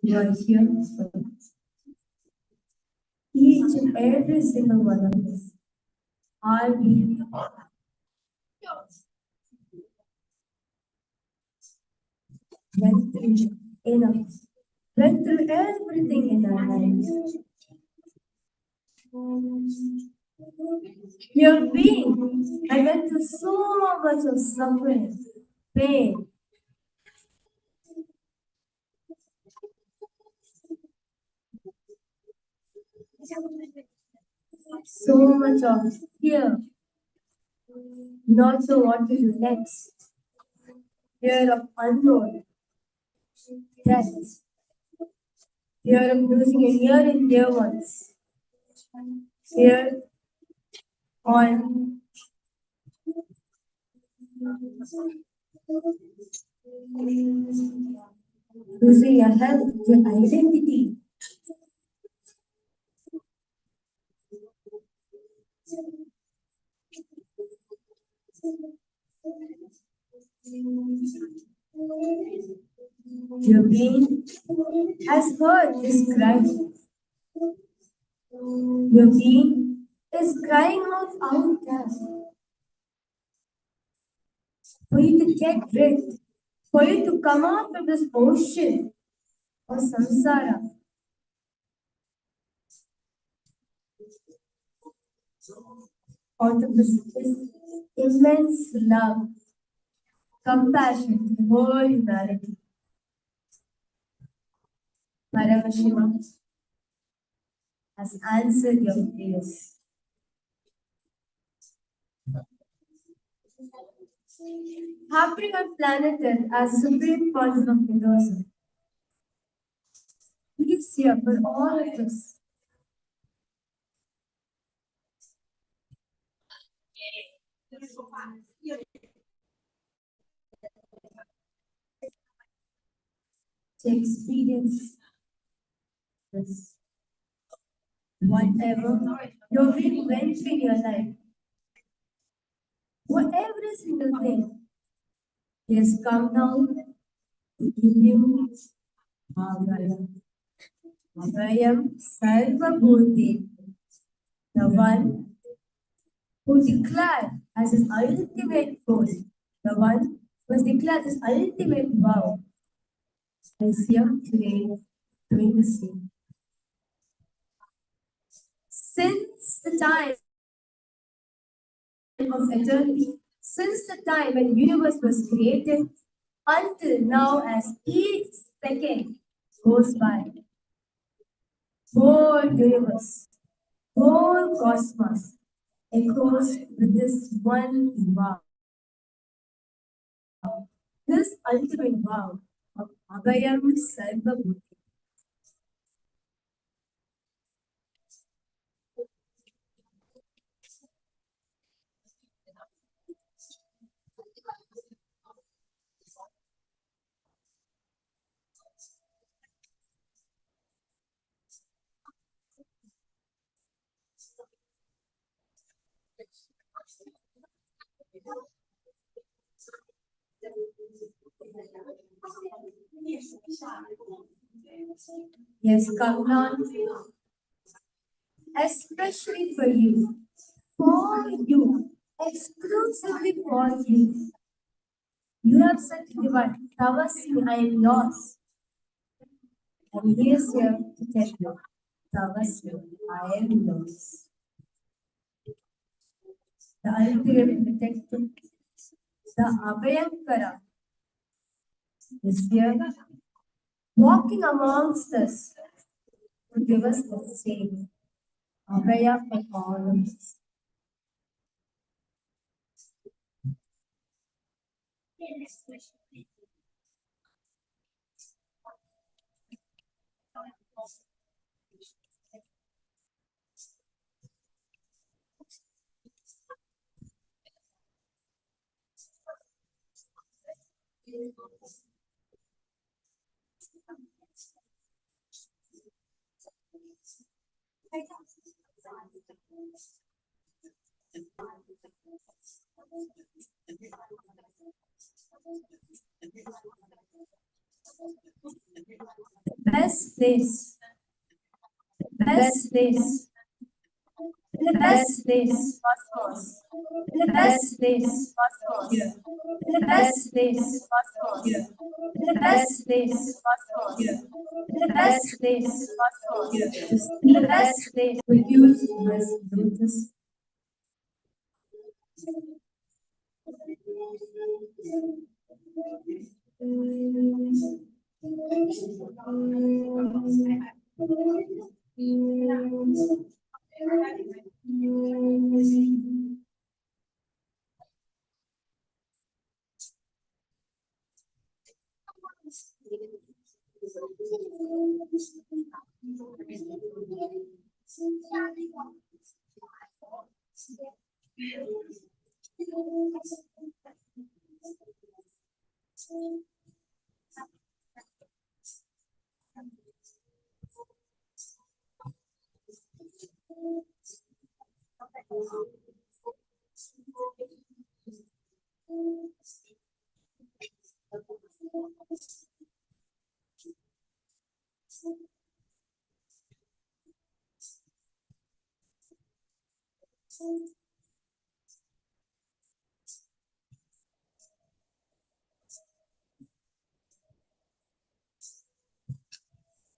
You are here for each and every single one of us. Are we went through enough, went through everything in our lives. Your being, I went through so much of suffering, pain. So much of fear, not know what to do next, fear of unknown, death, fear of losing a near and dear ones, fear on losing your health, your identity. Your being has heard this cry. Your being is crying out there for you to get rid, for you to come out of this ocean of samsara. Out of this immense love, compassion to the whole humanity. Paramashiva has answered your prayers. Happening on planet Earth as Supreme Pontiff of Hinduism. He is here for all of us. To experience this. Whatever you're really went through in your life, for every single thing, He has come down to give you Abhayam Sarvabhutebhyo, the one who declared as his ultimate goal, the one who has declared his ultimate vow, is here today doing the same. Since the time of eternity, since the time when the universe was created, until now, as each second goes by, whole universe, whole cosmos echoes with this one vow, this ultimate vow of Abhayam Sarvabhutebhyo. Yes, come down, especially for you, exclusively for you. You have said to divine, Tavasmi, I am yours. And he is here to tell you, Tavasmi, I am yours. The ultimate protector, the Abhayankara, is here, walking amongst us to give us the same Abhaya for all of us. The best place. The best place. The best place. Cosmos. The best place. Cosmos. The best place. Cosmos. The best place. Cosmos. The best place. Cosmos. The best place. Refuge was lotus.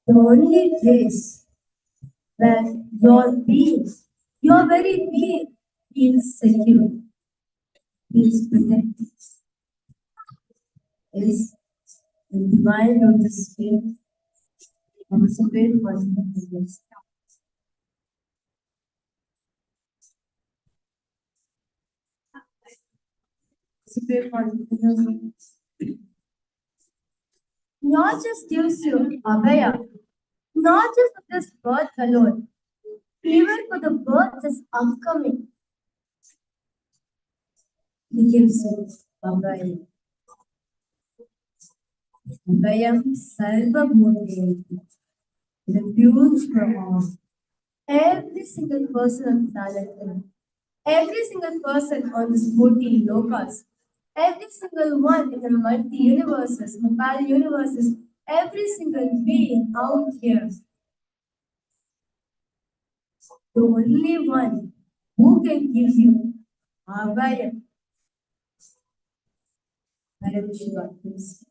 The only place where your being, your very being, feels secure, feels protected, is the divine lotus feet of a supreme consciousness. Supreme consciousness not just gives you Abhayam, not just for this birth alone, even for the birth that's upcoming. He gives you Abhayam. Abhayam Sarvabhutebhyo, refuge for all. Every single person on the planet Earth, every single person on this 14 lokas, every single one in the multi-universes, the para-universes, every single being out here, the only one who can give you Abhayam, Paramashiva, please.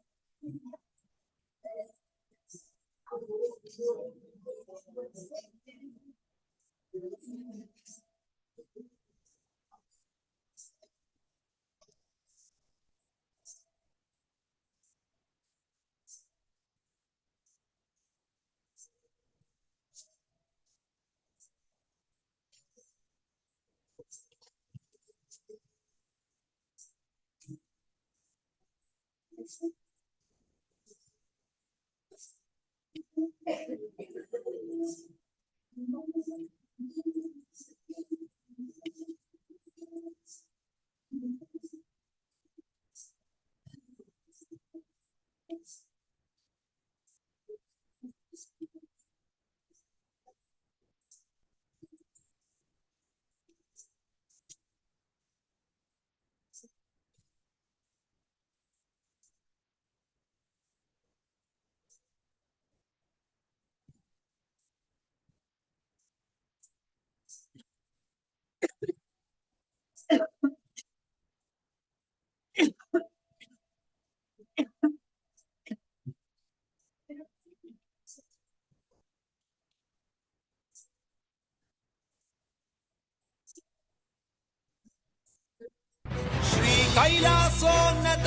कैलासोन्नत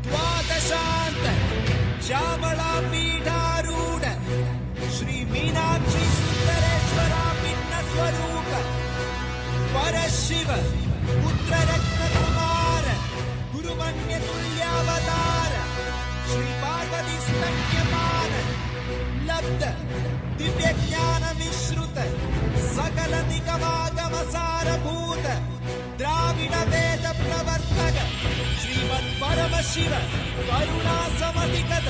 द्वादशान्त Shyamala पीठारूढ Shri Meenakshi सुन्दरेश्वरा भिन्न स्वरूप परशिव पुत्र रत्न कुमार गुरुमन्य तुल्यावतार श्री पार्वती स्तन्यपान लब्ध दिव्य ज्ञान विश्रुत सकल निगमागम सारभूत द्राविड वेद प्रवर्तक श्रीमत् परमशिव करुणा समधिगत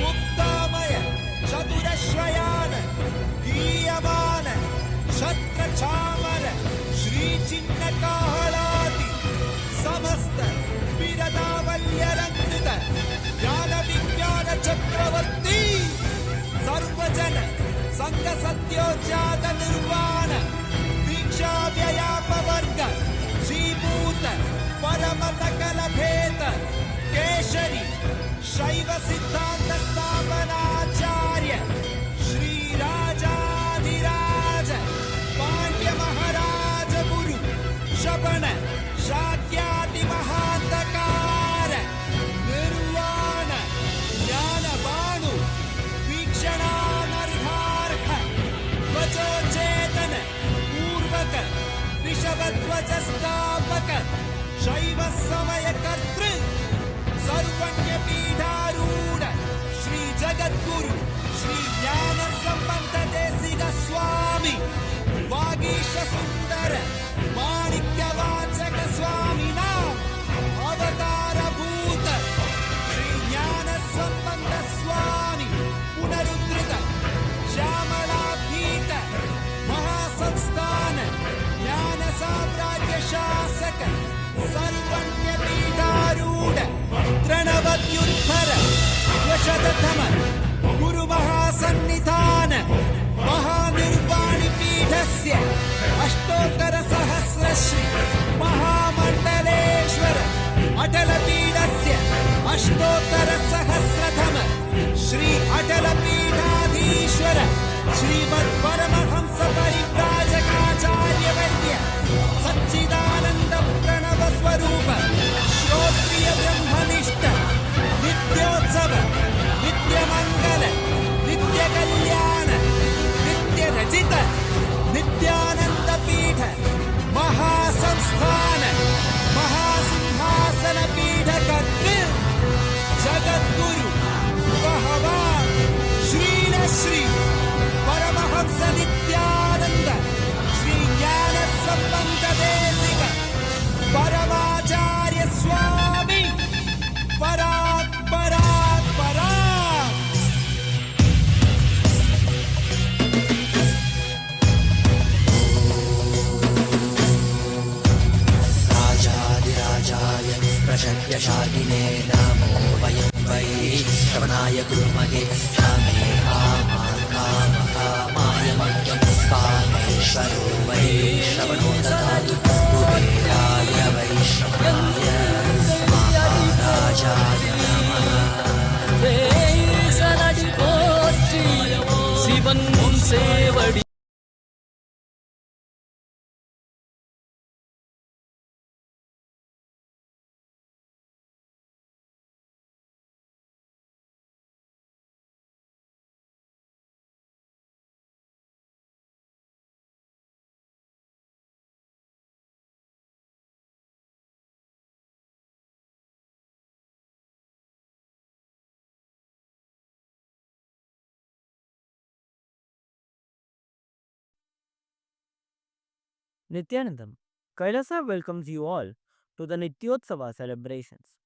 मुक्तामय चतुरश्रयान दीयमान छत्र चामर श्री चिन्ह काहलादि समस्त बिरदावल्यरंजित ज्ञान विज्ञान चक्रवर्ती संघ सत्योजात निर्वाण दीक्षा व्ययापवर्ग जीभूत परमत कलभेद केशरी शैव सिद्धांत स्थापनाचार्य श्री राजाधिराज पांड्य महाराज गुरु शबन शाक्यादि महांतकार निर्वाण ज्ञान भानु वीक्षणानर्हार्ह वचोचेतन पूर्वक ऋषभध्वज स्थापक शैव समय कर्तृ सर्वज्ञ पीठारूढ़ श्री जगद्गुरु श्री ज्ञान संबंध देशिक स्वामी वागीश सुंदर माणिक्य वाचक स्वामी नाम अवतार भूत श्री ज्ञान संबंध स्वामी पुनरुद्धृत श्यामला पीठ महासंस्थान ज्ञान साम्राज्य शासक सर्वज्ञ पीठारूढ़ तृणवत्युत्तर वशततम गुरु महासन्निधान महानिर्वाणि पीठस्य अष्टोत्तर सहस्र श्री महामंडलेश्वर अटल पीठस्य अष्टोत्तर सहस्रतम श्री अटल पीठाधीश्वर श्रीमद् परमहंस परिव्राजकाचार्य वर्य सच्चिदानंद प्रणव स्वरूप श्रोत्रिय ब्रह्मनिष्ठ नित्योत्सव नित्य मंगल नित्य कल्याण नित्य रचित नित्यानंद पीठ महासंस्थान महासिंहासन पीठ कर्तृ जगद्गुरु भगवान श्रील श्री परमहंस नित्यानंद श्री ज्ञान संबंध देशिक परमाचार्य स्वामी परात् परात् परात् राजाधिराजाय प्रशक्यशालिने नमो वयं वै श्रवणाय कुर्महे कामे कामाय मह्यं कामेश्वरो वै श्रवणो ददातु कुबेराय वै श्रवणाय महाराजाय नमः சனடி போற்றி சிவன் சேவடி Nithyanandam, Kailasa welcomes you all to the Nityotsava celebrations.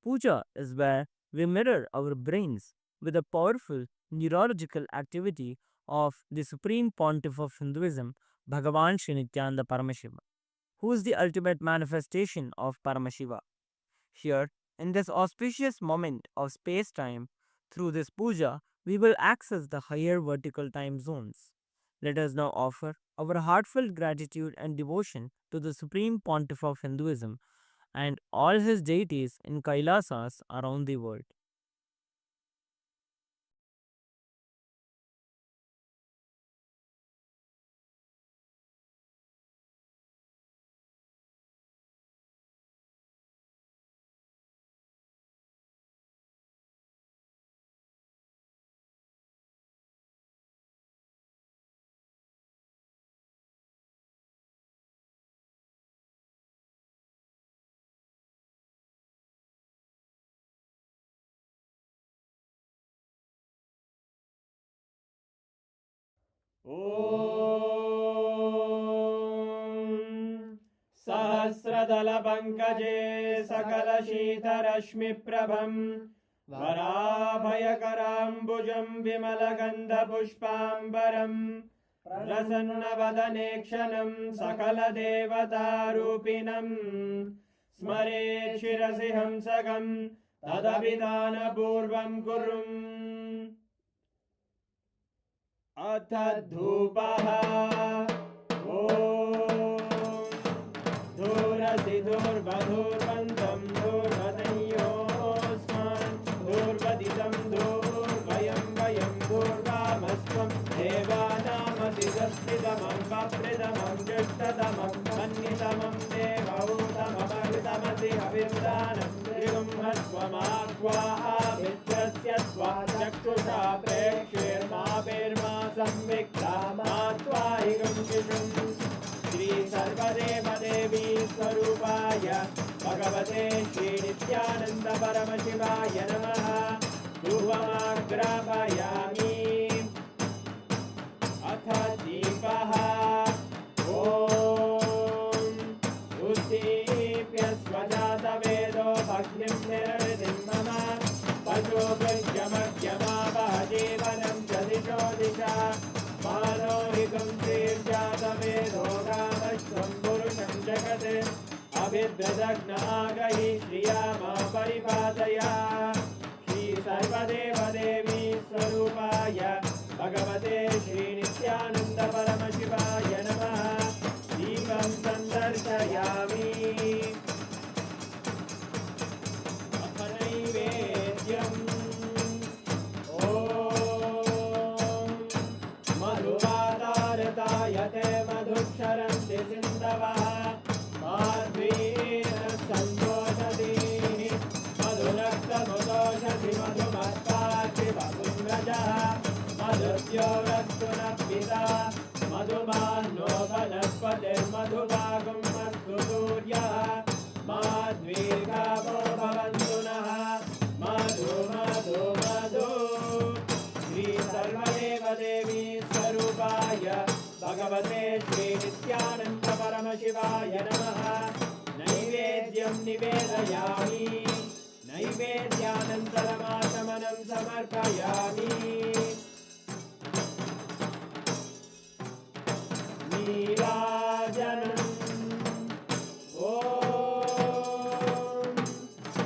Puja is where we mirror our brains with the powerful neurological activity of the Supreme Pontiff of Hinduism, Bhagavan Sri Nityananda Paramashiva, who is the ultimate manifestation of Paramashiva. Here, in this auspicious moment of space-time, through this puja, we will access the higher vertical time zones. Let us now offer our heartfelt gratitude and devotion to the Supreme Pontiff of Hinduism and all his deities in Kailasas around the world. सहस्रदलपङ्कजे सकलशीतरश्मिप्रभं वराभयकराम्बुजं विमलगन्धपुष्पाम्बरं प्रसन्नवदने क्षणं सकलदेवतारूपिणं स्मरेत् शिरसि हंसकं तदभिधानपूर्वं कुरुम् अथ धूपः धूरसि धूर्वधूर्वन्तं धूर्वदयोस्मान् धूर्वदितं धूर्वयं वयं धूर्वामस्त्वं देवानामसि दस्तितमं वप्रतमं ज्येष्ठतमं मन्यतमं देवहूतममृतमसि हविर्दानं त्रिगुंहस्वमाक्वामित्रस्य त्वा चक्षुषा प्रेक्ष्येर्मा संविक्ता मा त्वाहिगं शिशुम् श्री सर्वदेवदेवी स्वरूपाय भगवते श्री नित्यानंद परमशिवाय नमः। धूपमाग्रापयामि। अथ दीपः उद्दीप्य स्वजातवेदो भग्निं निरृतिं मम पशुभृत्यमग्यमावह जीवनं च दिशो दिशा मानोहिकं श्रीर्जातवेदो रामश्वं पुरुषं जगत् अभिद्रदग्नागहि श्रिया मा परिपादया। श्री सर्वदेवदेवी स्वरूपाय भगवते श्री नित्यानंद परमशिवाय नमः। दीपं संदर्शयामि। अथ नैवेद्यम् मधुवातारतायते मधुक्षरन्ति सिन्धवः माध्वीन सन्तोषधीः मधुरक्तमुदोषधि मधुमत्पाचि मधुम्रजः मधुद्योरस्तु नः पिता मधुमान्नो वनस्पतिर्मधुभागं अस्तु सूर्यः माध्वीर्गावो भवन्तु नः मधु मधु मधु। श्री सर्वदेवदेवी स्वरूपाय भगवते श्री नित्यानंद परमशिवाय नमः। नैवेद्यं निवेदयामि। नैवेद्यानन्तरमाचमनं समर्पयामि। नीराजनम्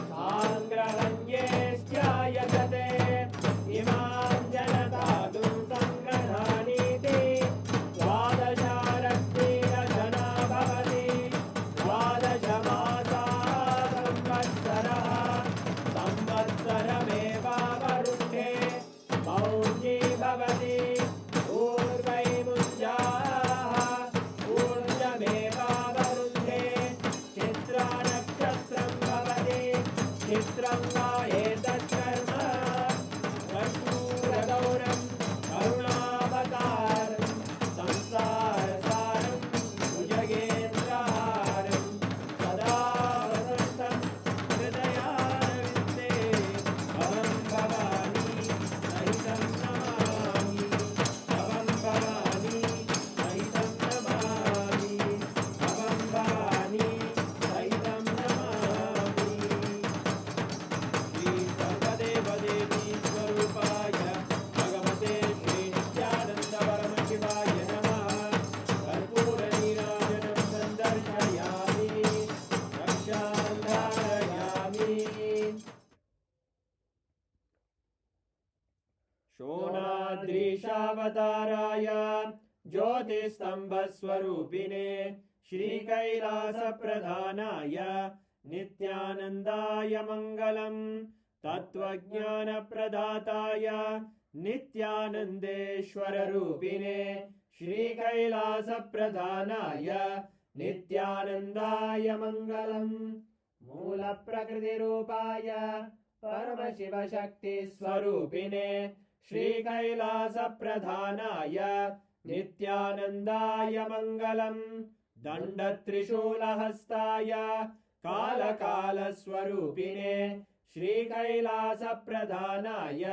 साङ्ग्रहण्येश्चायजते इमां जनतागुं सङ्ग्रहाणीति द्वादशारक्तिरजना भवति द्वादशमासा संवत्सरः संवत्सरमेवावरुन्धे मौञ्जी भवति ऊर्वैमुञ्जाः ऊर्जमेवावरुन्धे चित्रानक्षत्रं भवति चित्रं वा एतत्कर्म कर्पूरगौरं करुणावतारं संसारसारं भुजगेन्द्रहारं सदा वसन्तं हृदयारविन्दे भवं भवानी सहितं नमामि भवं भवानी सहितं नमामि भवं भवानी सहितं नमामि। श्री सर्वदेवदेवी स्वरूपाय भगवते श्री नित्यानंद परमशिवाय नमः। कर्पूरनीराजनं सन्दर्शयामि रक्षां धारयामि। शोणाद्रीशावताराय ज्योतिस्तम्भस्वरूपिणे श्रीकैलासप्रधानाय नित्यानन्दाय मङ्गलम्। तत्त्वज्ञानप्रदाताय नित्यानन्देश्वररूपिणे श्रीकैलासप्रधानाय नित्यानन्दाय मङ्गलम्। मूलप्रकृतिरूपाय परमशिवशक्तिस्वरूपिणे श्रीकैलासप्रधानाय नित्यानन्दाय मङ्गलम्। दण्डत्रिशूलहस्ताय कालकालस्वरूपिणे श्रीकैलासप्रधानाय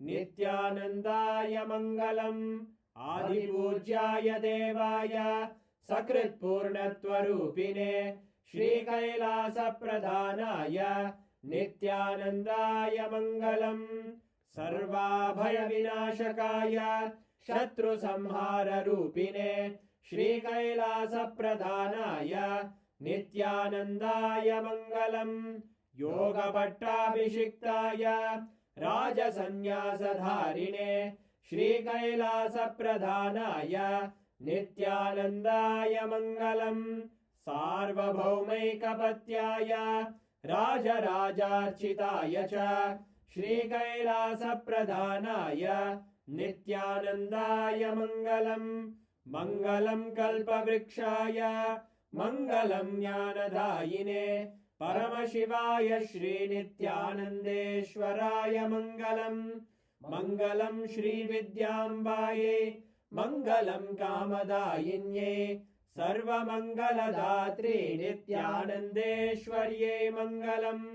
नित्यानन्दाय मङ्गलम्। आदिपूज्याय देवाय सकृत्पूर्णत्वरूपिणे श्रीकैलासप्रधानाय नित्यानन्दाय मङ्गलम्। सर्वाभयविनाशकाय शत्रुसंहाररूपिणे श्रीकैलासप्रधानाय नित्यानन्दाय मङ्गलम्। योगपट्टाभिषिक्ताय राजसन्न्यासधारिणे श्रीकैलासप्रधानाय नित्यानन्दाय मङ्गलम् सार्वभौमैकपत्याय राजराजार्चिताय च श्रीकैलासप्रधानाय नित्यानन्दाय मङ्गलम् मङ्गलं कल्पवृक्षाय मङ्गलं ज्ञानदायिने परमशिवाय श्रीनित्यानन्देश्वराय मङ्गलम् मङ्गलं श्रीविद्याम्बायै मङ्गलं कामदायिन्यै सर्वमङ्गलदात्रे नित्यानन्देश्वर्यै मङ्गलम्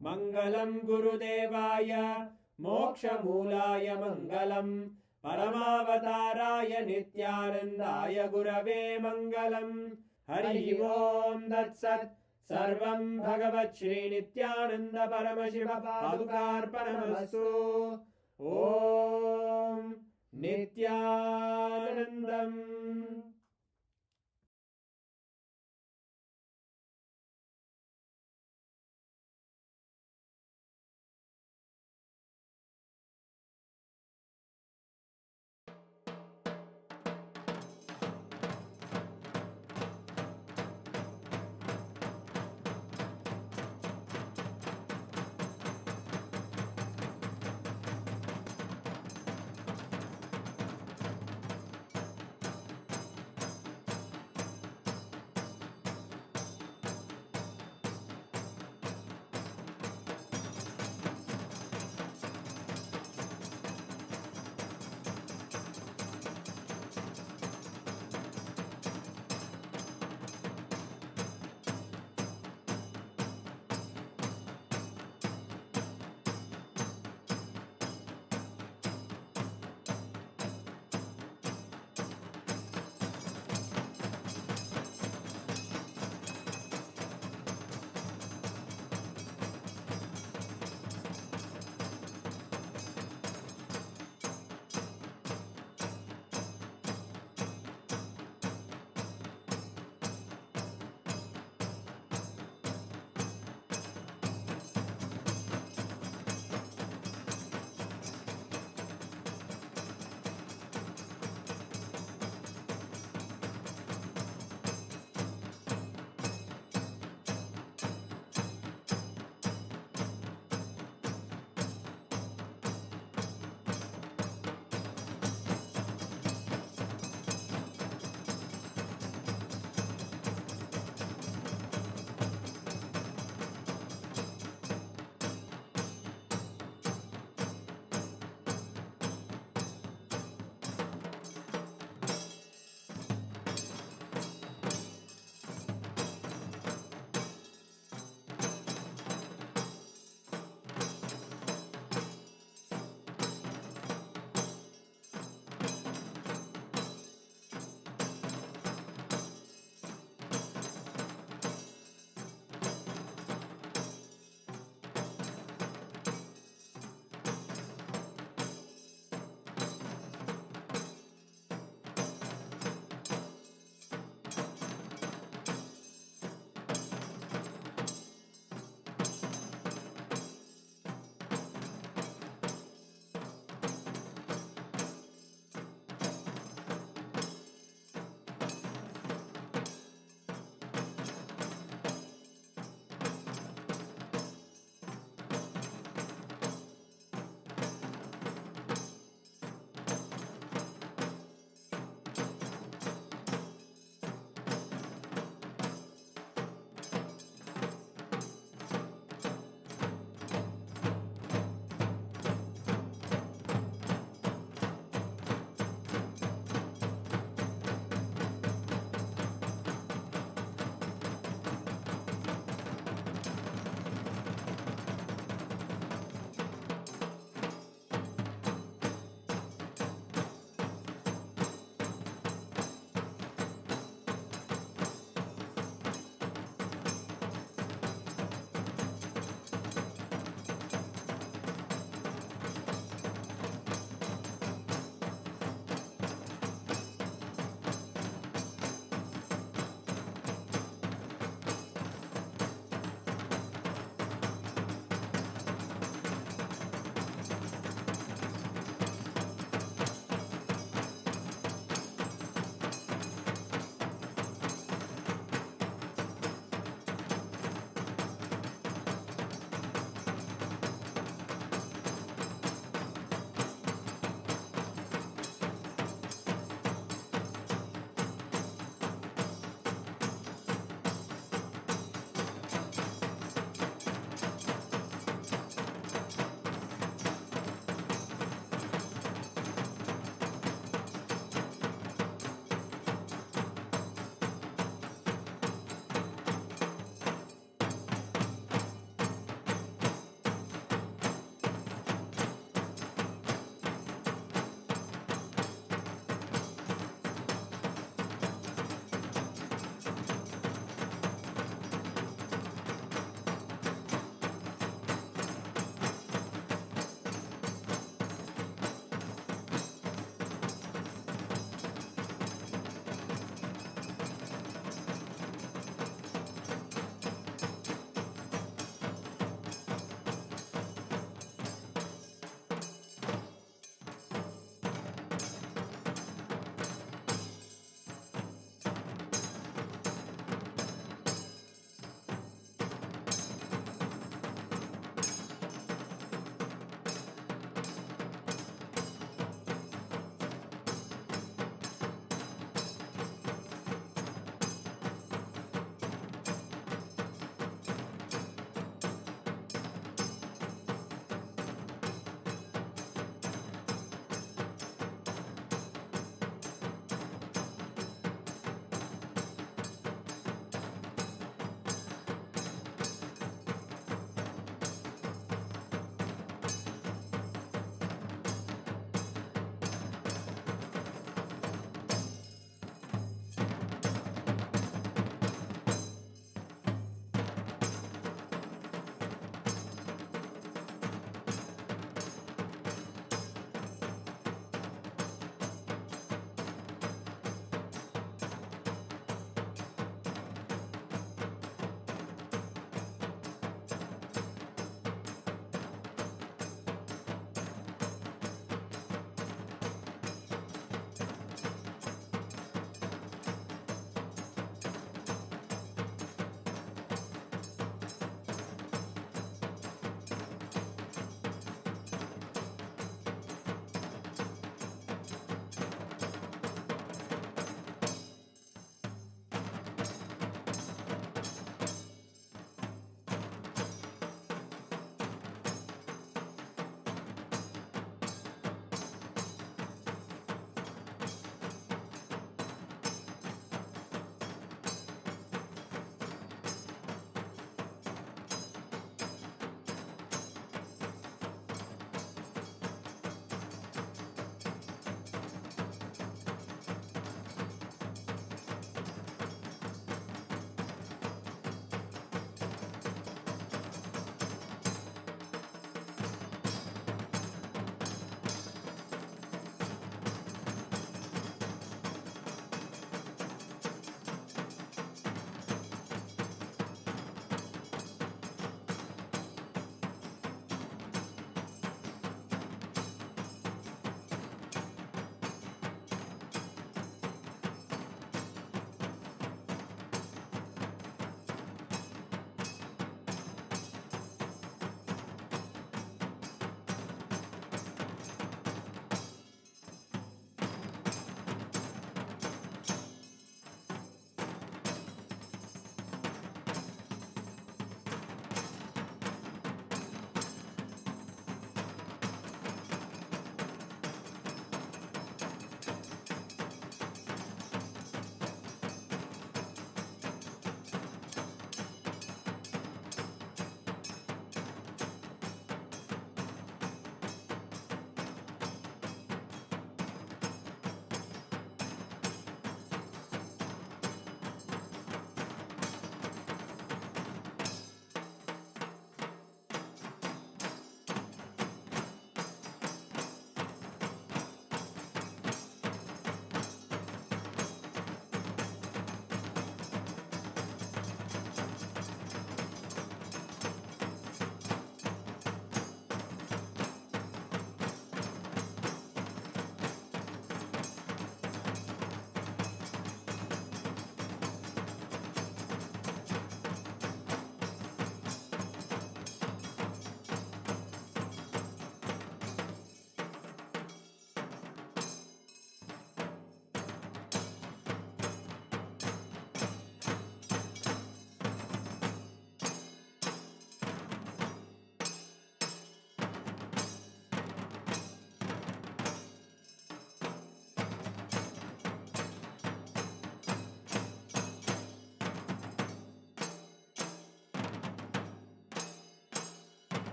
मङ्गलं गुरुदेवाय मोक्षमूलाय मङ्गलम् परमावताराय नित्यानन्दाय गुरवे मङ्गलम् हरि ओम् तत्सत् सर्वं भगवत् श्रीनित्यानन्द परमशिव पादुकार्पणमस्तु ॐ नित्यानन्दम्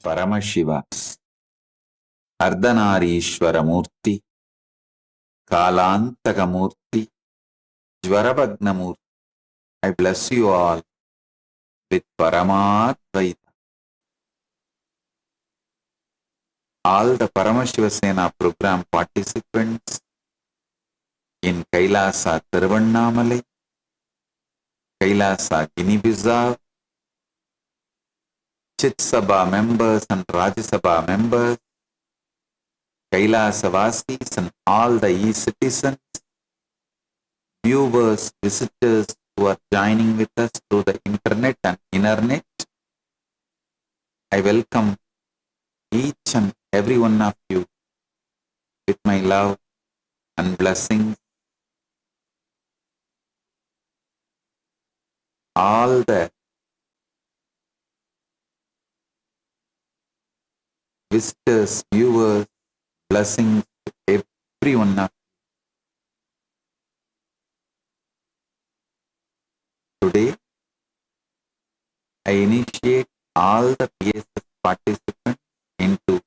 Paramashivas, Ardhanarishwaramurti, Kalantakamurti, Jvarabhagnamurti. I bless you all with Paramadvaita. All the Paramashiva Sena program participants in Kailasa Tiruvannamalai, Kailasa Guinea-Bissau, Chit Sabha members and Rajya Sabha members, Kailasa Vasis and all the e-citizens, viewers, visitors who are joining with us through the internet and internet. I welcome each and every one of you with my love and blessings. All the visitors, viewers, blessings to every one of you. Today, I initiate all the PSS participants into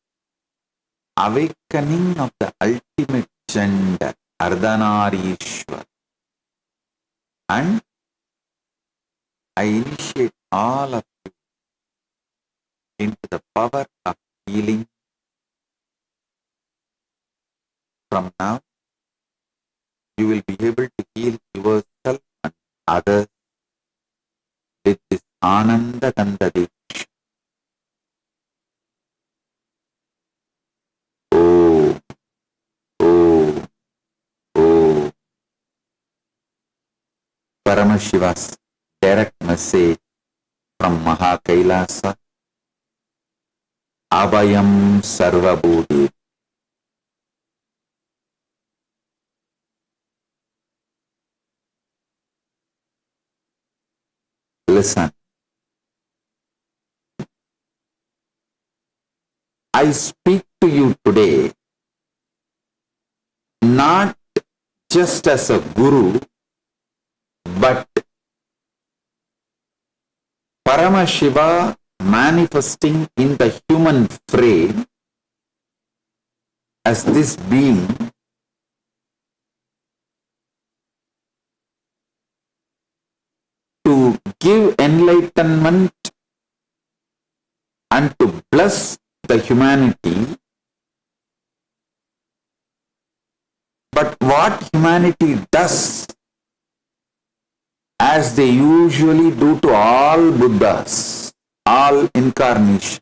awakening of the ultimate gender, Ardhanarishwar. And I initiate all of you into the power of healing. From now, you will be able to heal yourself and others with this Ananda Gandha Diksha. Oh, oh, oh. Paramashiva's direct message from Maha Kailasa. Abhayam Sarvabhutebhyo. Listen. I speak to you today not just as a guru, but Paramashiva manifesting in the human frame as this being to give enlightenment and to bless the humanity. But what humanity does, as they usually do to all Buddhas, all incarnations.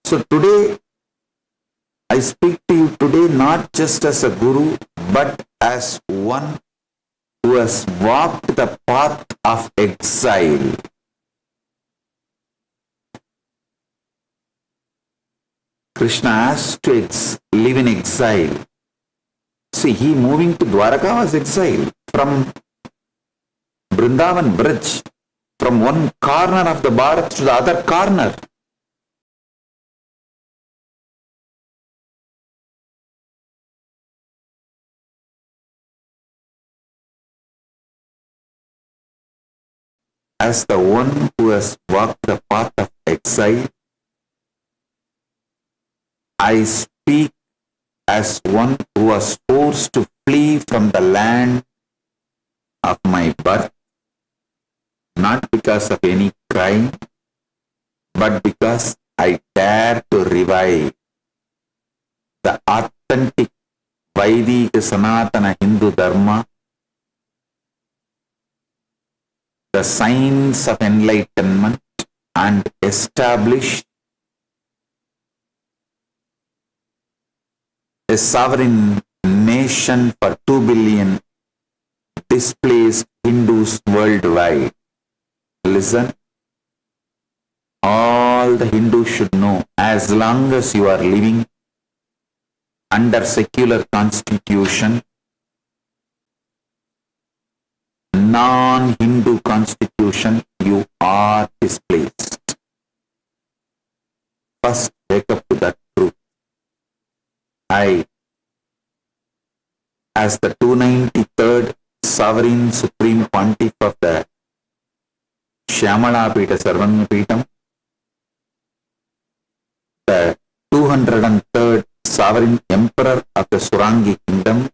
So today, I speak to you today not just as a guru, but as one who has walked the path of exile. Krishna has to live in exile. See, he moving to Dwaraka was exile from Vrindavan Bridge, from one corner of the Bharat to the other corner. As the one who has walked the path of exile, I speak as one who was forced to flee from the land of my birth, not because of any crime, but because I dare to revive the authentic Vaidika Sanatana Hindu Dharma, the science of enlightenment, and establish a sovereign nation for 2 billion displaced Hindus worldwide. Listen, all the Hindus should know, as long as you are living under secular constitution, non-Hindu constitution, you are displaced. First, wake up to that truth. I, as the 293rd Sovereign Supreme Pontiff of the Shyamalapita Sarvanyapitam, the 203rd sovereign emperor of the Surangi kingdom.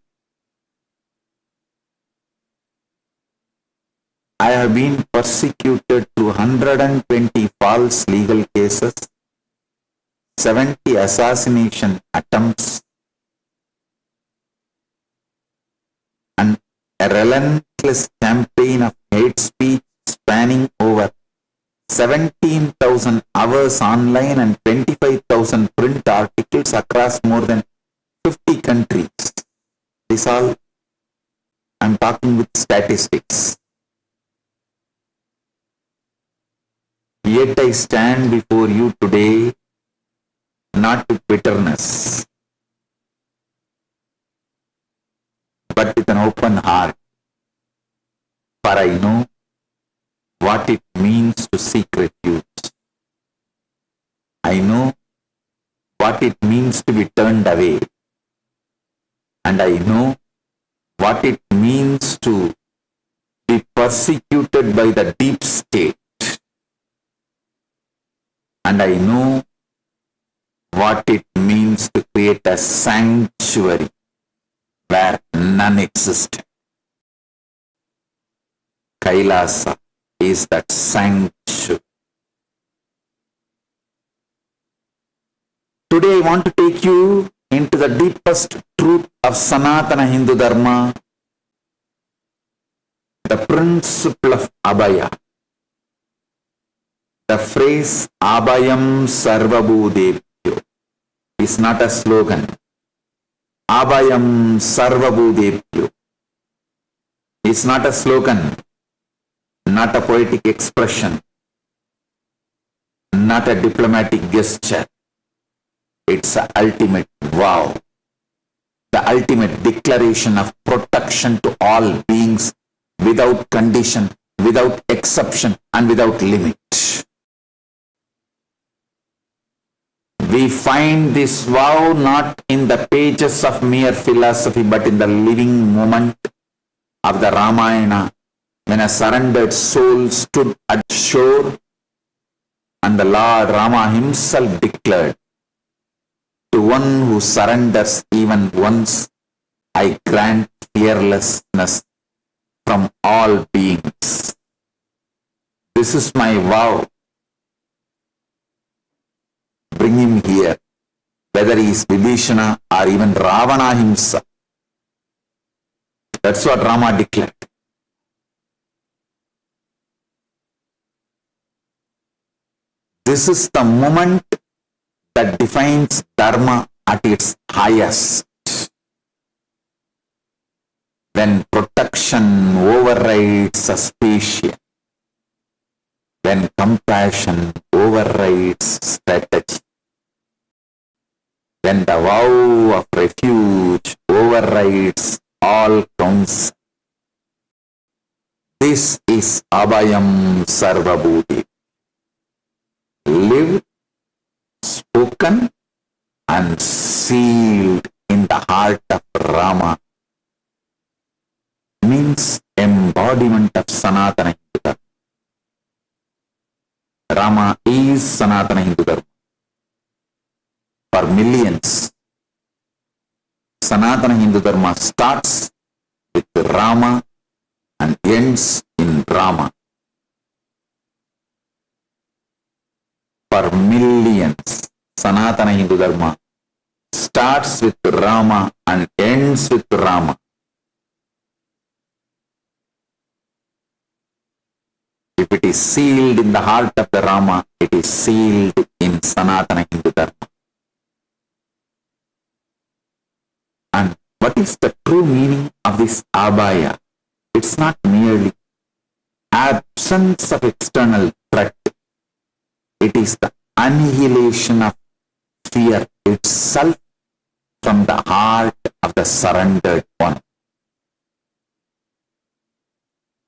I have been persecuted through 120 false legal cases, 70 assassination attempts, and a relentless campaign of hate speech spanning over 17,000 hours online and 25,000 print articles across more than 50 countries. This all, I'm talking with statistics. Yet I stand before you today not with bitterness, but with an open heart. For I know what it means to seek refuge. I know what it means to be turned away. And I know what it means to be persecuted by the deep state. And I know what it means to create a sanctuary where none existed. Kailasa is that sanctuary. Today I want to take you into the deepest truth of Sanatana Hindu Dharma, the principle of Abhaya. The phrase Abhayam Sarvabhutebhyo is not a slogan. Abhayam Sarvabhutebhyo is not a slogan, not a poetic expression, not a diplomatic gesture. It's the ultimate vow, the ultimate declaration of protection to all beings without condition, without exception, and without limit. We find this vow not in the pages of mere philosophy, but in the living moment of the Ramayana, when a surrendered soul stood at shore and the Lord Rama himself declared, "To one who surrenders even once, I grant fearlessness from all beings. This is my vow. Bring him here, whether he is Vibhishana or even Ravana himself." That's what Rama declared. This is the moment that defines Dharma at its highest. When protection overrides suspicion, when compassion overrides strategy, when the vow of refuge overrides all counsel. This is Abhayam Sarvabhutebhyo. Lived, spoken, and sealed in the heart of Rama means embodiment of Sanatana Hindu Dharma. Rama is Sanatana Hindu Dharma. For millions, Sanatana Hindu Dharma starts with Rama and ends in Rama. For millions, Sanatana Hindu Dharma starts with Rama and ends with Rama. If it is sealed in the heart of the Rama, it is sealed in Sanatana Hindu Dharma. And what is the true meaning of this Abhaya? It's not merely absence of external threat. It is the annihilation of fear itself from the heart of the surrendered one.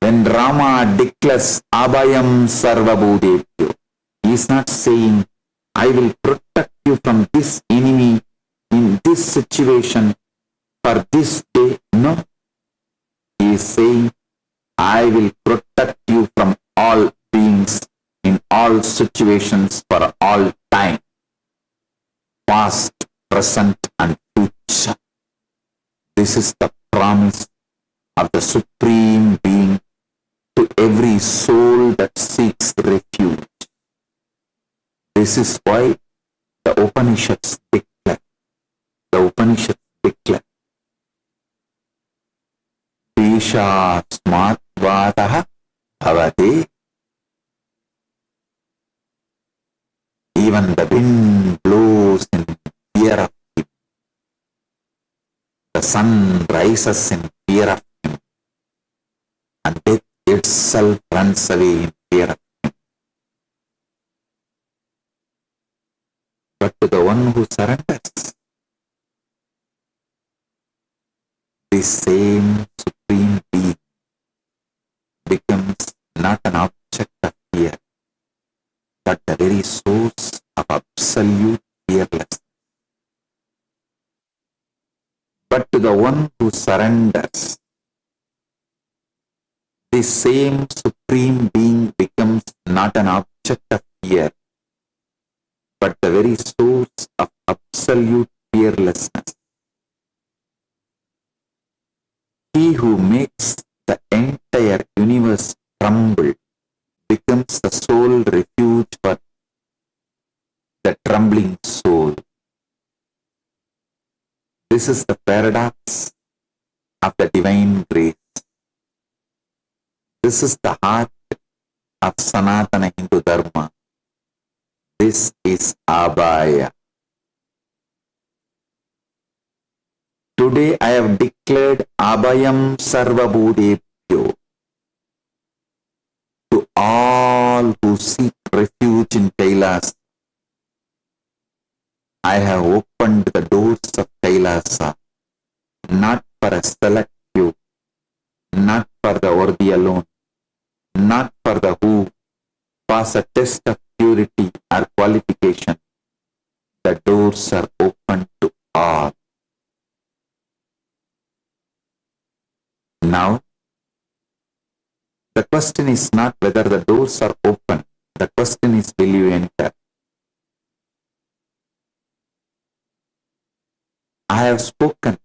When Rama declares Abhayam Sarvabhutebhyo, he is not saying, "I will protect you from this enemy in this situation for this day." No. He is saying, "I will protect you from all beings all situations for all time, past, present, and future. This is the promise of the Supreme Being to every soul that seeks refuge. This is why the Upanishads declare, Deshat Vataha Bhavate. Even the wind blows in fear of him. The sun rises in fear of him. And death itself runs away in fear of him. But to the one who surrenders, this same Supreme Being becomes not an object of fear, but the very source of absolute fearlessness. But to the one who surrenders, this same Supreme Being becomes not an object of fear, but the very source of absolute fearlessness. He who makes the entire universe tremble becomes the sole refuge for the trembling soul. This is the paradox of the divine grace. This is the heart of Sanatana Hindu Dharma. This is Abhaya. Today I have declared Abhayam Sarvabhutebhyo to all who seek refuge in Kailasa. I have opened the doors of Kailasa, not for a select few, not for the worthy alone, not for the who pass a test of purity or qualification. The doors are open to all. Now, the question is not whether the doors are open. The question is, will you enter? I have spoken.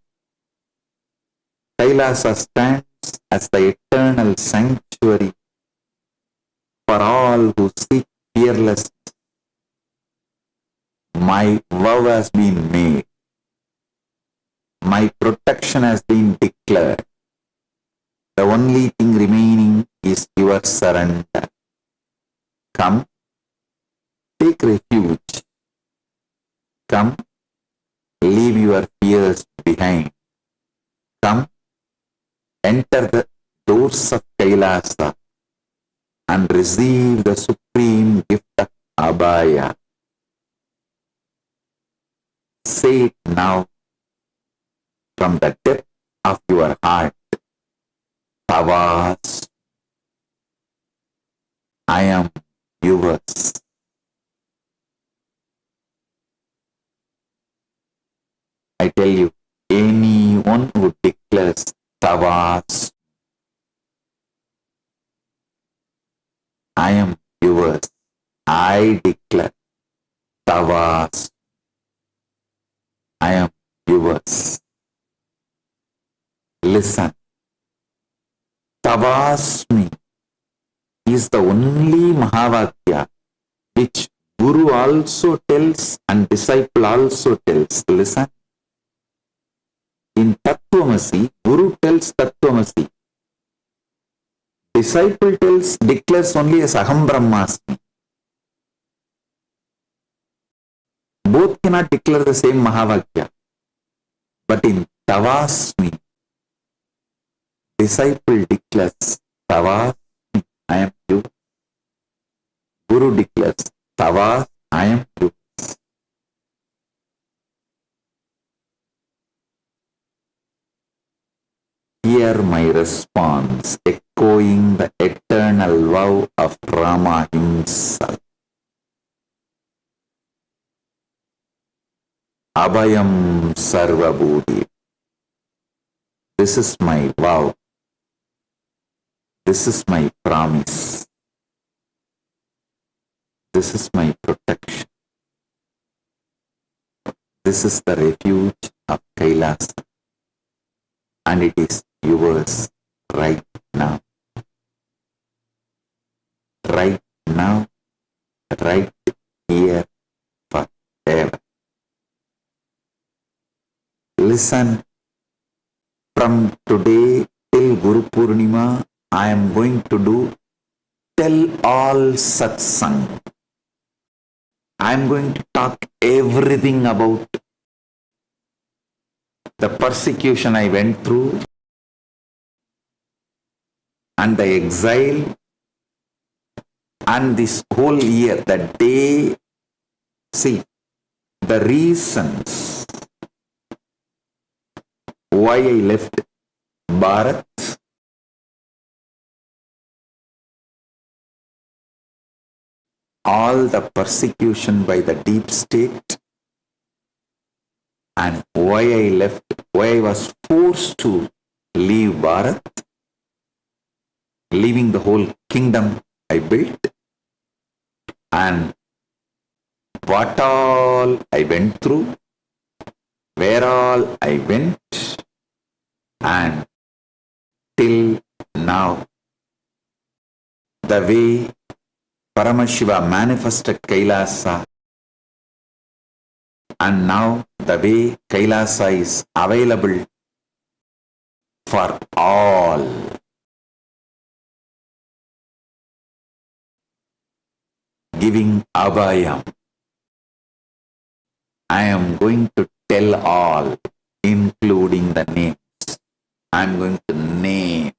Kailasa stands as the eternal sanctuary for all who seek fearlessness. My vow has been made. My protection has been declared. The only thing remaining is your surrender. Come, take refuge. Come, leave your fears behind. Come, enter the doors of Kailasa and receive the supreme gift of Abhaya. Say it now from the depth of your heart. Tavas, I am yours. I tell you, anyone who declares Tavas, I am yours. I declare Tavas, I am yours. Listen. Tavasmi is the only Mahavakya which Guru also tells and disciple also tells. Listen. In Tattvamasi, Guru tells Tattvamasi. Disciple declares only as Aham Brahmasmi. Both cannot declare the same Mahavakya. But in Tavasmi, disciple declares, Tavas, I am you. Guru declares, Tavas, I am you. Hear my response, echoing the eternal vow of Rama himself. Abhayam Sarvabhutebhyo. This is my vow. This is my promise. This is my protection. This is the refuge of Kailasa, and it is yours right now. Right now, right here, forever. Listen, from today till Guru Purnima, I am going to do tell all satsang. I am going to talk everything about the persecution I went through and the exile and this whole year, the day. See, the reasons why I left Bharat, all the persecution by the deep state, and why I left, why I was forced to leave Bharat, leaving the whole kingdom I built, and what all I went through, where all I went, and till now, the way Paramashiva manifested Kailasa, and now the way Kailasa is available for all. Giving Abhayam. I am going to tell all, including the names. I am going to name.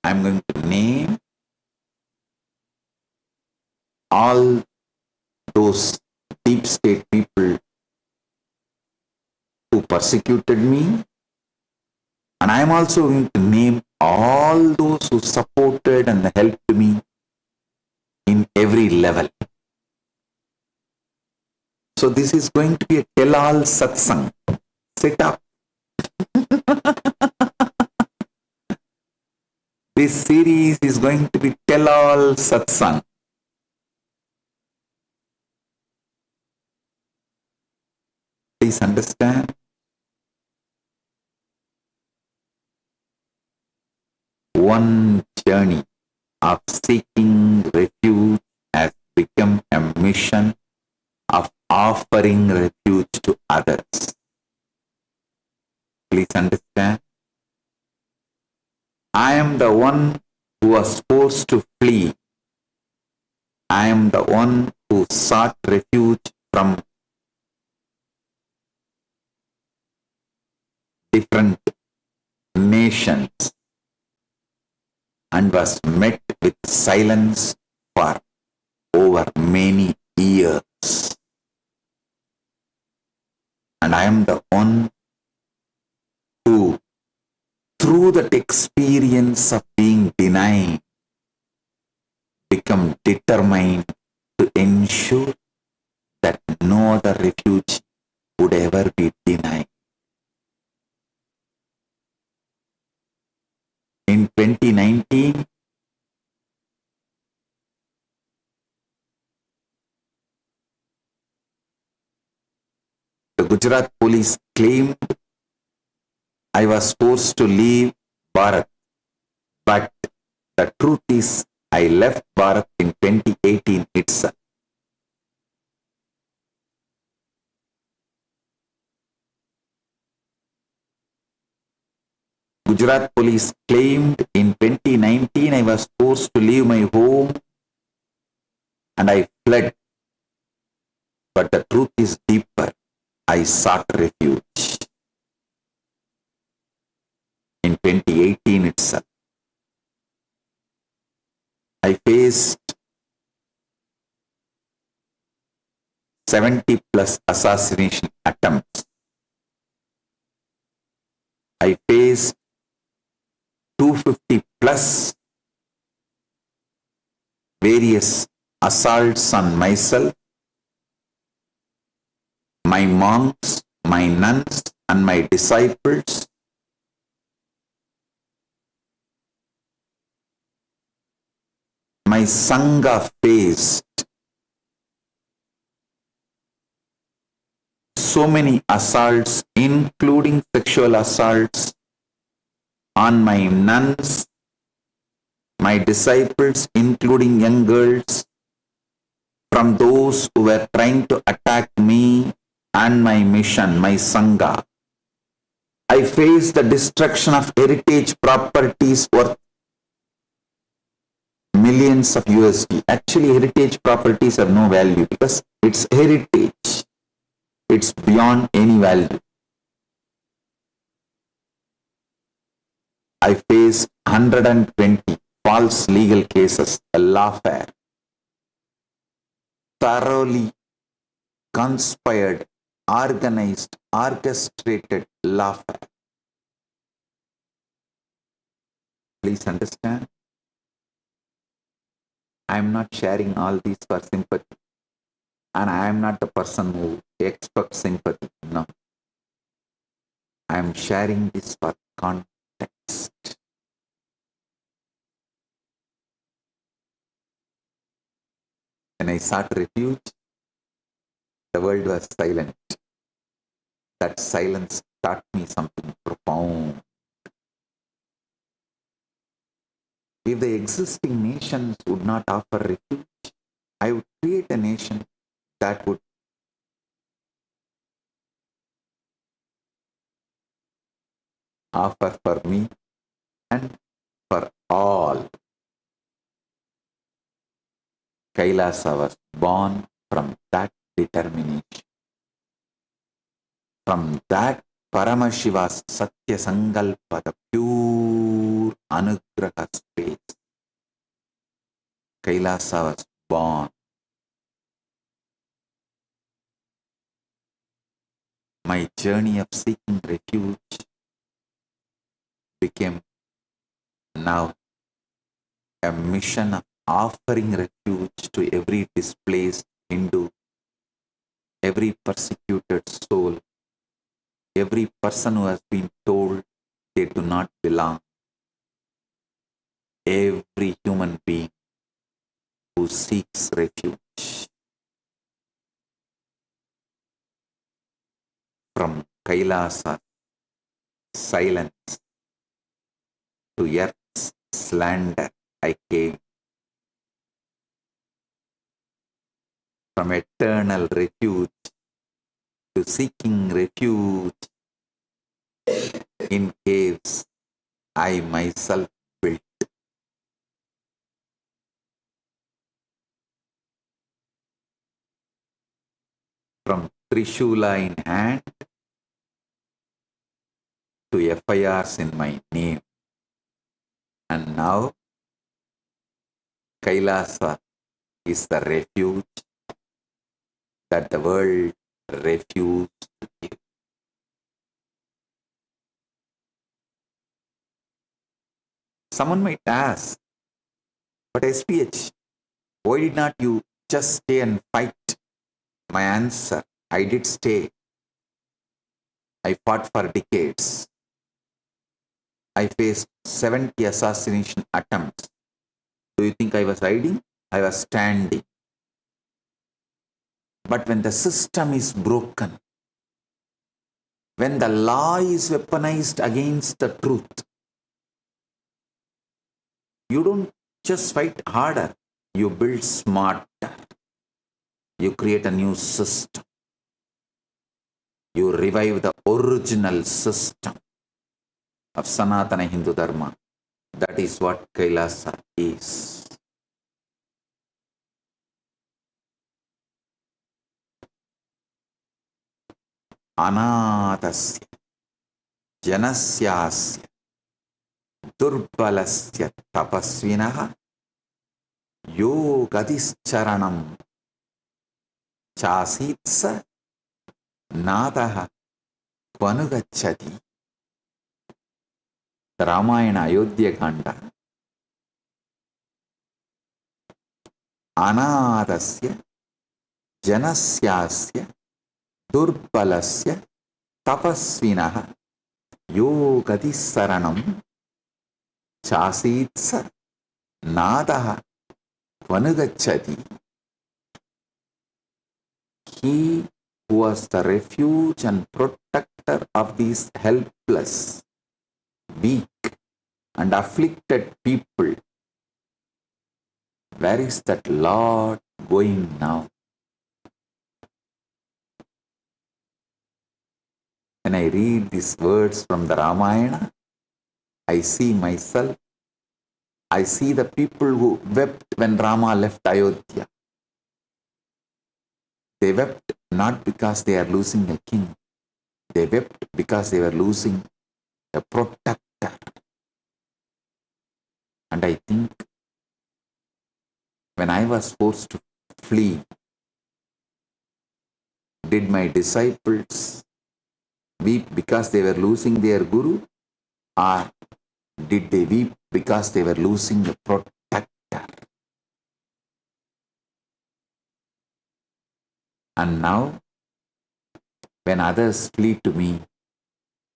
I am going to name all those deep state people who persecuted me, and I am also going to name all those who supported and helped me in every level. So this is going to be a tell-all satsang. Sit up. This series is going to be tell-all satsang. Please understand. One journey of seeking refuge has become a mission of offering refuge to others. Please understand. I am the one who was forced to flee. I am the one who sought refuge from different nations and was met with silence for over many years. And I am the one who, through that experience of being denied, become determined to ensure that no other refuge would ever be denied. In 2019, the Gujarat police claimed I was forced to leave Bharat, but the truth is I left Bharat in 2018 itself. Gujarat police claimed in 2019 I was forced to leave my home and I fled. But the truth is deeper. I sought refuge in 2018 itself. I faced 70 plus assassination attempts. I faced 250 plus various assaults on myself, my monks, my nuns, and my disciples. my Sangha faced so many assaults, including sexual assaults on my nuns, my disciples, including young girls, from those who were trying to attack me and my mission, my Sangha. I faced the destruction of heritage properties worth millions of USD. Actually, heritage properties have no value because it's heritage. It's beyond any value. I faced 120 false legal cases, a lawfare, thoroughly conspired, organized, orchestrated lawfare. Please understand, I am not sharing all these for sympathy. And I am not the person who expects sympathy. No. I am sharing this for context. When I sought refuge, the world was silent. That silence taught me something profound. If the existing nations would not offer refuge, I would create a nation that would offer for me and for all. Kailasa was born from that determination. From that Paramashiva's Satya Sankalpa, the pure Anugraha space, Kailasa was born. My journey of seeking refuge became now a mission of offering refuge to every displaced Hindu, every persecuted soul, every person who has been told they do not belong, every human being who seeks refuge. From Kailasa silence to earth's slander I came. From eternal refuge to seeking refuge in caves I myself built. From Trishula in hand to FIRs in my name. And now Kailasa is the refuge that the world refused to give. Someone might ask, but SPH, why did not you just stay and fight? My answer, I did stay. I fought for decades. I faced 70 assassination attempts. Do you think I was hiding? I was standing. But when the system is broken, when the law is weaponized against the truth, you don't just fight harder, you build smarter. You create a new system. You revive the original system of Sanatana Hindu Dharma. That is what Kailasa is. Anatasya Janasyasya Durbalasya Tapasvinaha Yogadischaranam Chasitsa Nadaha Kvanugachati. The Ramayana Ayodhya Kanda. Anadasya Janasyasya Durbalasya Tapasvinaha Yogadissaranam Chasitsa Nadaha Vanugachati. He who was the refuge and protector of these helpless, weak, and afflicted people. Where is that Lord going now? When I read these words from the Ramayana, I see myself. I see the people who wept when Rama left Ayodhya. They wept not because they are losing a king. They wept because they were losing a protector. And I think when I was forced to flee, did my disciples weep because they were losing their guru? Or did they weep because they were losing a protector? And now, when others flee to me,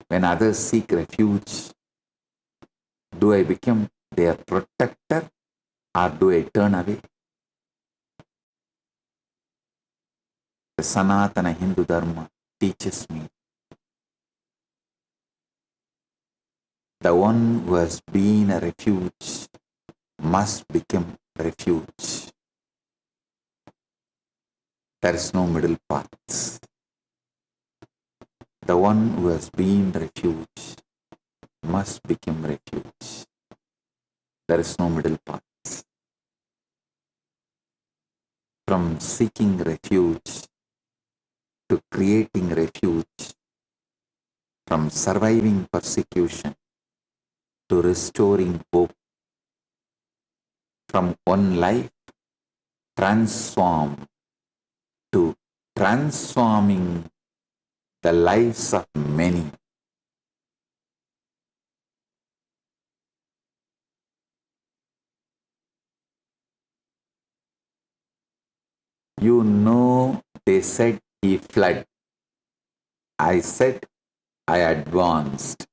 when others seek refuge, do I become their protector or do I turn away? The Sanatana Hindu Dharma teaches me the one who has been a refuge must become refuge. There is no middle path. The one who has been refuge must become refuge. There is no middle path. From seeking refuge to creating refuge, from surviving persecution to restoring hope, from one life transformed to transforming the lives of many. You know, they said he fled. I said I advanced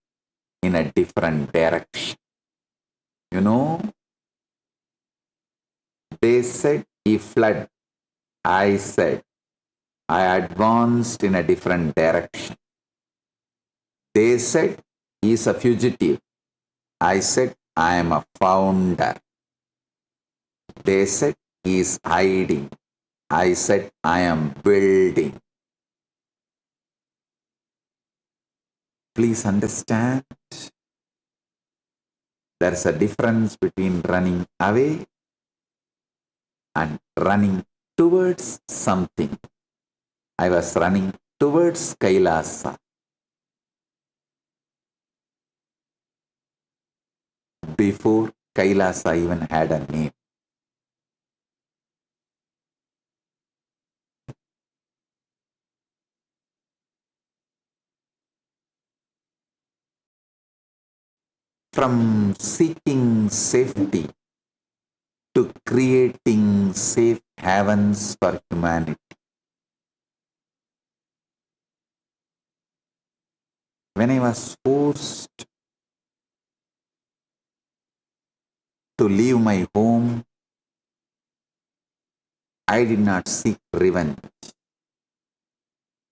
in a different direction. You know, they said he fled. I said I advanced in a different direction. They said he is a fugitive. I said I am a founder. They said he is hiding. I said I am building. Please understand, there is a difference between running away and running towards something. I was running towards Kailasa. Before Kailasa even had a name. From seeking safety to creating safe havens for humanity. When I was forced to leave my home, I did not seek revenge.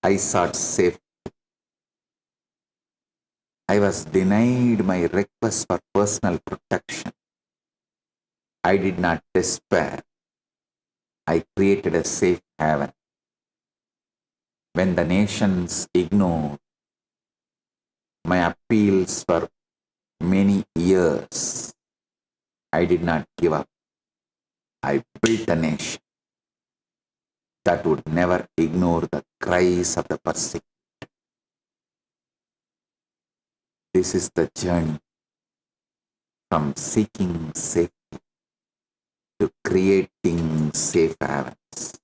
I sought safety. I was denied my request for personal protection. I did not despair. I created a safe haven. When the nations ignored my appeals for many years, I did not give up. I built a nation that would never ignore the cries of the persecuted. This is the journey from seeking safety to creating safe havens.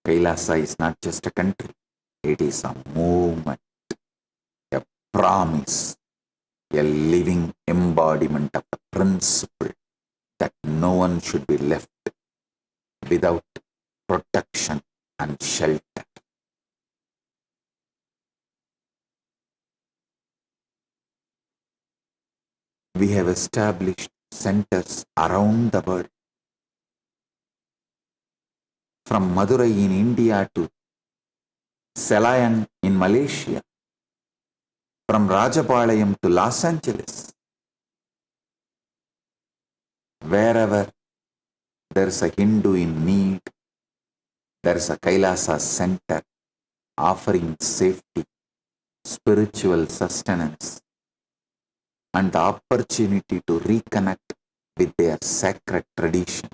Kailasa is not just a country, it is a movement, a promise, a living embodiment of the principle that no one should be left without protection and shelter. We have established centers around the world. From Madurai in India to Selayang in Malaysia, from Rajapalayam to Los Angeles. Wherever there is a Hindu in need, there is a Kailasa center offering safety, spiritual sustenance, and the opportunity to reconnect with their sacred traditions.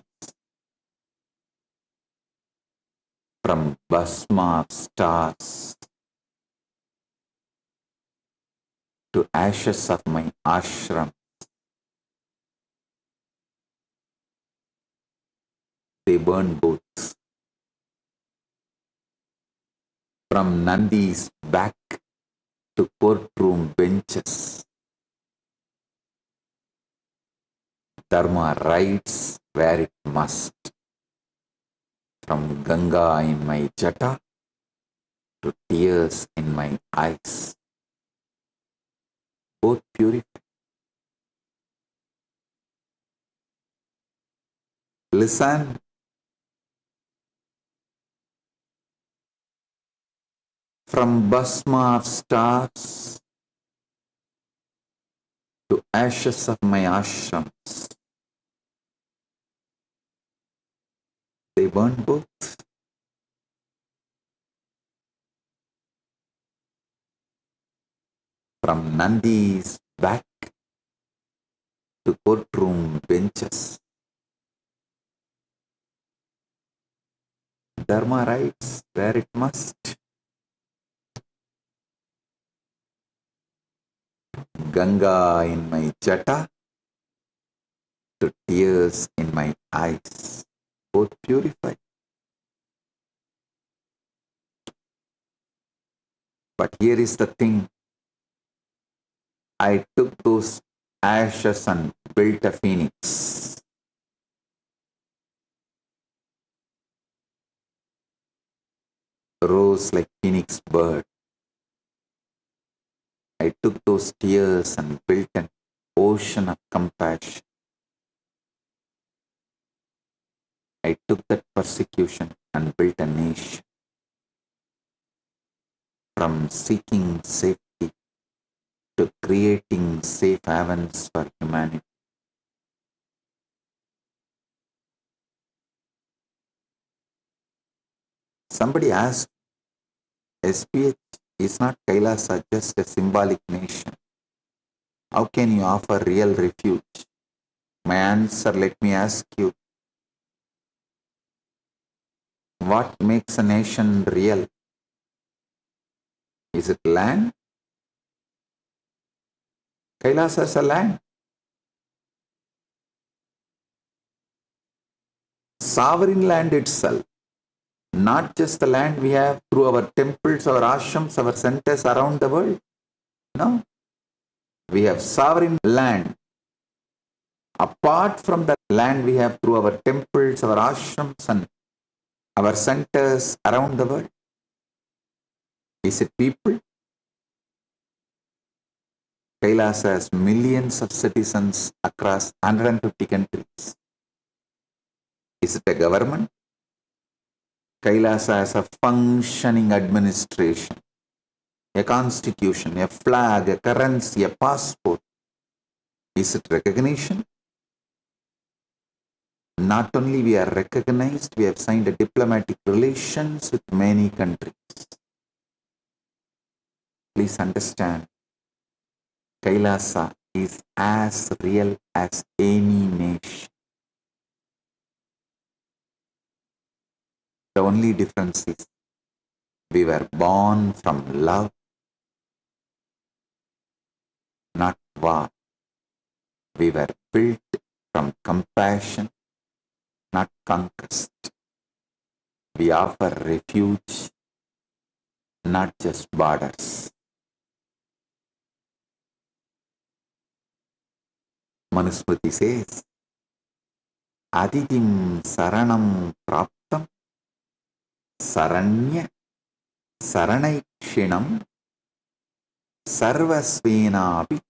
From Bhasma of stars to ashes of my ashram, they burn both. From Nandi's back to courtroom benches, Dharma rides where it must. From Ganga in my jata to tears in my eyes, both purify. Listen. From Bhasma of stars to ashes of my ashrams, they burn both. From Nandi's back to courtroom benches, Dharma rides where it must. Ganga in my jata to tears in my eyes, both purify. But here is the thing. I took those ashes and built a phoenix. Rose like phoenix bird. I took those tears and built an ocean of compassion. I took that persecution and built a nation. From seeking safety to creating safe havens for humanity. Somebody asked, SPH is not Kailasa just a symbolic nation? How can you offer real refuge? My answer, let me ask you, what makes a nation real? Is it land? Kailasa is a land. Sovereign land itself. Not just the land we have through our temples, our ashrams, our centers around the world. No. We have sovereign land. Apart from the land we have through our temples, our ashrams, and our centers around the world. Is it people? Kailasa has millions of citizens across 150 countries. Is it a government? Kailasa has a functioning administration, a constitution, a flag, a currency, a passport. Is it recognition? Not only we are recognized, we have signed a diplomatic relations with many countries. Please understand, Kailasa is as real as any nation. The only difference is we were born from love, not war. We were built from compassion, not conquest. We offer refuge, not just borders. Manusmriti says, Aditim saranam praptam saranya saranaikṣinam sarvasvenapi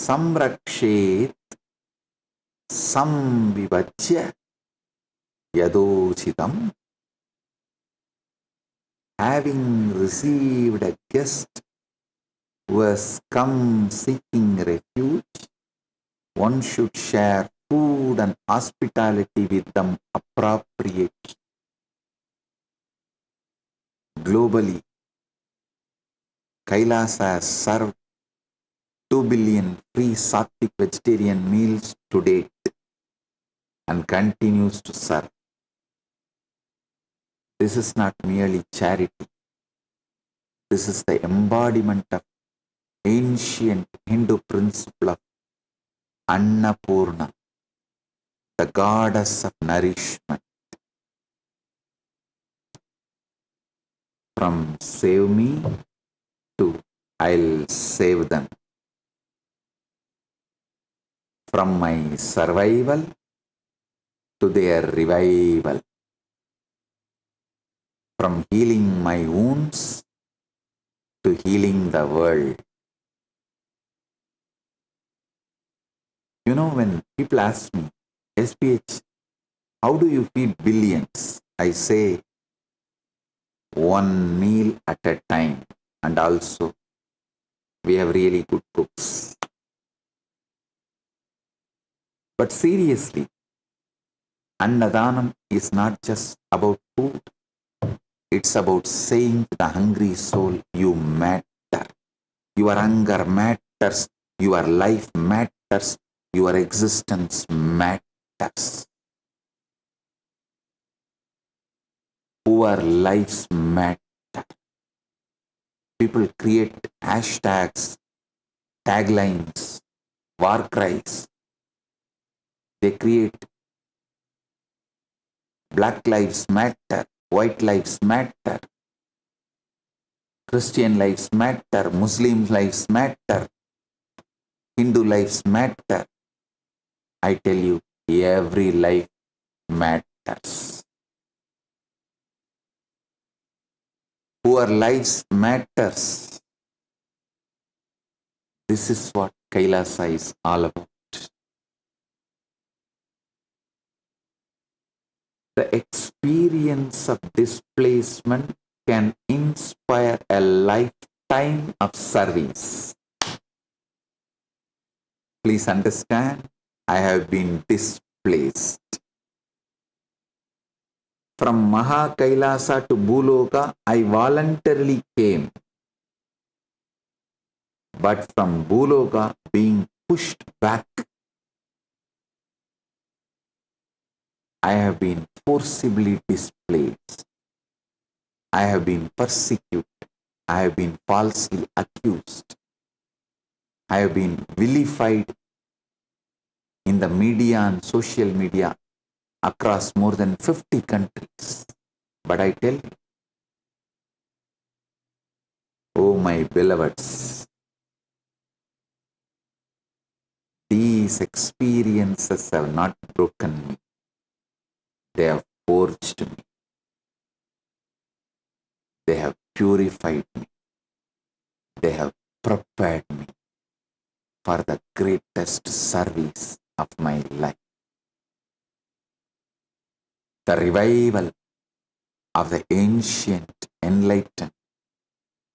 samrakshet samvivachya yadochitam. Having received a guest who has come seeking refuge, one should share food and hospitality with them appropriately. Globally, Kailasa has served 2 billion free sattvic vegetarian meals to date and continues to serve. This is not merely charity. This is the embodiment of ancient Hindu principle of Annapurna, the goddess of nourishment. From save me to I'll save them. From my survival to their revival. From healing my wounds to healing the world. You know, when people ask me, SPH, how do you feed billions? I say, one meal at a time. And also, we have really good cooks. But seriously, Annadanam is not just about food. It's about saying to the hungry soul, you matter. Your hunger matters. Your life matters. Your existence matters. Poor lives matter. People create hashtags, taglines, war cries. They create Black Lives Matter, White Lives Matter, Christian lives matter, Muslim lives matter, Hindu lives matter. I tell you, every life matters. Poor lives matters. This is what Kailasa is all about. The experience of displacement can inspire a lifetime of service. Please understand, I have been displaced. From Maha Kailasa to Bhuloka, I voluntarily came. But from Bhuloka, being pushed back, I have been forcibly displaced. I have been persecuted. I have been falsely accused. I have been vilified in the media and social media across more than 50 countries. But I tell you, oh my beloveds, these experiences have not broken me. They have forged me. They have purified me. They have prepared me for the greatest service of my life. The revival of the ancient, enlightened,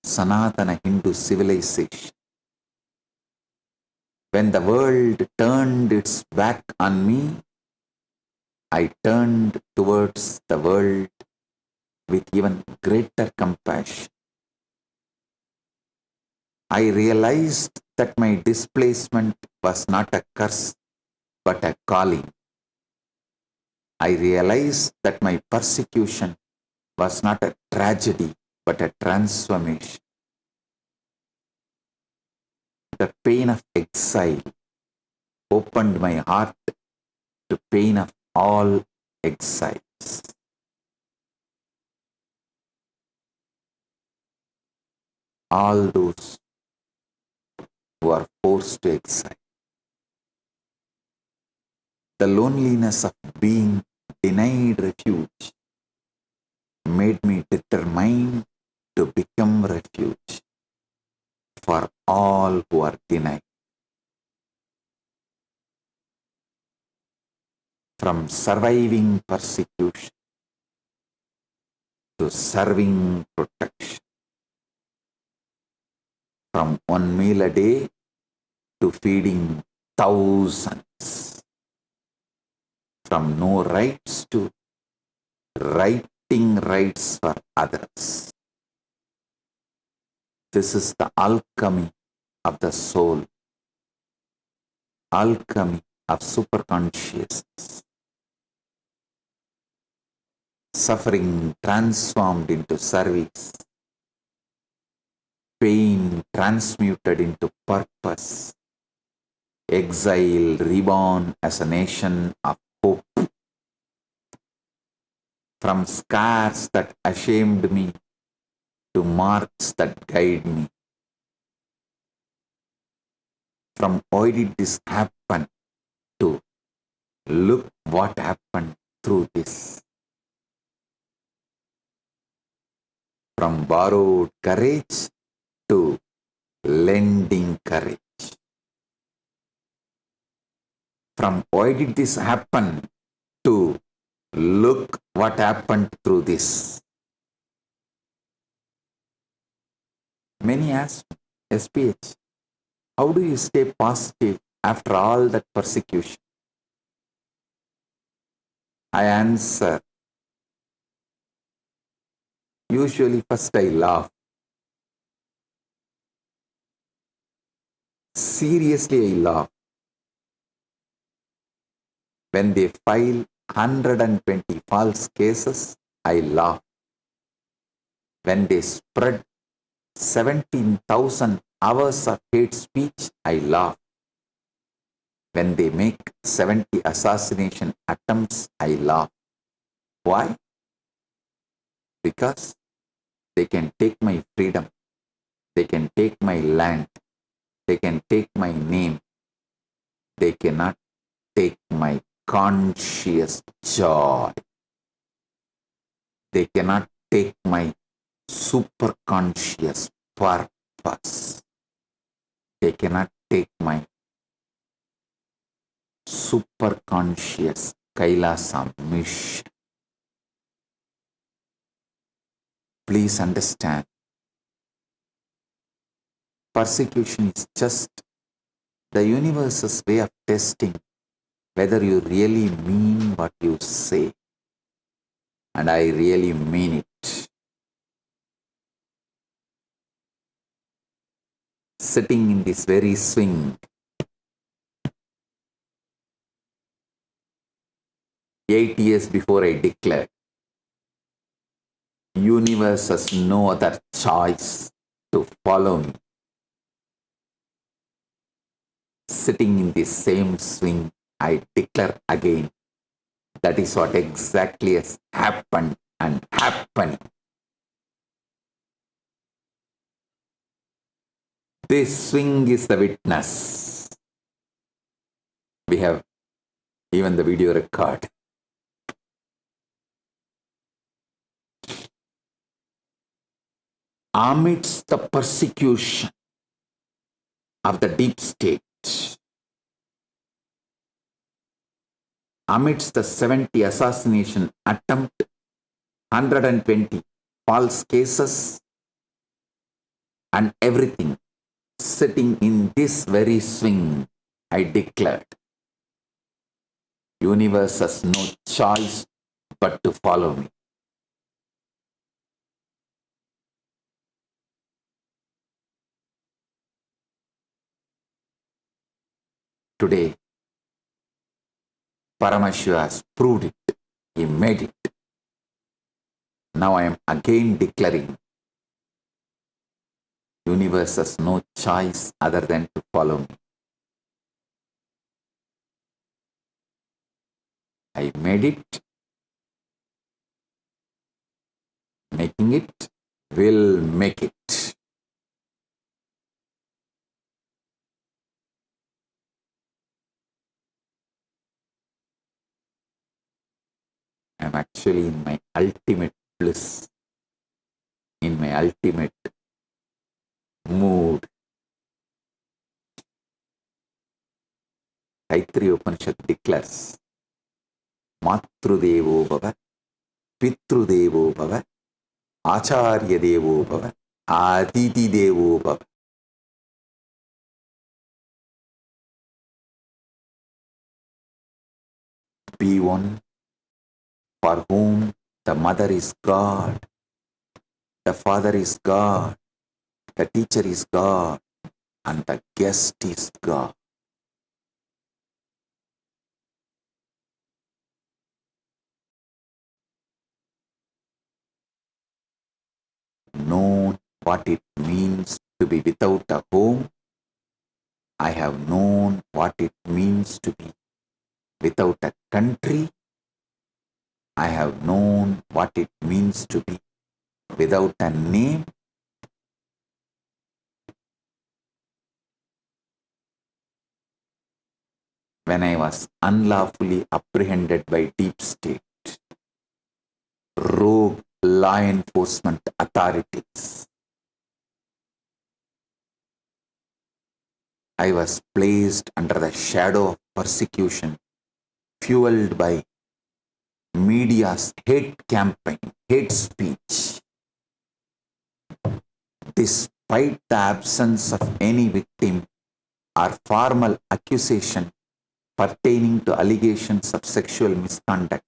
Sanatana Hindu civilization. When the world turned its back on me, I turned towards the world with even greater compassion. I realized that my displacement was not a curse, but a calling. I realized that my persecution was not a tragedy, but a transformation. The pain of exile opened my heart to pain of all exiles. All those who are forced to exile. The loneliness of being denied refuge made me determined to become refuge for all who are denied. from surviving persecution to serving protection, from one meal a day to feeding thousands, from no rights to righting rights for others. This is the alchemy of the soul, alchemy of superconsciousness. Suffering transformed into service, pain transmuted into purpose, exile reborn as a nation of hope. From scars that ashamed me to marks that guide me. From why did this happen to look what happened through this. From borrowed courage to lending courage. From why did this happen to look what happened through this. Many ask SPH, how do you stay positive after all that persecution? I answer, usually first I laugh. Seriously I laugh. When they file 120 false cases, I laugh. When they spread 17,000 hours of hate speech, I laugh. When they make 70 assassination attempts, I laugh. Why? Because they can take my freedom, they can take my land, they can take my name, they cannot take my conscious joy. They cannot take my super conscious purpose. They cannot take my super conscious Kailasa mission. Please understand, persecution is just the universe's way of testing whether you really mean what you say. And I really mean it. Sitting in this very swing, 8 years before I declared, universe has no other choice to follow me. Sitting in this same swing, I declare again, that is what exactly has happened and happening. This swing is the witness. We have even the video record. Amidst the persecution of the deep state, amidst the 70 assassination attempt, 120 false cases, and everything, sitting in this very swing, I declared, universe has no choice but to follow me. Today, Paramashiva has proved it. He made it. Now I am again declaring, universe has no choice other than to follow me. I made it, making it, will make it. I am actually in my ultimate bliss, in my ultimate mood. Taittiriya Upanishad declares, Matrudevo Bhava, Pitrudevo Bhava, Acharya Devo Bhava, Aditi Devo Bhava. Be one for whom the mother is God, the father is God, the teacher is God, and the guest is God. Known what it means to be without a home, I have known what it means to be without a country. I have known what it means to be without a name. When I was unlawfully apprehended by deep state, rogue law enforcement authorities, I was placed under the shadow of persecution fueled by media's hate campaign, hate speech. Despite the absence of any victim or formal accusation pertaining to allegations of sexual misconduct,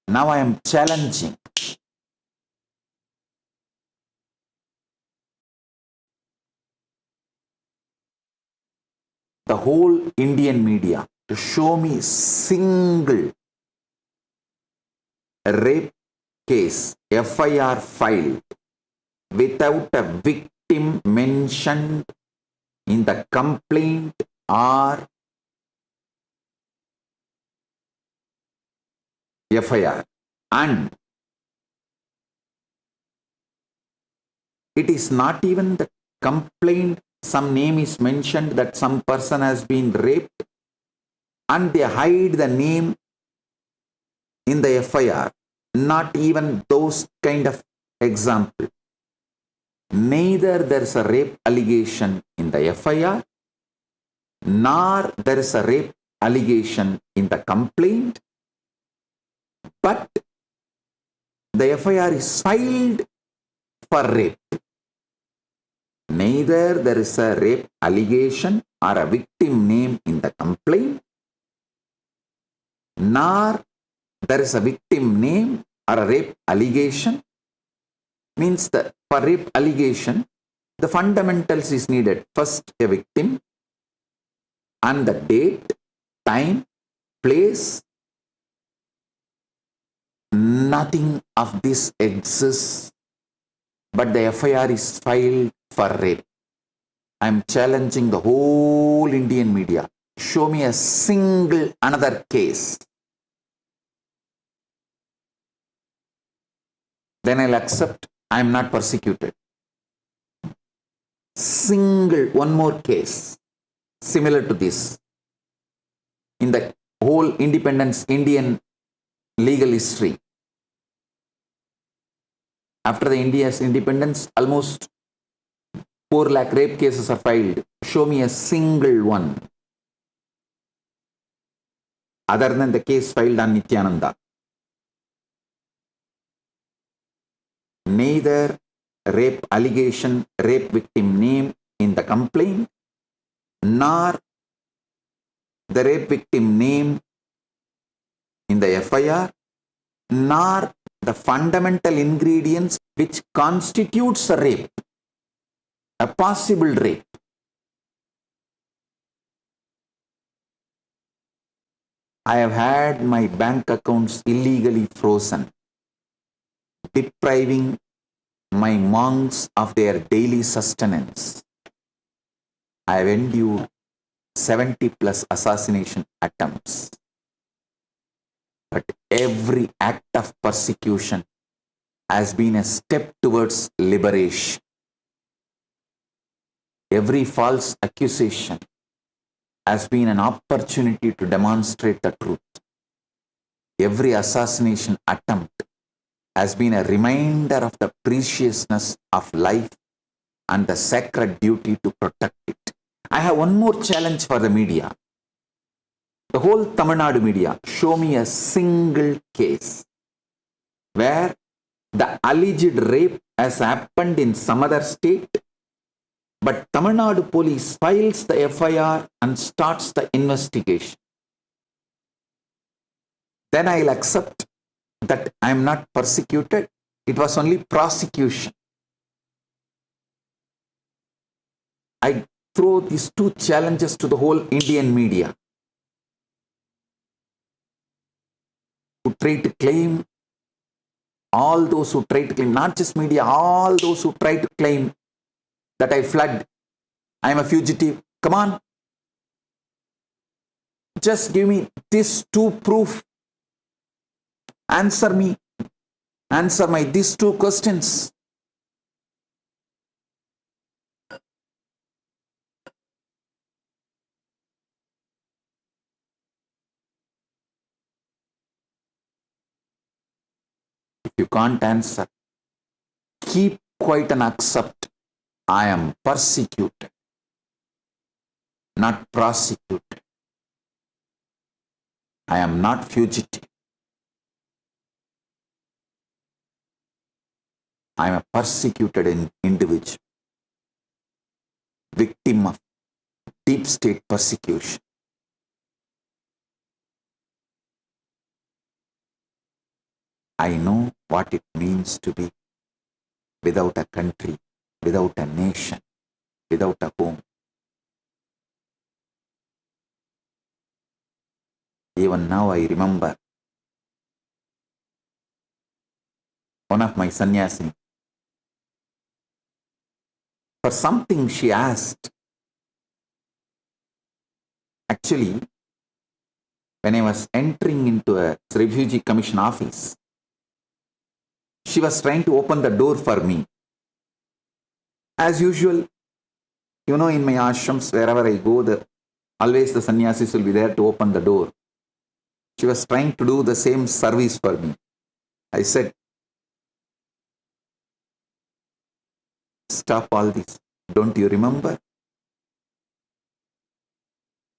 now I am challenging the whole Indian media to show me single rape case, FIR filed, without a victim mentioned in the complaint or FIR. And it is not even the complaint, some name is mentioned that some person has been raped and they hide the name in the FIR. Not even those kind of example. Neither there is a rape allegation in the FIR, nor there is a rape allegation in the complaint, but the FIR is filed for rape. Neither there is a rape allegation or a victim name in the complaint, nor there is a victim name or a rape allegation. Means that for rape allegation, the fundamentals is needed. First, a victim and the date, time, place. Nothing of this exists, but the FIR is filed for rape. I am challenging the whole Indian media. Show me a single another case. Then I'll accept I am not persecuted. Single one more case similar to this in the whole independence Indian legal history. After the India's independence, almost 4 lakh rape cases are filed. Show me a single one other than the case filed on Nithyananda. Neither rape allegation, rape victim name in the complaint, nor the rape victim name in the FIR, nor the fundamental ingredients which constitutes a rape, a possible rape. I have had my bank accounts illegally frozen, depriving my monks of their daily sustenance. I have endured 70 plus assassination attempts. But every act of persecution has been a step towards liberation. Every false accusation has been an opportunity to demonstrate the truth. Every assassination attempt has been a reminder of the preciousness of life and the sacred duty to protect it. I have one more challenge for the media. the whole Tamil Nadu media, show me a single case where the alleged rape has happened in some other state, but Tamil Nadu police files the FIR and starts the investigation. Then I'll accept that I am not persecuted. It was only prosecution. I throw these two challenges to the whole Indian media who try to claim, all those who try to claim, not just media, all those who try to claim that I fled, I am a fugitive. Come on. Just give me these two proof. Answer me. Answer my these two questions. If you can't answer, keep quiet and accept. I am persecuted, not prosecuted. I am not fugitive. I am a persecuted individual, victim of deep state persecution. I know what it means to be without a country, without a nation, without a home. Even now I remember one of my sannyasini. For something she asked. Actually, when I was entering into a refugee commission office, she was trying to open the door for me. As usual, you know, in my ashrams, wherever I go, always the sannyasis will be there to open the door. She was trying to do the same service for me. I said, stop all this. Don't you remember?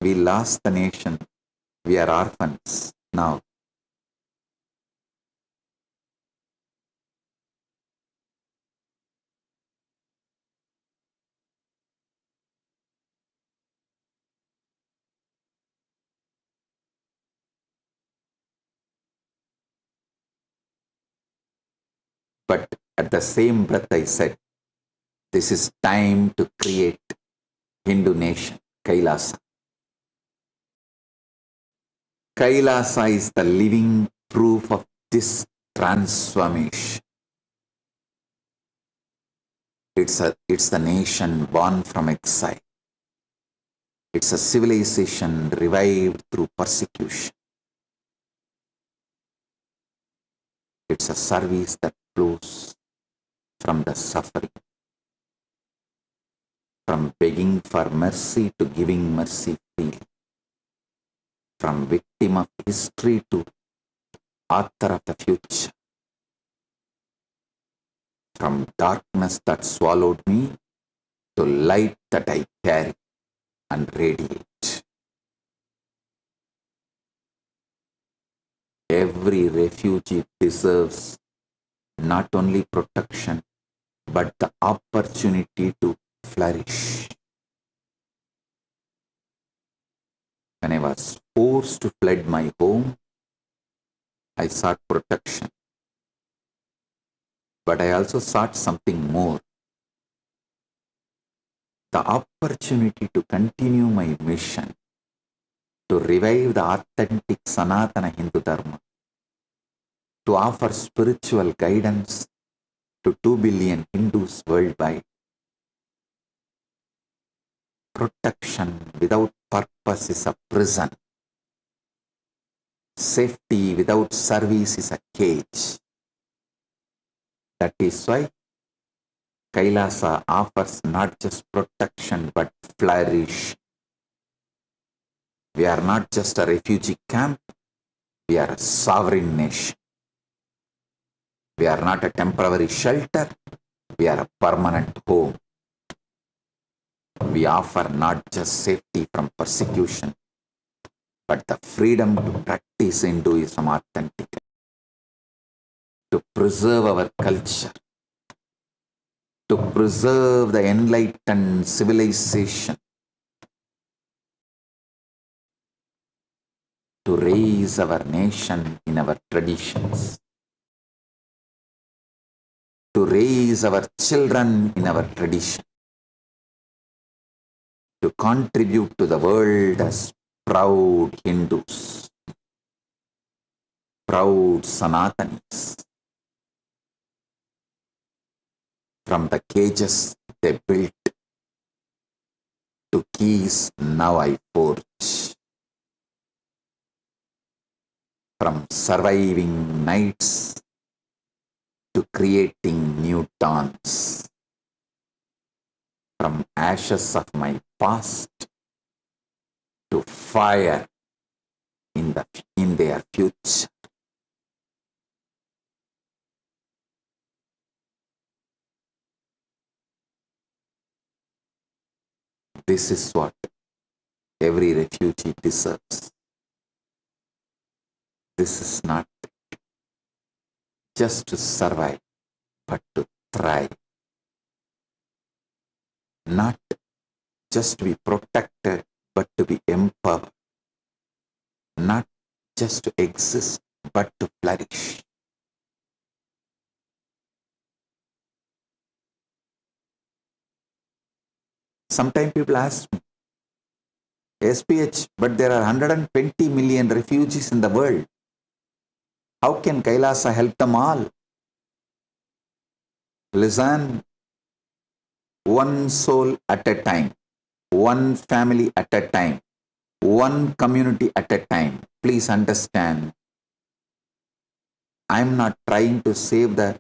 We lost the nation. We are orphans now. But at the same breath I said, this is time to create Hindu nation, Kailasa. Kailasa is the living proof of this transformation. It's the nation born from exile. It's a civilization revived through persecution. It's a service that flows from the suffering, from begging for mercy to giving mercy freely, from victim of history to author of the future, from darkness that swallowed me to light that I carry and radiate. Every refugee deserves not only protection, but the opportunity to flourish. When I was forced to fled my home, I sought protection. But I also sought something more. The opportunity to continue my mission, to revive the authentic Sanatana Hindu Dharma, to offer spiritual guidance to 2 billion Hindus worldwide. Protection without purpose is a prison. Safety without service is a cage. That is why Kailasa offers not just protection but flourish. We are not just a refugee camp, we are a sovereign nation. We are not a temporary shelter, we are a permanent home. We offer not just safety from persecution, but the freedom to practice Hinduism authentically, to preserve our culture, to preserve the enlightened civilization, to raise our nation in our traditions, to raise our children in our tradition, to contribute to the world as proud Hindus, proud Sanatanis. From the cages they built to keys now I forge. From surviving nights to creating new dawns. From ashes of my past to fire in their future. This is what every refugee deserves. This is not just to survive, but to thrive. Not just to be protected, but to be empowered. Not just to exist, but to flourish. Sometimes people ask me, SPH, but there are 120 million refugees in the world. How can Kailasa help them all? Listen, one soul at a time, one family at a time, one community at a time. Please understand, I am not trying to save the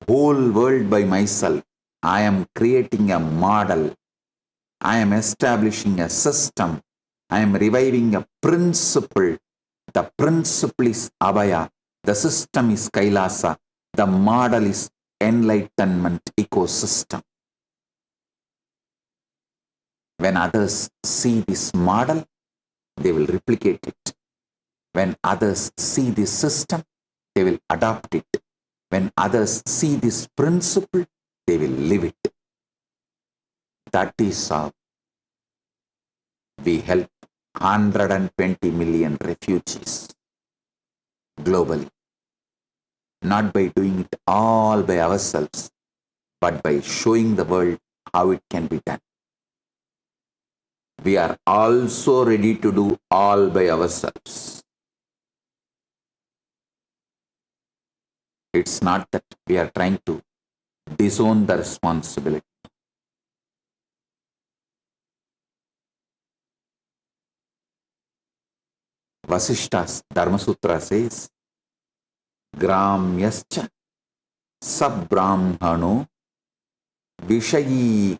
whole world by myself. I am creating a model. I am establishing a system. I am reviving a principle. The principle is Abhaya. The system is Kailasa. The model is Enlightenment ecosystem. When others see this model, they will replicate it. When others see this system, they will adopt it. When others see this principle, they will live it. That is how we help 120 million refugees globally. Not by doing it all by ourselves, but by showing the world how it can be done. We are also ready to do all by ourselves. It's not that we are trying to disown the responsibility. Vasishta's Dharma Sutra says, Gramyascha Sabbrahmano Vishayi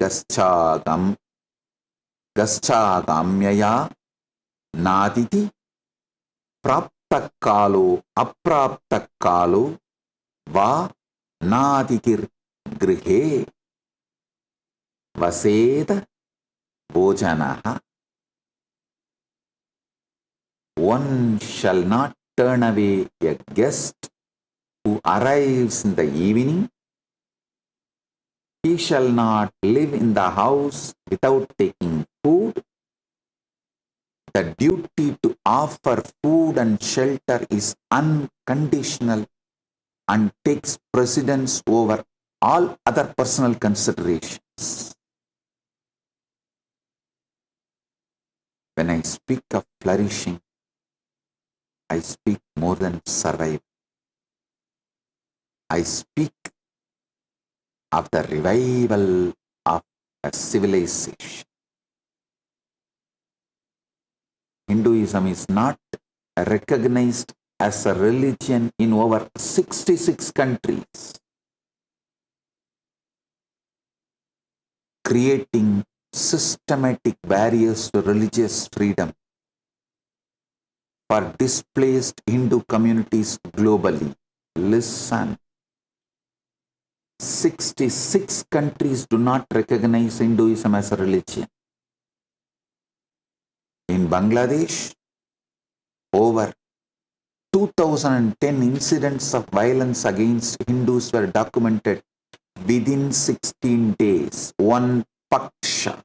Gaschagamyaya Naditi Praptakalo Apraptakalo Va Nadikir Grihe Vaseda Bojanaha. One shall not turn away a guest who arrives in the evening. He shall not live in the house without taking food. The duty to offer food and shelter is unconditional and takes precedence over all other personal considerations. When I speak of flourishing, I speak more than survival. I speak of the revival of a civilization. Hinduism is not recognized as a religion in over 66 countries, creating systematic barriers to religious freedom for displaced Hindu communities globally. Listen, 66 countries do not recognize Hinduism as a religion. In Bangladesh, over 2010 incidents of violence against Hindus were documented within 16 days. One paksha,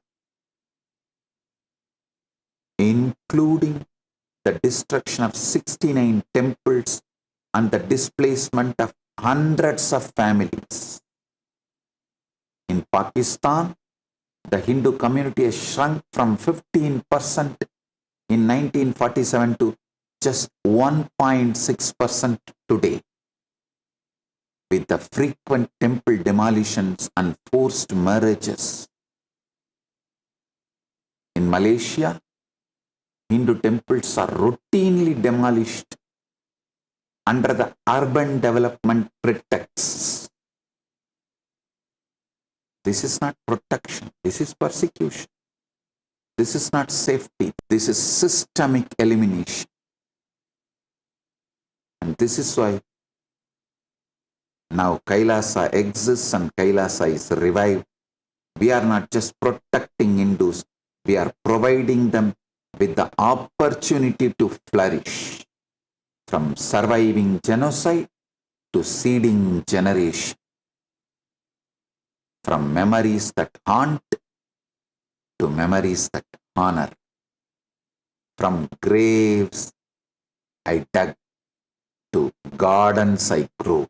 including the destruction of 69 temples and the displacement of hundreds of families. In Pakistan, the Hindu community has shrunk from 15% in 1947 to just 1.6% today, with the frequent temple demolitions and forced marriages. In Malaysia, Hindu temples are routinely demolished under the urban development pretexts. This is not protection, this is persecution. This is not safety, this is systemic elimination. And this is why now Kailasa exists and Kailasa is revived. We are not just protecting Hindus, we are providing them with the opportunity to flourish, from surviving genocide to seeding generation, from memories that haunt to memories that honor, from graves I dug to gardens I grow.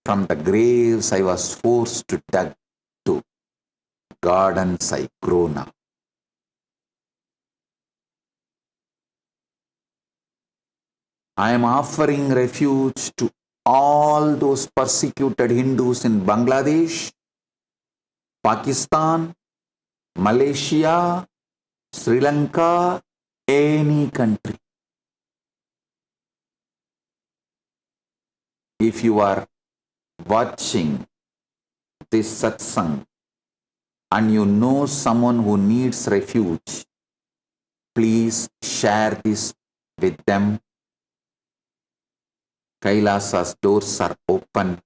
From the graves I was forced to dig to gardens I grow now. I am offering refuge to all those persecuted Hindus in Bangladesh, Pakistan, Malaysia, Sri Lanka, any country. If you are watching this satsang and you know someone who needs refuge, please share this with them. Kailasa's doors are open.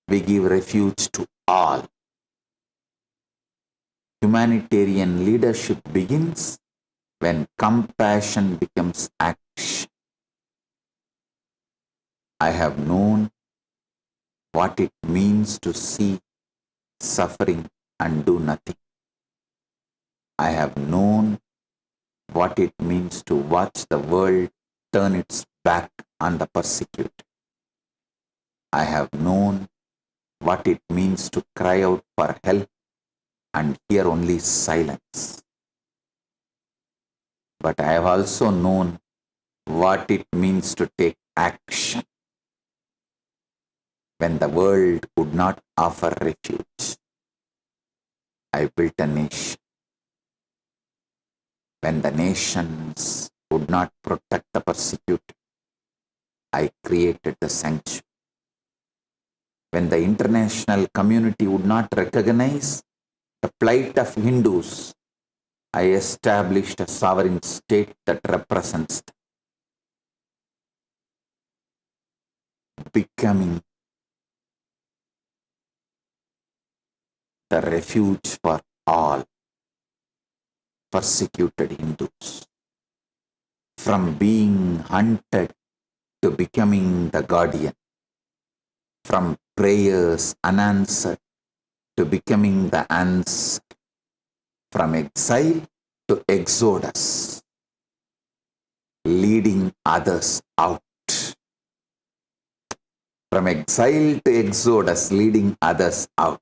We give refuge to all. Humanitarian leadership begins when compassion becomes action. I have known what it means to see suffering and do nothing. I have known what it means to watch the world turn its back on the persecuted. I have known what it means to cry out for help and hear only silence. But I have also known what it means to take action when the world would not offer refuge. I built a nation. When the nations would not protect the persecuted, I created the sanctuary. When the international community would not recognize the plight of Hindus, I established a sovereign state that represents them, becoming the refuge for all persecuted Hindus. From being hunted to becoming the guardian, from prayers unanswered to becoming the answer, from exile to exodus, leading others out. From exile to exodus, leading others out.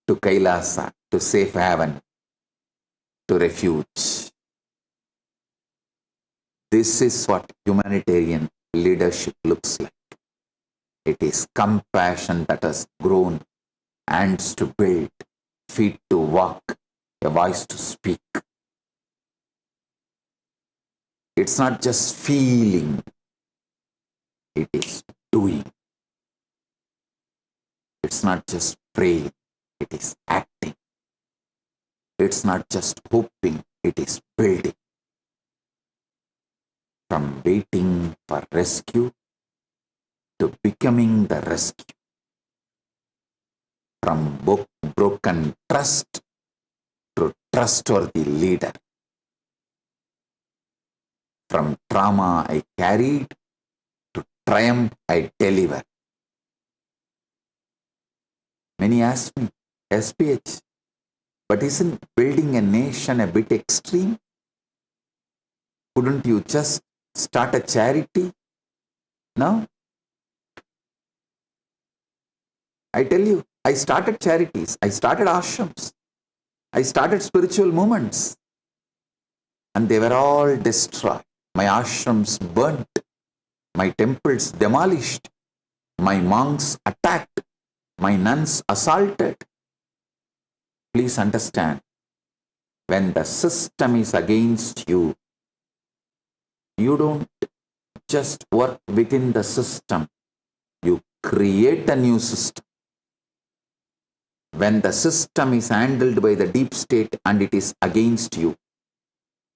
To Kailasa, to safe haven, to refuge. This is what humanitarian leadership looks like. It is compassion that has grown, hands to build, feet to walk, a voice to speak. It's not just feeling, it is doing. It's not just praying, it is acting. It's not just hoping, it is building. From waiting for rescue to becoming the rescue. from broken trust to trustworthy leader. From trauma I carried to triumph I deliver. Many ask me, SPH, but isn't building a nation a bit extreme? Couldn't you just start a charity? No? I tell you, I started charities, I started ashrams, I started spiritual movements, and they were all destroyed. My ashrams burnt, my temples demolished, my monks attacked, my nuns assaulted. Please understand, when the system is against you, you don't just work within the system, you create a new system. When the system is handled by the deep state and it is against you,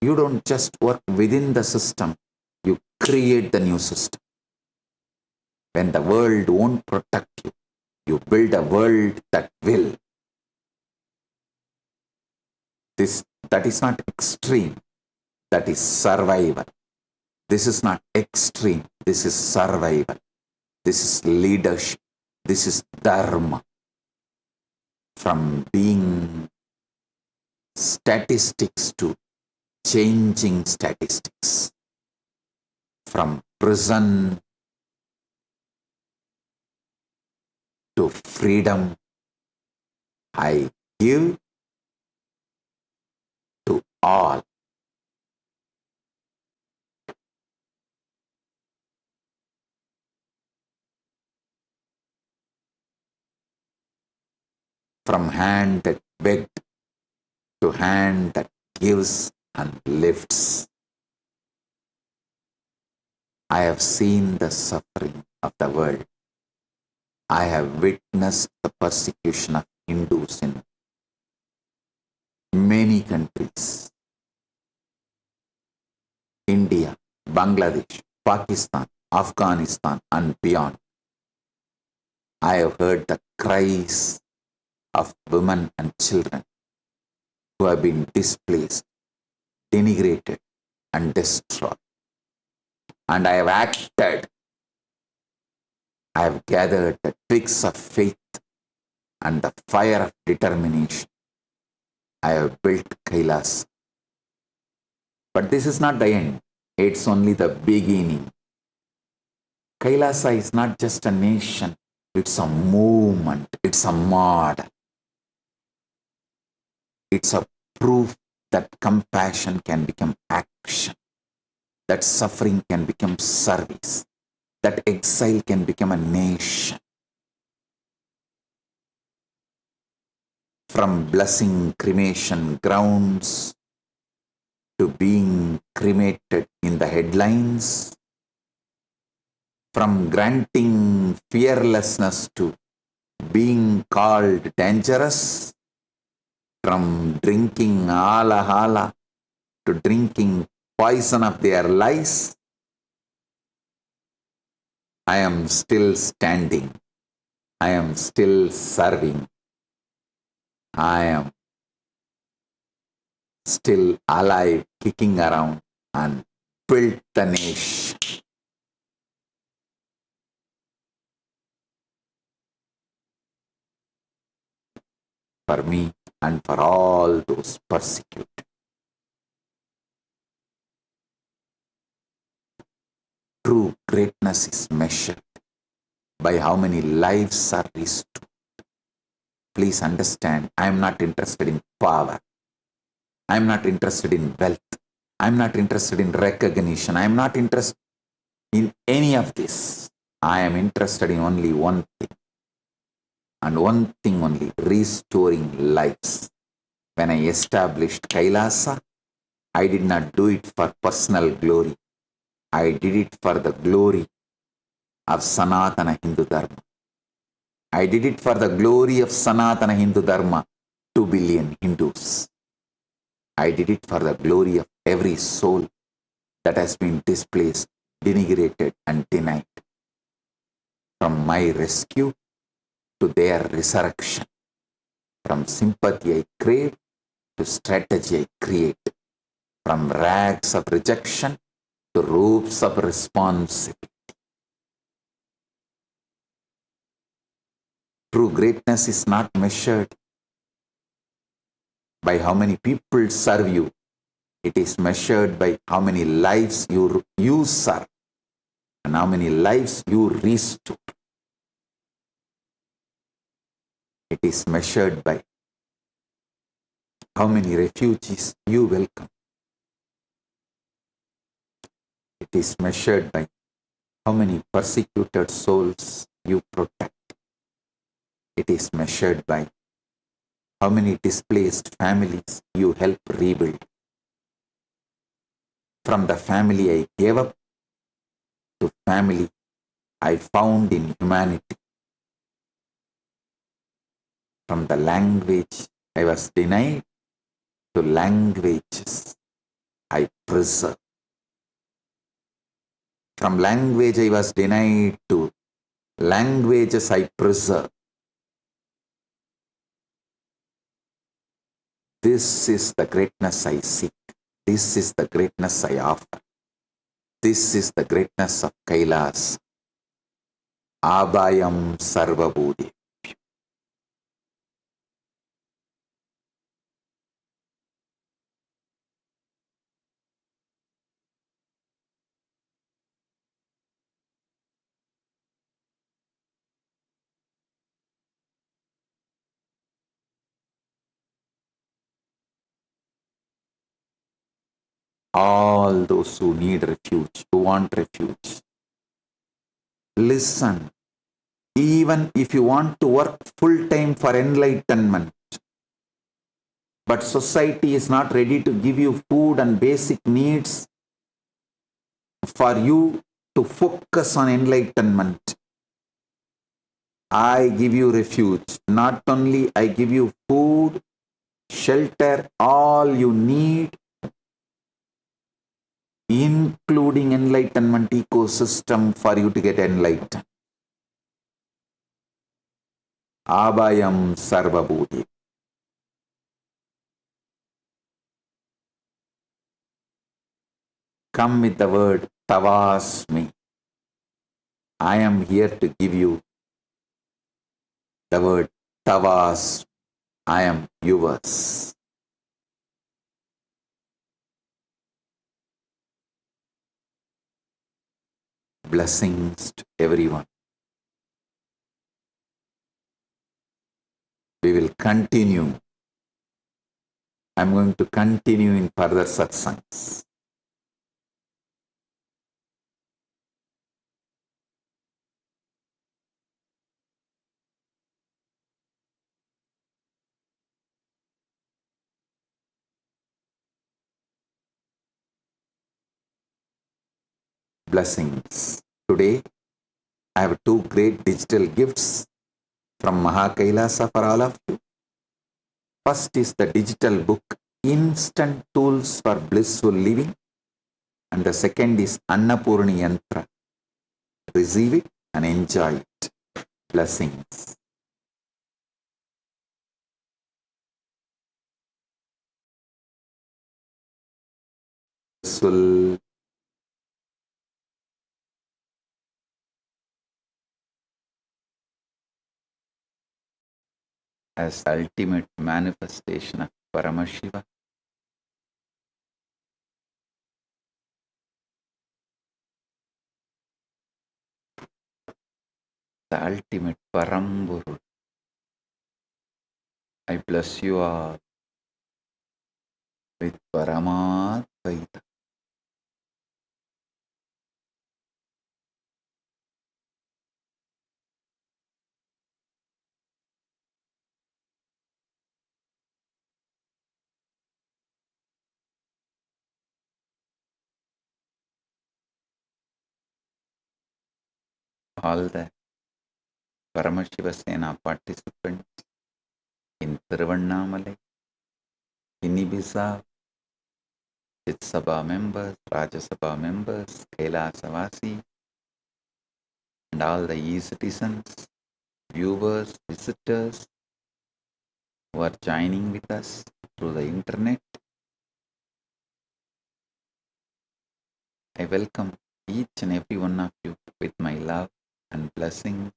you don't just work within the system, you create the new system. When the world won't protect you, you build a world that will. That is not extreme, that is survival. This is not extreme, this is survival. This is leadership, this is dharma. From being statistics to changing statistics. From prison to freedom, I give to all. From hand that begged to hand that gives and lifts. I have seen the suffering of the world. I have witnessed the persecution of Hindus in many countries. India, Bangladesh, Pakistan, Afghanistan, and beyond. I have heard the cries of women and children who have been displaced, denigrated, and destroyed. And I have acted. I have gathered the twigs of faith and the fire of determination. I have built Kailasa. But this is not the end. It's only the beginning. Kailasa is not just a nation. It's a movement. It's a model. It's a proof that compassion can become action, that suffering can become service, that exile can become a nation. From blessing cremation grounds to being cremated in the headlines, from granting fearlessness to being called dangerous, from drinking hala hala to drinking poison of their lies, I am still standing. I am still serving. I am still alive, kicking around, and built the nation. For me and for all those persecuted. True greatness is measured by how many lives are restored. Please understand, I am not interested in power. I am not interested in wealth. I am not interested in recognition. I am not interested in any of this. I am interested in only one thing. And one thing only, restoring lives. When I established Kailasa, I did not do it for personal glory. I did it for the glory of Sanatana Hindu Dharma. I did it for the glory of Sanatana Hindu Dharma, 2 billion Hindus. I did it for the glory of every soul that has been displaced, denigrated, and denied. From my rescue to their resurrection, From sympathy I crave to strategy I create. From rags of rejection to robes of responsibility. True greatness is not measured by how many people serve you. It is measured by how many lives you serve and how many lives you restore. It is measured by how many refugees you welcome. It is measured by how many persecuted souls you protect. It is measured by how many displaced families you help rebuild. From the family I gave up to family I found in humanity. From the language I was denied to languages I preserve. From language I was denied to languages I preserve. This is the greatness I seek. This is the greatness I offer. This is the greatness of Kailasa. Abhayam Sarvabhutebhyo. All those who need refuge, who want refuge, listen. Even if you want to work full time for enlightenment, but society is not ready to give you food and basic needs for you to focus on enlightenment, I give you refuge. Not only I give you food, shelter, all you need, including enlightenment ecosystem for you to get enlightened. Abhayam Sarvabhutebhyo. Come with the word Tavasmi. I am here to give you the word Tavas. I am yours. Blessings to everyone. We will continue. I'm going to continue in further satsangs. Blessings. Today, I have two great digital gifts from Kailasa for all of you. First is the digital book, Instant Tools for Blissful Living. And the second is Annapurni Yantra. Receive it and enjoy it. Blessings. Blissful. As the ultimate manifestation of Paramashiva, the ultimate Paramburu. I bless you all with Paramadvaita. All the Paramashiva Sena participants in Tiruvannamalai, in Ibiza, Chit Sabha members, Rajya Sabha members, Kailasavasi, and all the e-citizens, viewers, visitors, who are joining with us through the internet. I welcome each and every one of you with my love and blessing.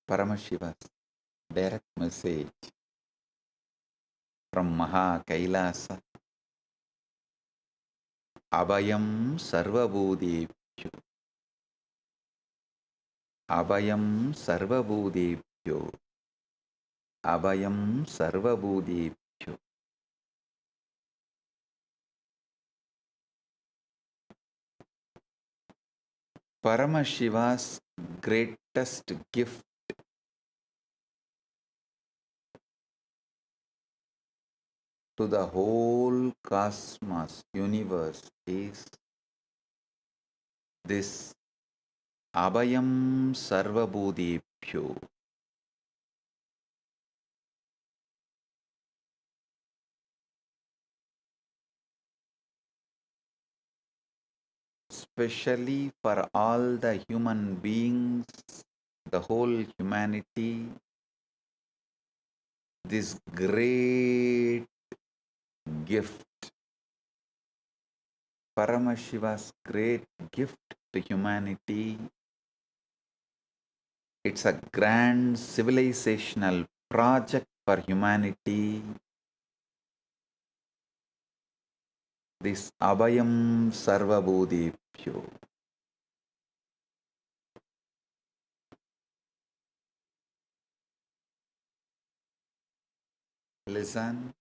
Paramashiva's direct message from Kailasa. Abhayam Sarvabhutebhyo. Abhayam Sarvabhutebhyo. Abhayam Sarvabhutebhyo. Paramashiva's greatest gift to the whole cosmos, universe is this Abhayam Sarvabhutebhyo. Especially for all the human beings, the whole humanity, this great gift, Paramashiva's great gift to humanity. It's a grand civilizational project for humanity. This Abhayam Sarvabhutebhyo. Listen,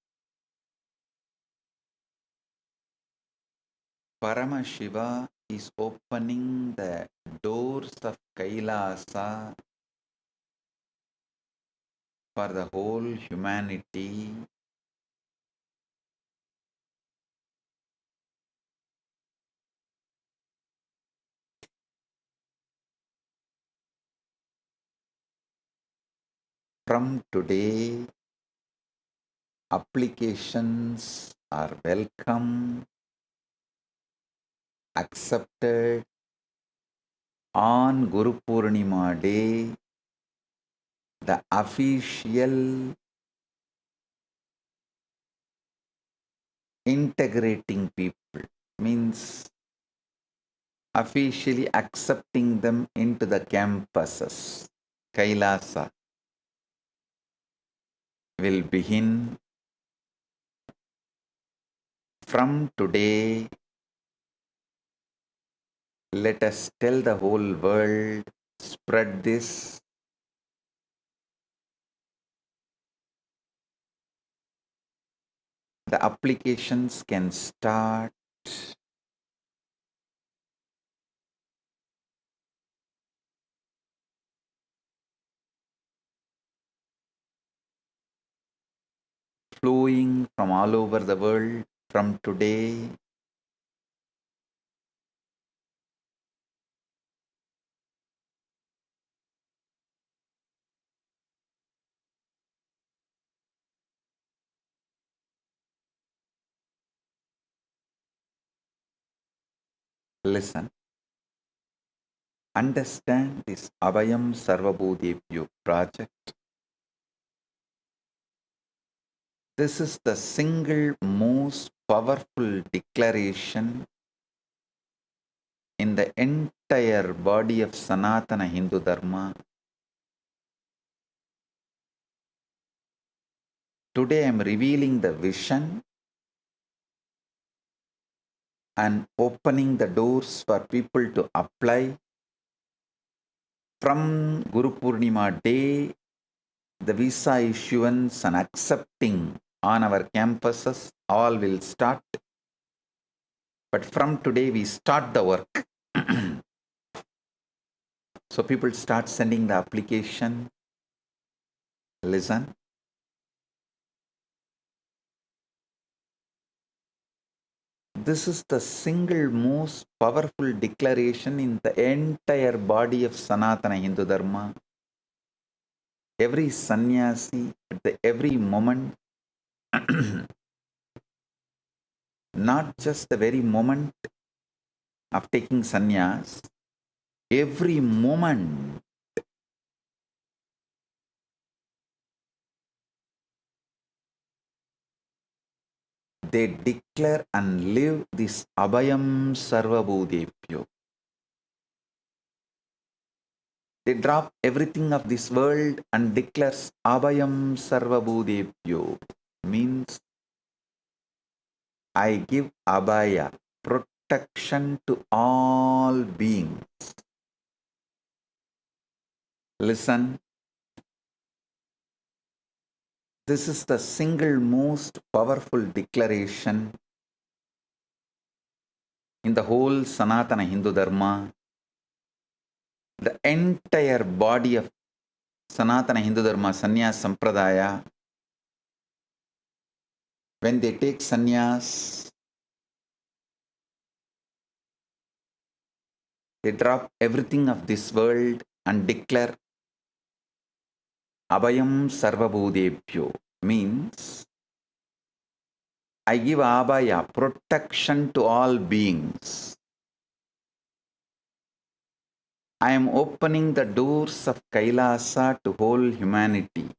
Paramashiva is opening the doors of Kailasa for the whole humanity. From today, applications are welcome, accepted. On Guru Purnima day, the official integrating people means officially accepting them into the campuses. Kailasa will begin from today. Let us tell the whole world, spread this. The applications can start. Flowing from all over the world from today. Listen. Understand this Abhayam Sarvabhutebhyo project. This is the single most powerful declaration in the entire body of Sanatana Hindu Dharma. Today I am revealing the vision and opening the doors for people to apply. From Guru Purnima day, the visa issuance and accepting on our campuses all will start. But from today we start the work. So people start sending the application. Listen. This is the single most powerful declaration in the entire body of Sanatana Hindu Dharma. every sannyasi at every moment, not just the very moment of taking sannyas, every moment they declare and live this Abhayam Sarvabhutebhyo. They drop everything of this world and declares Abhayam Sarvabhutebhyo. Means I give Abhaya, protection to all beings. Listen, this is the single most powerful declaration in the whole Sanatana Hindu Dharma. The entire body of Sanatana Hindu Dharma, Sannyas Sampradaya, when they take sannyas, they drop everything of this world and declare Abhayam Sarvabhutebhyo. Means I give Abhaya, protection to all beings. I am opening the doors of Kailasa to whole humanity.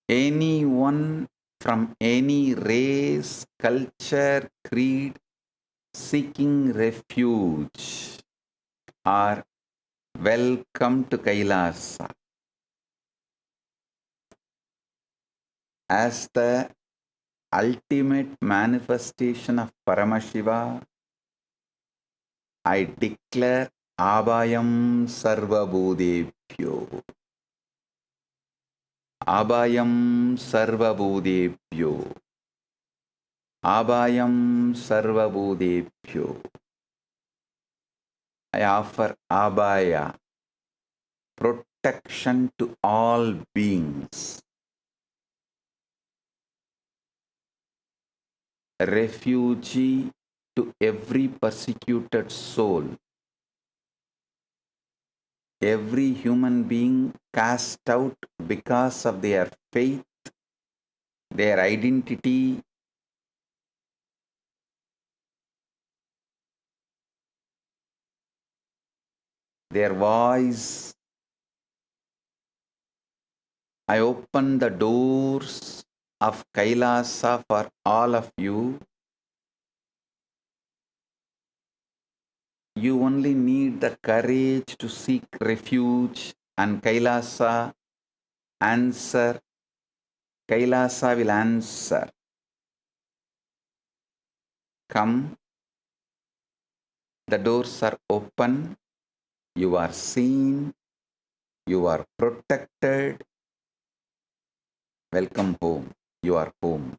Anyone from any race, culture, creed, seeking refuge are welcome to Kailasa. As the ultimate manifestation of Paramashiva, I declare Abhayam Sarvabhutebhyo. Abhayam Sarvabhutebhyo. Abhayam Sarvabhutebhyo. I offer Abhaya, protection to all beings, refuge to every persecuted soul, every human being cast out because of their faith, their identity, their voice. I open the doors of Kailasa for all of you. You only need the courage to seek refuge, and Kailasa answer. Kailasa will answer. Come, the doors are open, you are seen, you are protected. Welcome home, you are home.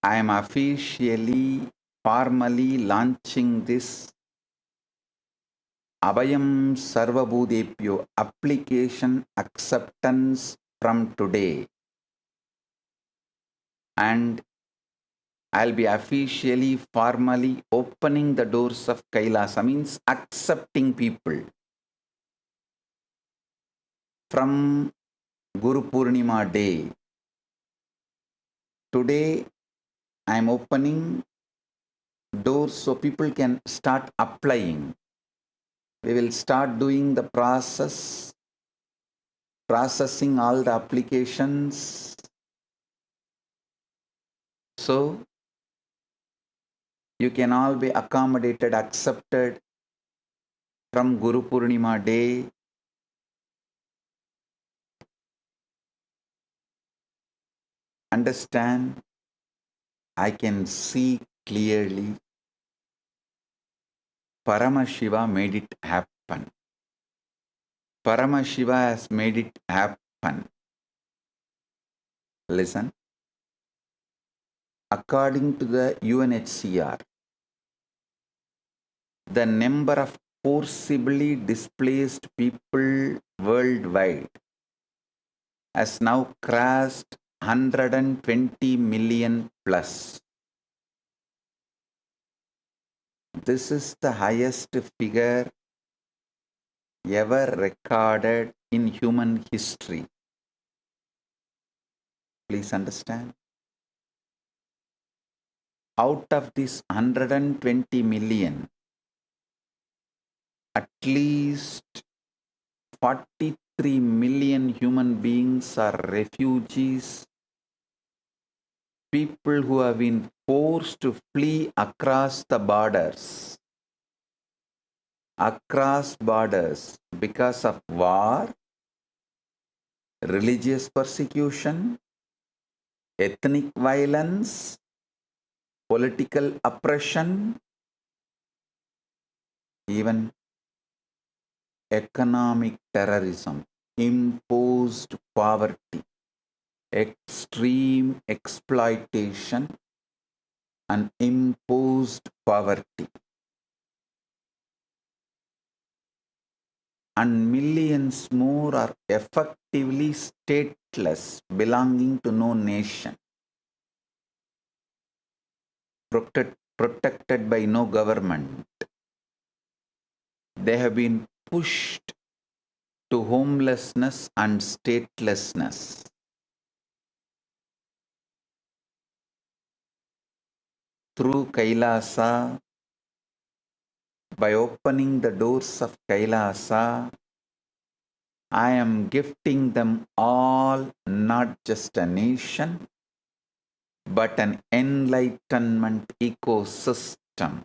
I am officially, formally launching this Abhayam Sarvabhutebhyo application acceptance from today. And I'll be officially, formally opening the doors of Kailasa, means accepting people. From Guru Purnima day, today I am opening doors so people can start applying. We will start doing the processing all the applications. So you can all be accommodated, accepted from Guru Purnima day. Understand, I can see clearly Paramashiva made it happen. Paramashiva has made it happen. Listen. According to the UNHCR, the number of forcibly displaced people worldwide has now crossed 120 million plus. This is the highest figure ever recorded in human history. Please understand. Out of this 120 million, at least 43 million human beings are refugees, people who have been forced to flee across borders because of war, religious persecution, ethnic violence, political oppression, even economic terrorism, imposed poverty, extreme exploitation, and imposed poverty. And millions more are effectively stateless, belonging to no nation, protected by no government. They have been pushed to homelessness and statelessness. Through Kailasa, by opening the doors of Kailasa, I am gifting them all not just a nation, but an enlightenment ecosystem.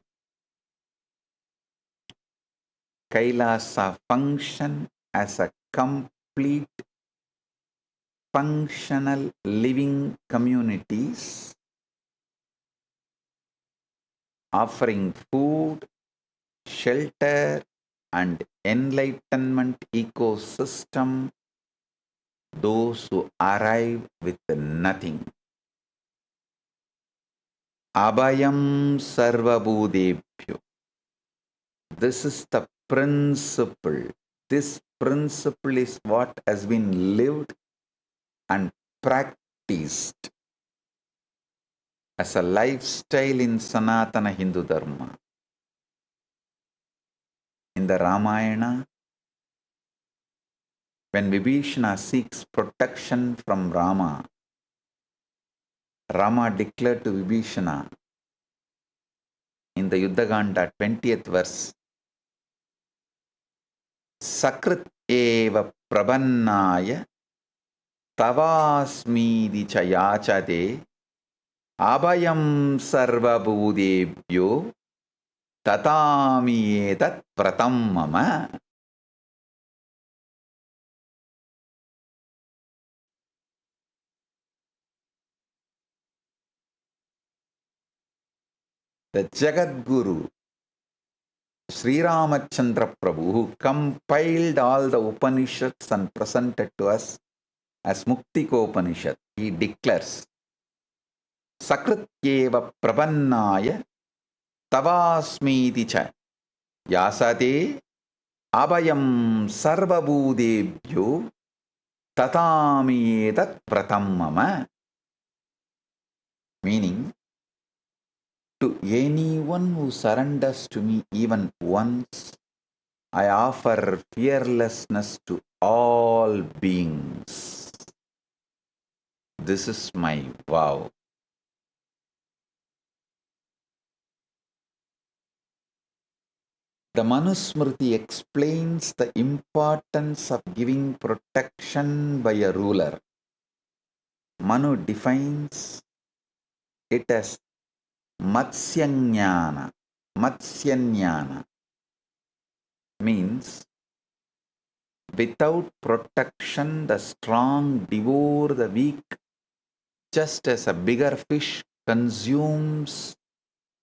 Kailasa function as a complete functional living communities, offering food, shelter, and enlightenment ecosystem those who arrive with nothing. Abhayam Sarvabhutebhyo. This is the principle. This principle is what has been lived and practiced as a lifestyle in Sanatana Hindu Dharma. In the Ramayana, when Vibhishana seeks protection from Rama, Rama declared to Vibhishana in the Yuddhaganda 20th verse, Sakrit eva prabannaya tavasmidi chayachade abhayam sarvabhutebhyo tatami etat pratam mama. The Jagat Guru, Sri Ramachandra Prabhu, who compiled all the Upanishads and presented to us as Muktiko Upanishad, he declares, Sakrityeva prabannaya tavasmiti cha yasate abhayam sarvabhutebhyo tatami etat pratam mama. Meaning, to anyone who surrenders to me even once, I offer fearlessness to all beings. This is my vow. The Manusmriti explains the importance of giving protection by a ruler. Manu defines it as Matsyanyana. Matsyanyana means without protection, the strong devour the weak, just as a bigger fish consumes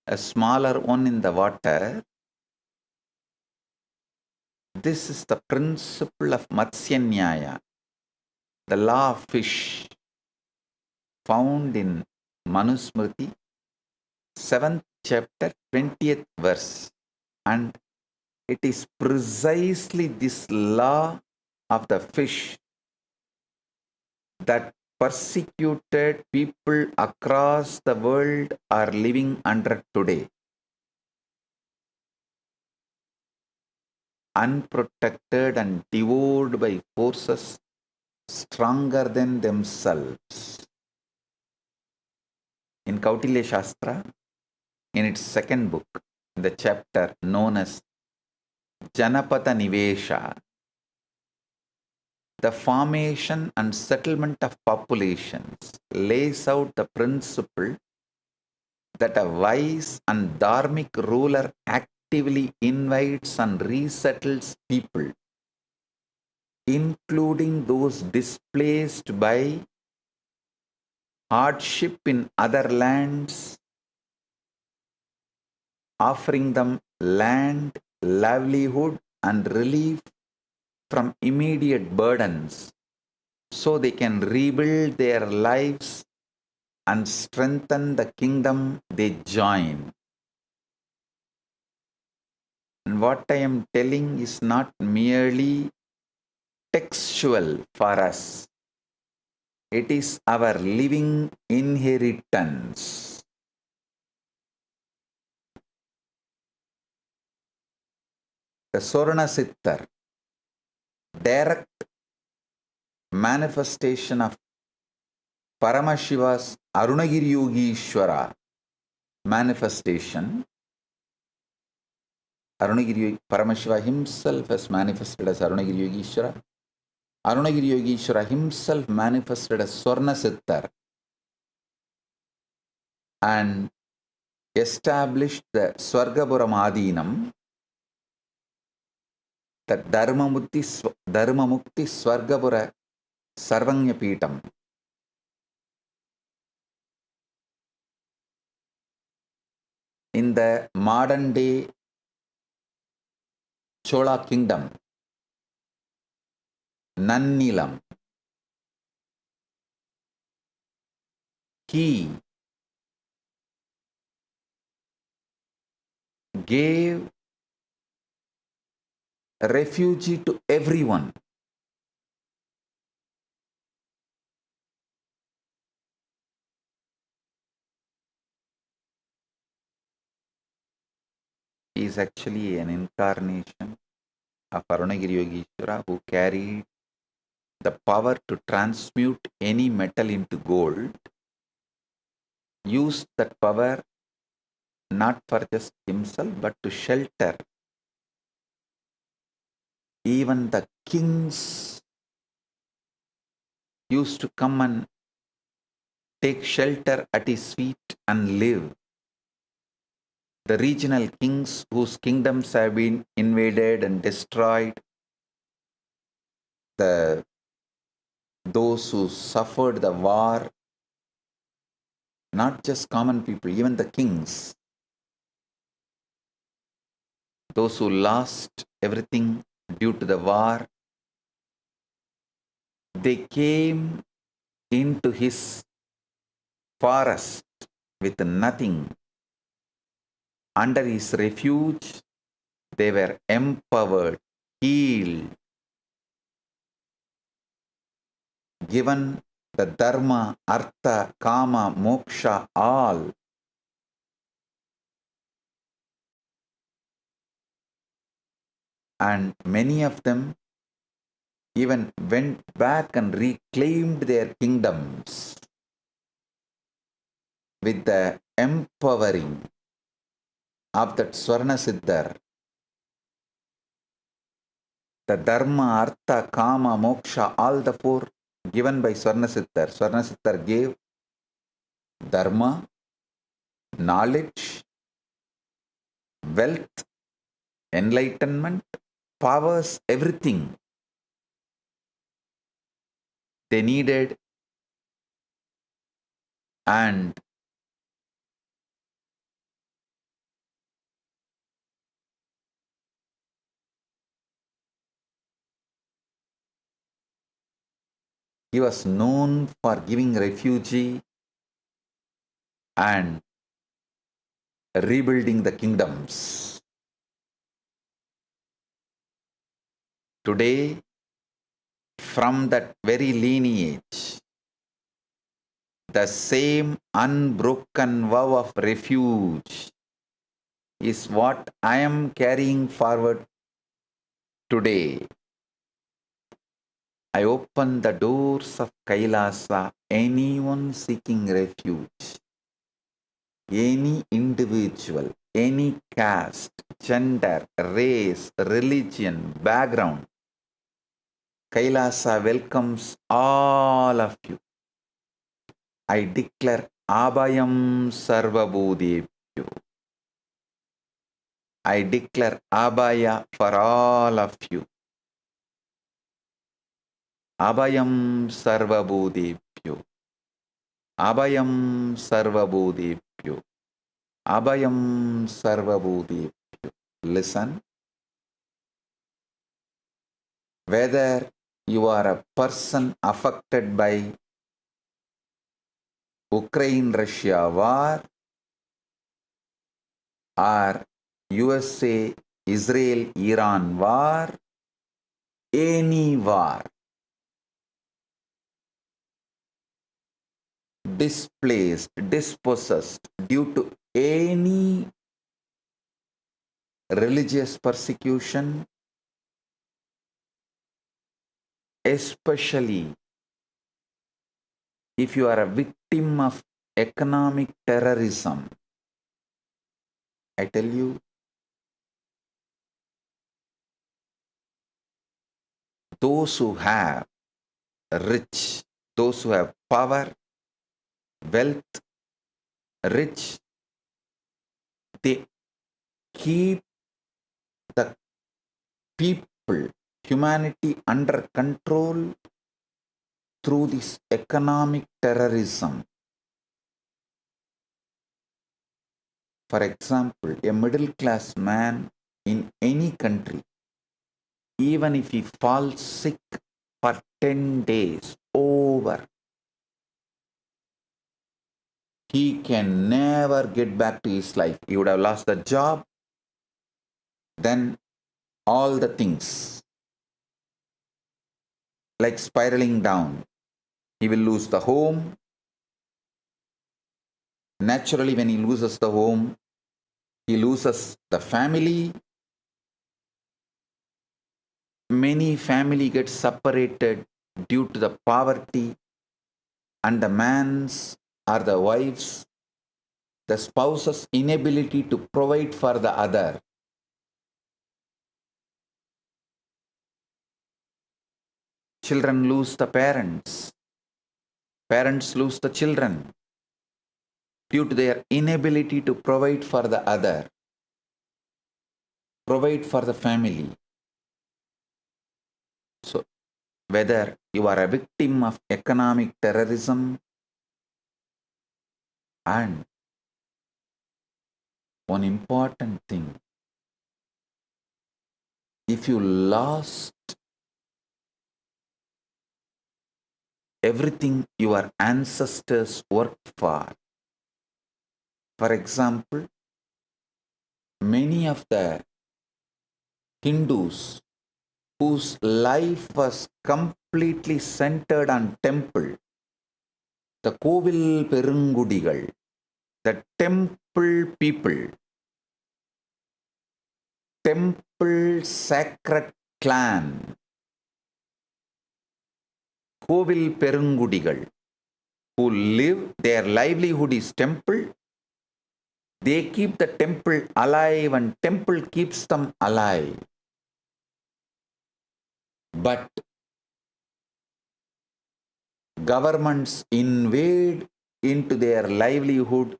a smaller one in the water. This is the principle of Matsyanyaya, the law of fish, found in Manusmriti, 7th chapter, 20th verse. And It is precisely this law of the fish that persecuted people across the world are living under today. Unprotected and devoured by forces stronger than themselves. In Kautilya Shastra, in its second book, in the chapter known as Janapata Nivesha, the formation and settlement of populations lays out the principle that a wise and dharmic ruler actively invites and resettles people, including those displaced by hardship in other lands, offering them land, livelihood, and relief from immediate burdens so they can rebuild their lives and strengthen the kingdom they join. And what I am telling is not merely textual for us. It is our living inheritance. The Sorna Sittar, direct manifestation of Paramashiva's Arunagiri Yogishwara manifestation. Paramashiva himself has manifested as Arunagiri Yogishwara. Arunagiri Yogishwara himself manifested as Swarna Sittar and established the Swargapuram Adinam, the Dharmamukti Swargapura Sarvanya Pitam. In the modern day Chola kingdom, Nannilam, he gave refuge to everyone. He is actually an incarnation of Arunagiri Yogishwara who carried the power to transmute any metal into gold, used that power not for just himself but to shelter even the kings used to come and take shelter at his feet and live. The regional kings whose kingdoms have been invaded and destroyed, those who suffered the war, not just common people, even the kings, those who lost everything due to the war, they came into his forest with nothing. Under his refuge, they were empowered, healed, given the dharma, artha, kama, moksha, all. And many of them even went back and reclaimed their kingdoms with the empowering of that Swarna Siddhar. The dharma, artha, kama, moksha, all the four given by Swarna Siddhar. Swarna Siddhar gave dharma, knowledge, wealth, enlightenment, powers, everything they needed, and he was known for giving refuge and rebuilding the kingdoms. Today, from that very lineage, the same unbroken vow of refuge is what I am carrying forward today. I open the doors of Kailasa, anyone seeking refuge, any individual, any caste, gender, race, religion, background. Kailasa welcomes all of you. I declare Abhayam Sarvabhutebhyo. I declare Abhaya for all of you. Abhayam Sarvabhutebhyo. Abhayam Sarvabhutebhyo. Abhayam Sarvabhutebhyo. Listen. Whether you are a person affected by Ukraine-Russia war or USA-Israel-Iran war, any war, displaced, dispossessed due to any religious persecution, especially if you are a victim of economic terrorism, I tell you, those who have rich, those who have power, wealth, rich, they keep the people, humanity under control through this economic terrorism. For example, a middle class man in any country, even if he falls sick for 10 days over, he can never get back to his life. He would have lost the job, then all the things like spiraling down. He will lose the home. Naturally, when he loses the home, he loses the family. Many family get separated due to the poverty, and the man's or the wife's, the spouse's inability to provide for the other. Children lose the parents. Parents lose the children due to their inability to provide for the other, provide for the family. So, whether you are a victim of economic terrorism, and one important thing, if you lost everything your ancestors worked for example, many of the Hindus whose life was completely centered on temple, the Kovil Perungudigal, the temple people, temple sacred clan, Kovil Perungudigal, who live, their livelihood is temple. They keep the temple alive and temple keeps them alive. But governments invade into their livelihood,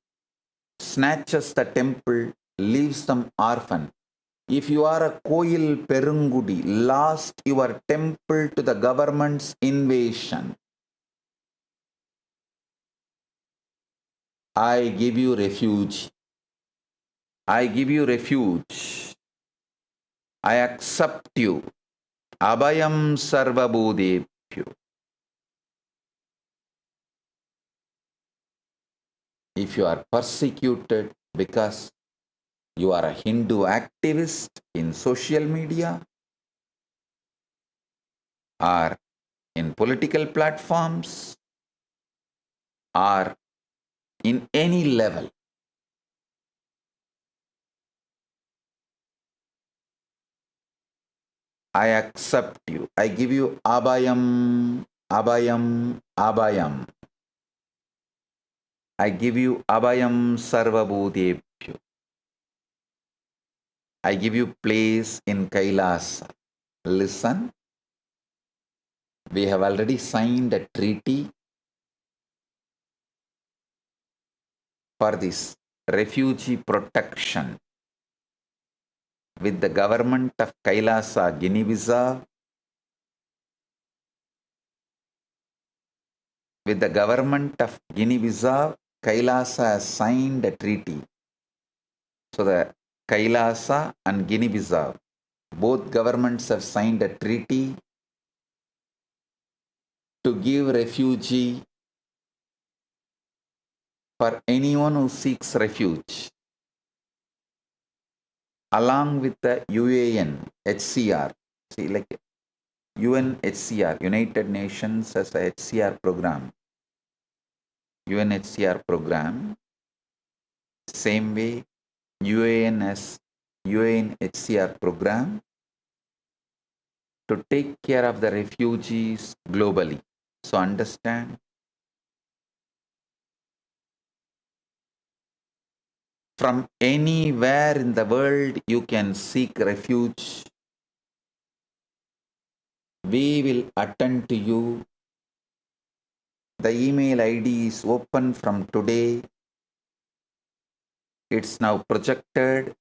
snatches the temple, leaves them orphan. If you are a Koil Perungudi, lost your temple to the government's invasion, I give you refuge. I give you refuge. I accept you. Abhayam Sarvabhutebhyo. If you are persecuted because you are a Hindu activist in social media, or in political platforms, or in any level. I accept you. I give you Abhayam, Abhayam, Abhayam. I give you Abhayam Sarvabhutebhyo. I give you place in Kailasa. Listen, we have already signed a treaty for this refugee protection with the government of Kailasa, Guinea-Bissau, with the government of Guinea-Bissau, Kailasa has signed a treaty. So the Kailasa and Guinea-Bissau, both governments have signed a treaty to give refugee for anyone who seeks refuge, along with the UAN, HCR. See, like UNHCR, United Nations has a HCR program. UNHCR program, same way UAN has UNHCR program to take care of the refugees globally. So understand, from anywhere in the world you can seek refuge. We will attend to you. The email ID is open from today. It's now projected.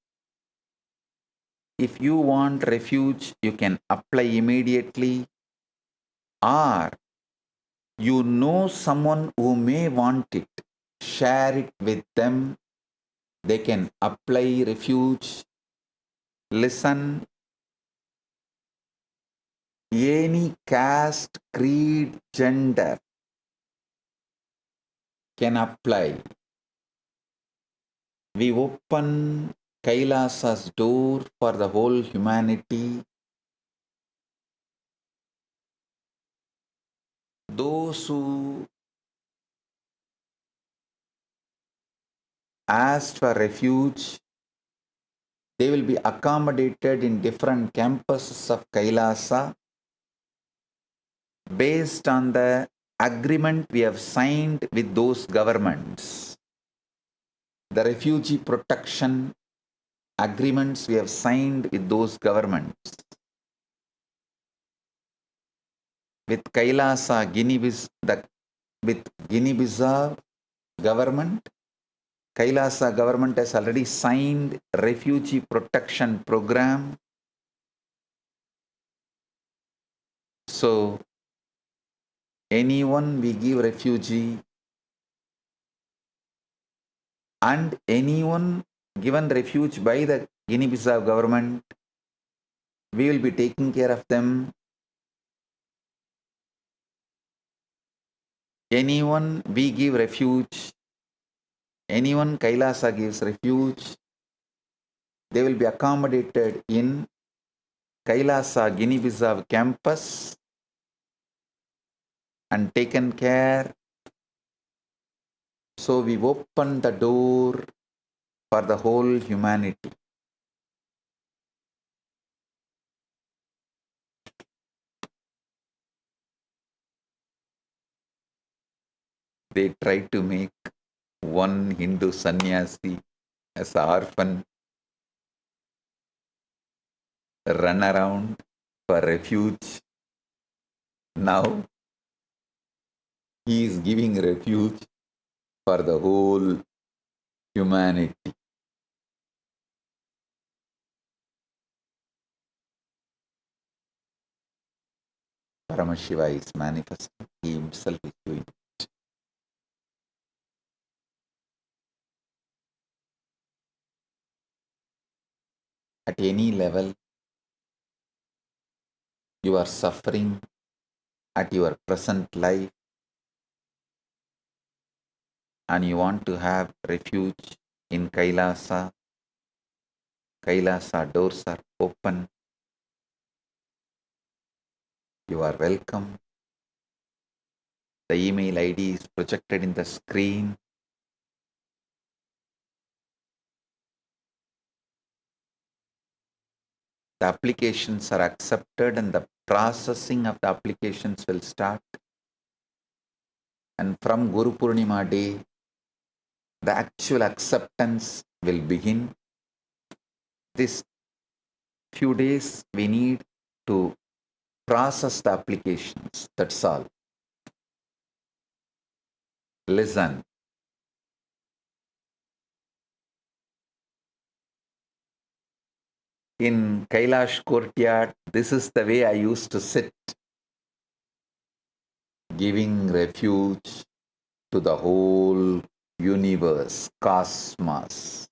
If you want refuge, you can apply immediately, or you know someone who may want it, share it with them. They can apply refuge. Listen, any caste, creed, gender can apply. We open Kailasa's door for the whole humanity. Those who asked for refuge, they will be accommodated in different campuses of Kailasa based on the agreement we have signed with those governments. The refugee protection agreements we have signed with those governments. With Kailasa, with Guinea-Bissau government, Kailasa government has already signed refugee protection program. So anyone we give refugee, and anyone given refuge by the Guinea-Bissau government, we will be taking care of them. Anyone we give refuge, anyone Kailasa gives refuge, they will be accommodated in Kailasa Guinea-Bissau campus and taken care. So we open the door for the whole humanity. They try to make one Hindu sannyasi as an orphan run around for refuge. Now he is giving refuge for the whole humanity. Paramashiva is manifesting. He himself is doing it. At any level, you are suffering at your present life and you want to have refuge in Kailasa. Kailasa doors are open. You are welcome. The email ID is projected in the screen. The applications are accepted and the processing of the applications will start. And from Guru Purnima day, the actual acceptance will begin. This few days we need to process the applications. That's all. Listen. In Kailash courtyard, this is the way I used to sit, giving refuge to the whole universe, cosmos.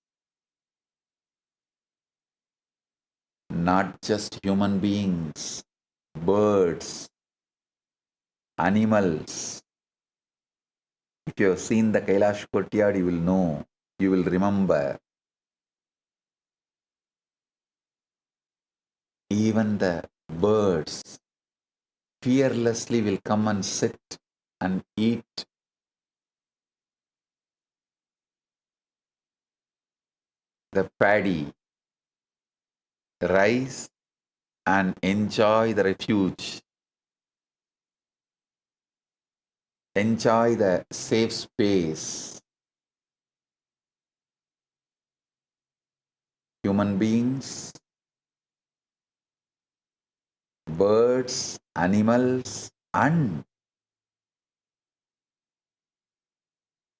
Not just human beings, birds, animals. If you have seen the Kailash courtyard, you will know, you will remember. Even the birds fearlessly will come and sit and eat. The paddy, rice, and enjoy the refuge. Enjoy the safe space. Human beings, birds, animals, and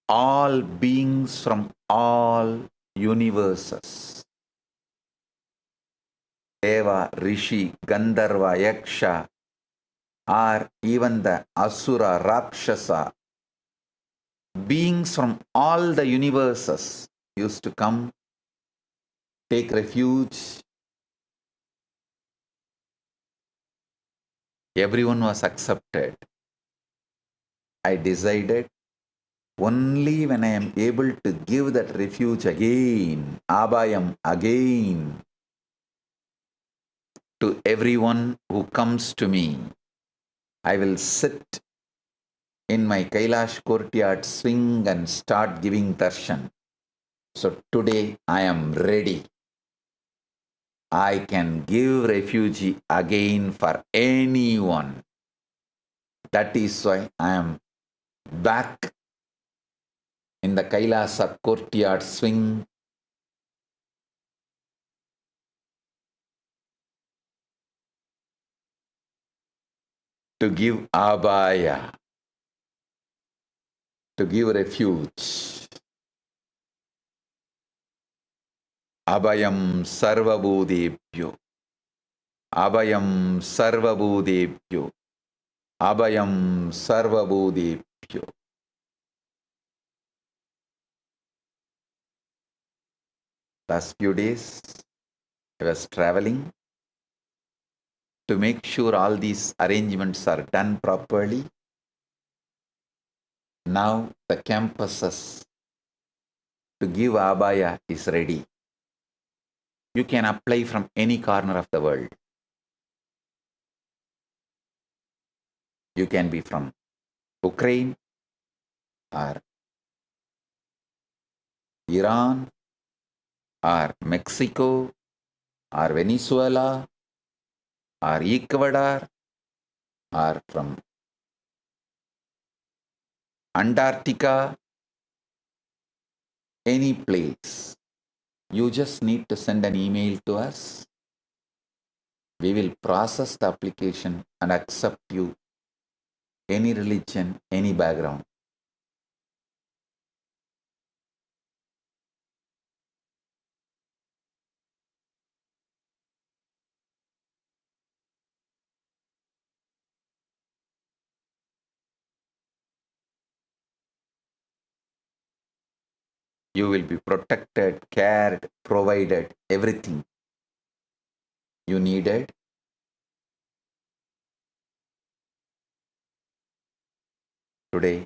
all beings from all universes. Deva, Rishi, Gandharva, Yaksha, or even the Asura, Rakshasa, beings from all the universes used to come, take refuge. Everyone was accepted. I decided only when I am able to give that refuge again, Abhayam again, to everyone who comes to me, I will sit in my Kailash courtyard swing and start giving darshan. So today I am ready. I can give refuge again for anyone. That is why I am back in the Kailasa courtyard swing. To give abhaya, to give refuge. Abhayam Sarvabhutebhyo. Abhayam Sarvabhutebhyo. Abhayam Sarvabhutebhyo. Last few days, I was traveling to make sure all these arrangements are done properly. Now the campuses to give abhaya is ready. You can apply from any corner of the world. You can be from Ukraine or Iran or Mexico or Venezuela or Ecuador or from Antarctica, any place. You just need to send an email to us. We will process the application and accept you, any religion, any background. You will be protected, cared, provided, everything you needed. Today,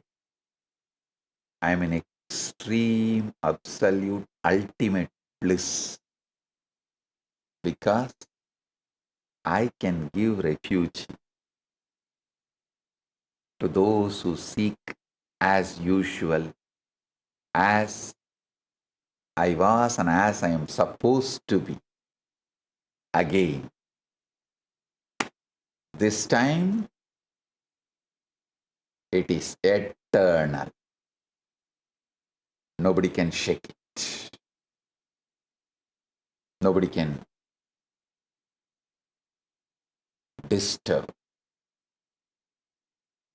I am in extreme, absolute, ultimate bliss because I can give refuge to those who seek as usual, as I was and as I am supposed to be. Again, this time it is eternal. Nobody can shake it. Nobody can disturb,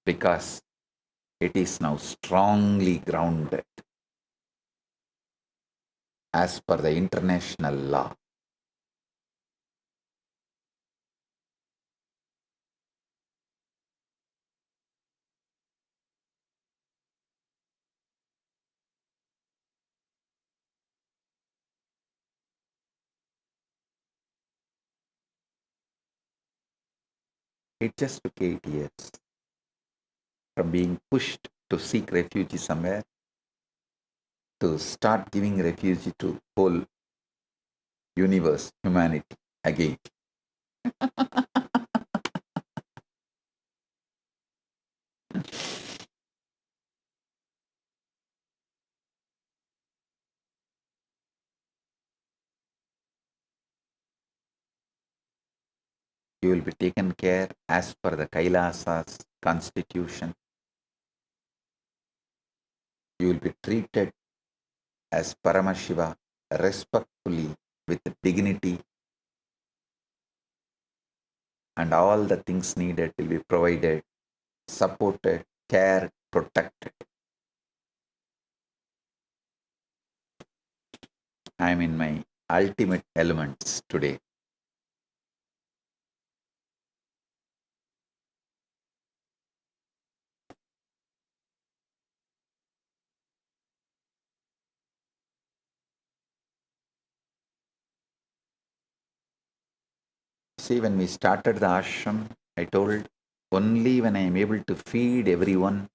because it is now strongly grounded as per the international law. It just took 8 years from being pushed to seek refuge somewhere to start giving refuge to whole universe, humanity again. You will be taken care as per the Kailasa's constitution. You will be treated as Paramashiva respectfully, with dignity, and all the things needed will be provided, supported, cared, protected. I am in my ultimate elements today. See, when we started the ashram, I told only when I am able to feed everyone,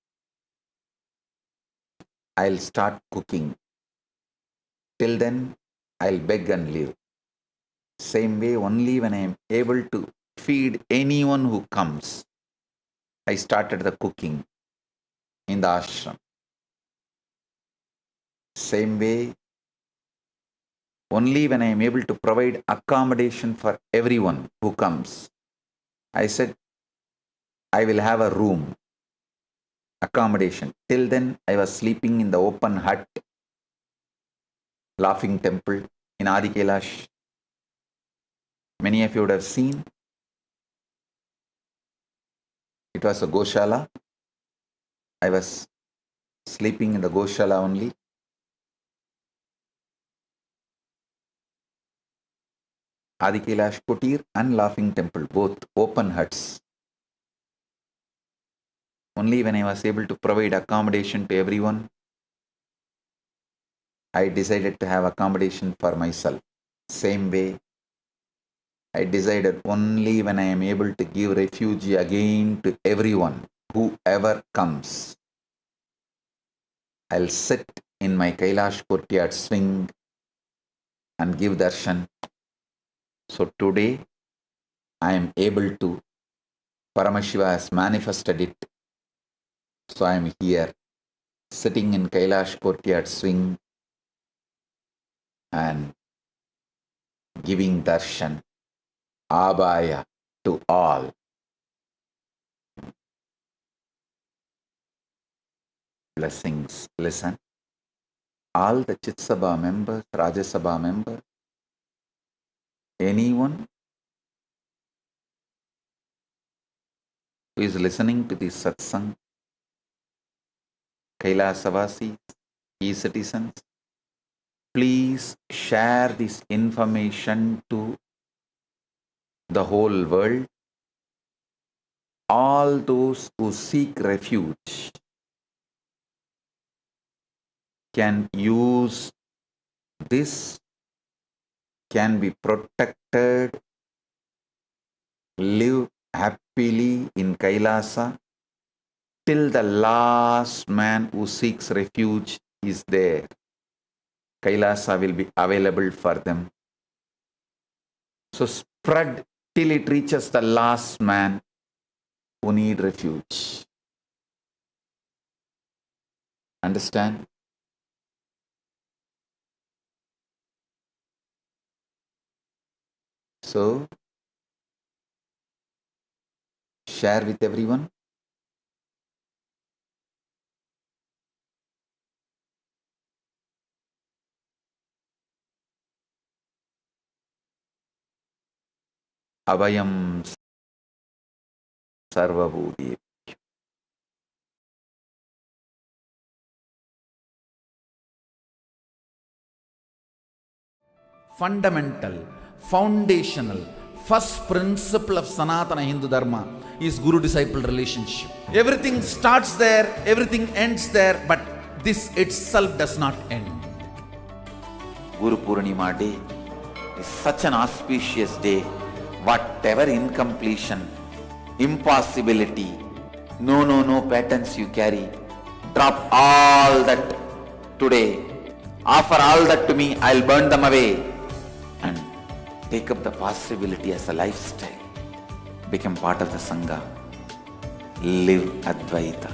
I'll start cooking. Till then, I'll beg and live. Same way, only when I am able to feed anyone who comes, I started the cooking in the ashram. Same way, only when I am able to provide accommodation for everyone who comes, I said, I will have a room, accommodation. Till then, I was sleeping in the open hut, laughing temple in Adi Kailash. Many of you would have seen. It was a Goshala. I was sleeping in the Goshala only. Adi Kailash Kutir and Laughing Temple, both open huts. Only when I was able to provide accommodation to everyone, I decided to have accommodation for myself. Same way, I decided only when I am able to give refuge again to everyone, whoever comes, I'll sit in my Kailash courtyard swing and give darshan. So today, I am able to. Paramashiva has manifested it. So I am here, sitting in Kailash courtyard swing and giving darshan, abhaya to all. Blessings. Listen. All the Chit Sabha members, Rajya Sabha members, anyone who is listening to this satsang, Kailasavasis, e-citizens, please share this information to the whole world. All those who seek refuge can use this, can be protected, live happily in Kailasa till the last man who seeks refuge is there. Kailasa will be available for them. So spread till it reaches the last man who need refuge. Understand? So, share with everyone. Abhayam Sarvabhutebhyo. Fundamental, foundational, first principle of Sanatana Hindu Dharma is Guru-disciple relationship. Everything starts there, everything ends there, but this itself does not end. Guru Purnima day is such an auspicious day. Whatever incompletion, impossibility, no patterns you carry, drop all that today. Offer all that to me, I'll burn them away. And take up the possibility as a lifestyle. Become part of the Sangha. Live Advaita.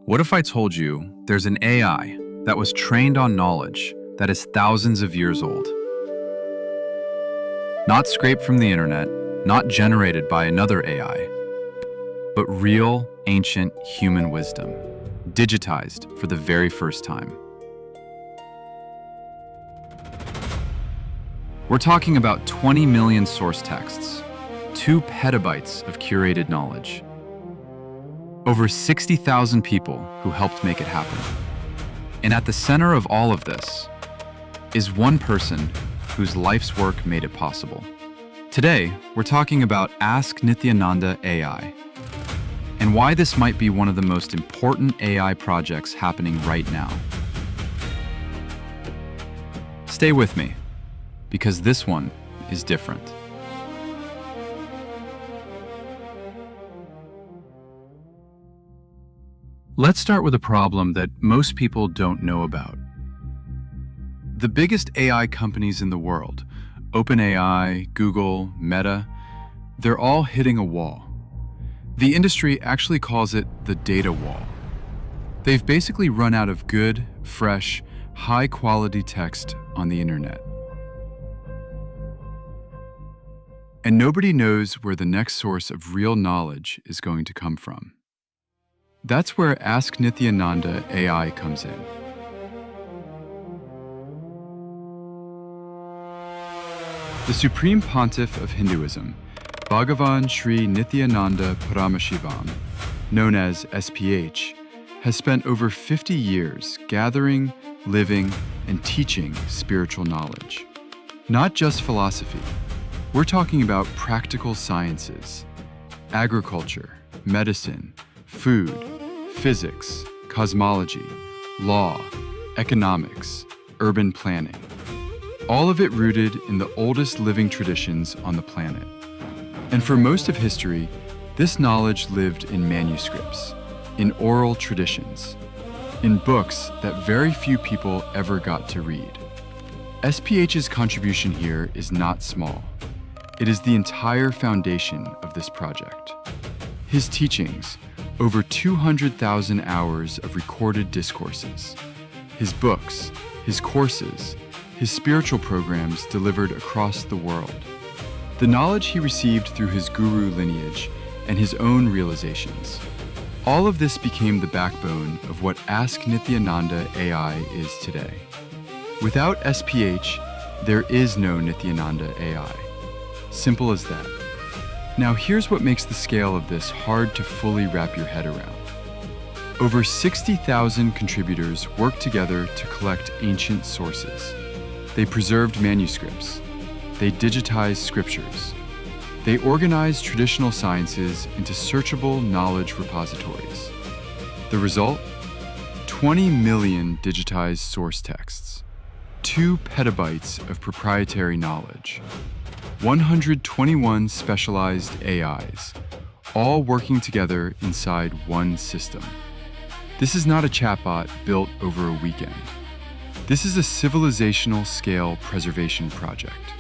What if I told you there's an AI that was trained on knowledge that is thousands of years old? Not scraped from the internet, not generated by another AI, but real, ancient human wisdom, digitized for the very first time. We're talking about 20 million source texts, 2 petabytes of curated knowledge, over 60,000 people who helped make it happen. And at the center of all of this is one person whose life's work made it possible. Today, we're talking about Ask Nithyananda AI, and why this might be one of the most important AI projects happening right now. Stay with me, because this one is different. Let's start with a problem that most people don't know about. The biggest AI companies in the world, OpenAI, Google, Meta, they're all hitting a wall. The industry actually calls it the data wall. They've basically run out of good, fresh, high-quality text on the internet. And nobody knows where the next source of real knowledge is going to come from. That's where Ask Nithyananda AI comes in. The Supreme Pontiff of Hinduism, BHAGAVAN SRI NITHYANANDA PARAMASHIVAM, known as SPH, has spent over 50 years gathering, living, and teaching spiritual knowledge. Not just philosophy. We're talking about practical sciences, agriculture, medicine, food, physics, cosmology, law, economics, urban planning. All of it rooted in the oldest living traditions on the planet. And for most of history, this knowledge lived in manuscripts, in oral traditions, in books that very few people ever got to read. SPH's contribution here is not small. It is the entire foundation of this project. His teachings, over 200,000 hours of recorded discourses, his books, his courses, his spiritual programs delivered across the world, the knowledge he received through his guru lineage and his own realizations. All of this became the backbone of what Ask Nithyananda AI is today. Without SPH, there is no Nithyananda AI. Simple as that. Now here's what makes the scale of this hard to fully wrap your head around. Over 60,000 contributors worked together to collect ancient sources. They preserved manuscripts. They digitized scriptures. They organized traditional sciences into searchable knowledge repositories. The result? 20 million digitized source texts. 2 petabytes of proprietary knowledge, 121 specialized AIs, all working together inside one system. This is not a chatbot built over a weekend. This is a civilizational scale preservation project.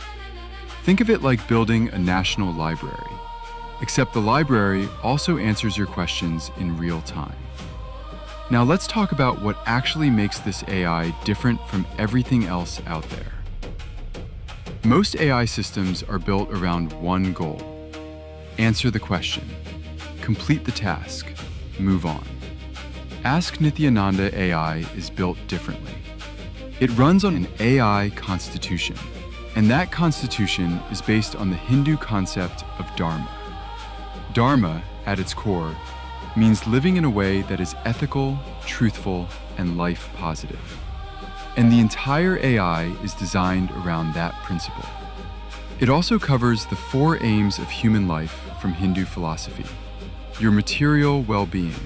Think of it like building a national library, except the library also answers your questions in real time. Now let's talk about what actually makes this AI different from everything else out there. Most AI systems are built around one goal: answer the question, complete the task, move on. Ask Nithyananda AI is built differently. It runs on an AI constitution, and that constitution is based on the Hindu concept of Dharma. Dharma, at its core, means living in a way that is ethical, truthful, and life positive. And the entire AI is designed around that principle. It also covers the 4 aims of human life from Hindu philosophy: your material well-being,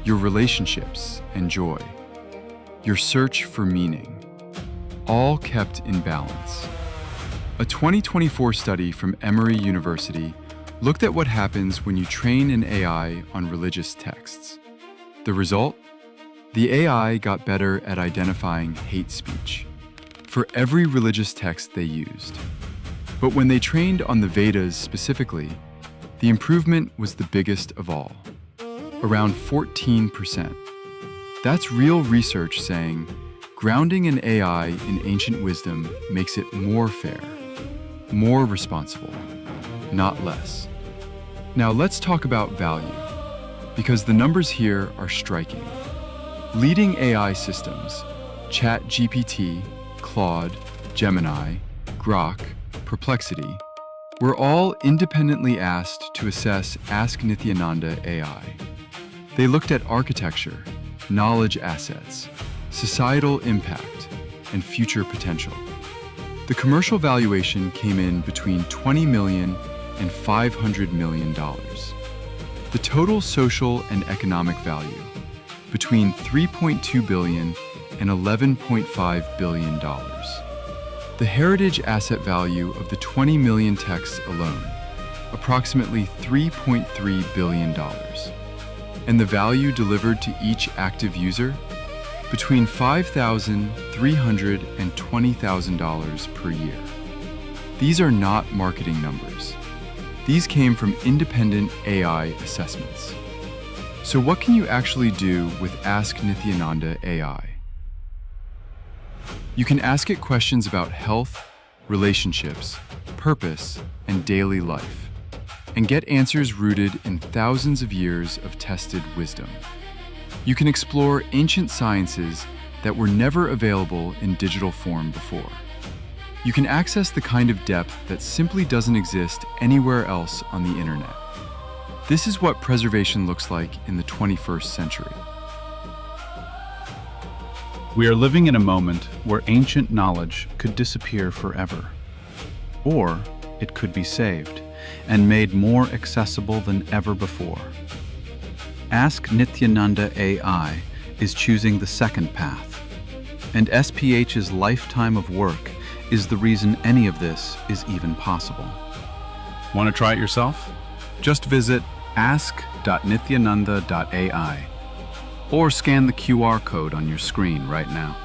your relationships and joy, your search for meaning, all kept in balance. A 2024 study from Emory University looked at what happens when you train an AI on religious texts. The result? The AI got better at identifying hate speech for every religious text they used. But when they trained on the Vedas specifically, the improvement was the biggest of all, around 14%. That's real research saying grounding an AI in ancient wisdom makes it more fair, more responsible, not less. Now let's talk about value, because the numbers here are striking. Leading AI systems, ChatGPT, Claude, Gemini, Grok, Perplexity, were all independently asked to assess Ask Nithyananda AI. They looked at architecture, knowledge assets, societal impact, and future potential. The commercial valuation came in between $20 million and $500 million. The total social and economic value, between $3.2 billion and $11.5 billion. The heritage asset value of the 20 million texts alone, approximately $3.3 billion. And the value delivered to each active user, between $5,300 and $20,000 per year. These are not marketing numbers. These came from independent AI assessments. So what can you actually do with Ask Nithyananda AI? You can ask it questions about health, relationships, purpose, and daily life, and get answers rooted in thousands of years of tested wisdom. You can explore ancient sciences that were never available in digital form before. You can access the kind of depth that simply doesn't exist anywhere else on the internet. This is what preservation looks like in the 21st century. We are living in a moment where ancient knowledge could disappear forever. Or it could be saved and made more accessible than ever before. Ask Nithyananda AI is choosing the second path, and SPH's lifetime of work is the reason any of this is even possible. Want to try it yourself? Just visit ask.nithyananda.ai or scan the QR code on your screen right now.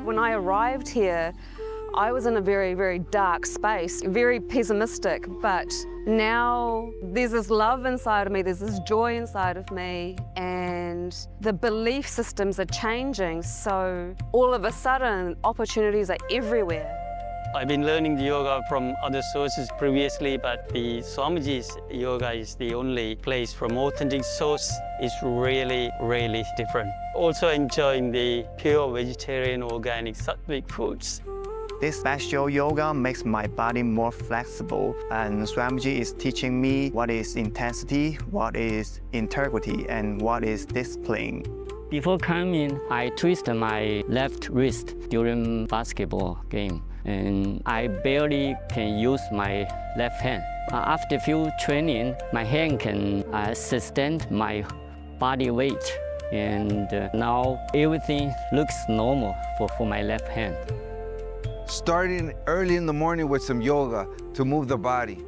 When I arrived here, I was in a very, very dark space, very pessimistic, but now there's this love inside of me, there's this joy inside of me, and the belief systems are changing, so all of a sudden, opportunities are everywhere. I've been learning the yoga from other sources previously, but the Swamiji's yoga is the only place from authentic source. It's really, really different. Also enjoying the pure vegetarian, organic, sattvic foods. This special yoga makes my body more flexible, and Swamiji is teaching me what is intensity, what is integrity, and what is discipline. Before coming, I twisted my left wrist during basketball game, and I barely can use my left hand. After few training, my hand can sustain my body weight, and now everything looks normal for my left hand. Starting early in the morning with some yoga to move the body,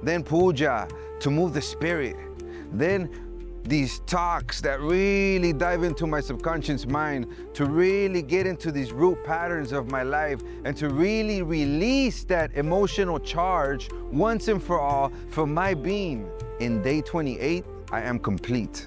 then puja to move the spirit, then these talks that really dive into my subconscious mind to really get into these root patterns of my life and to really release that emotional charge once and for all for my being. In day 28, I am complete.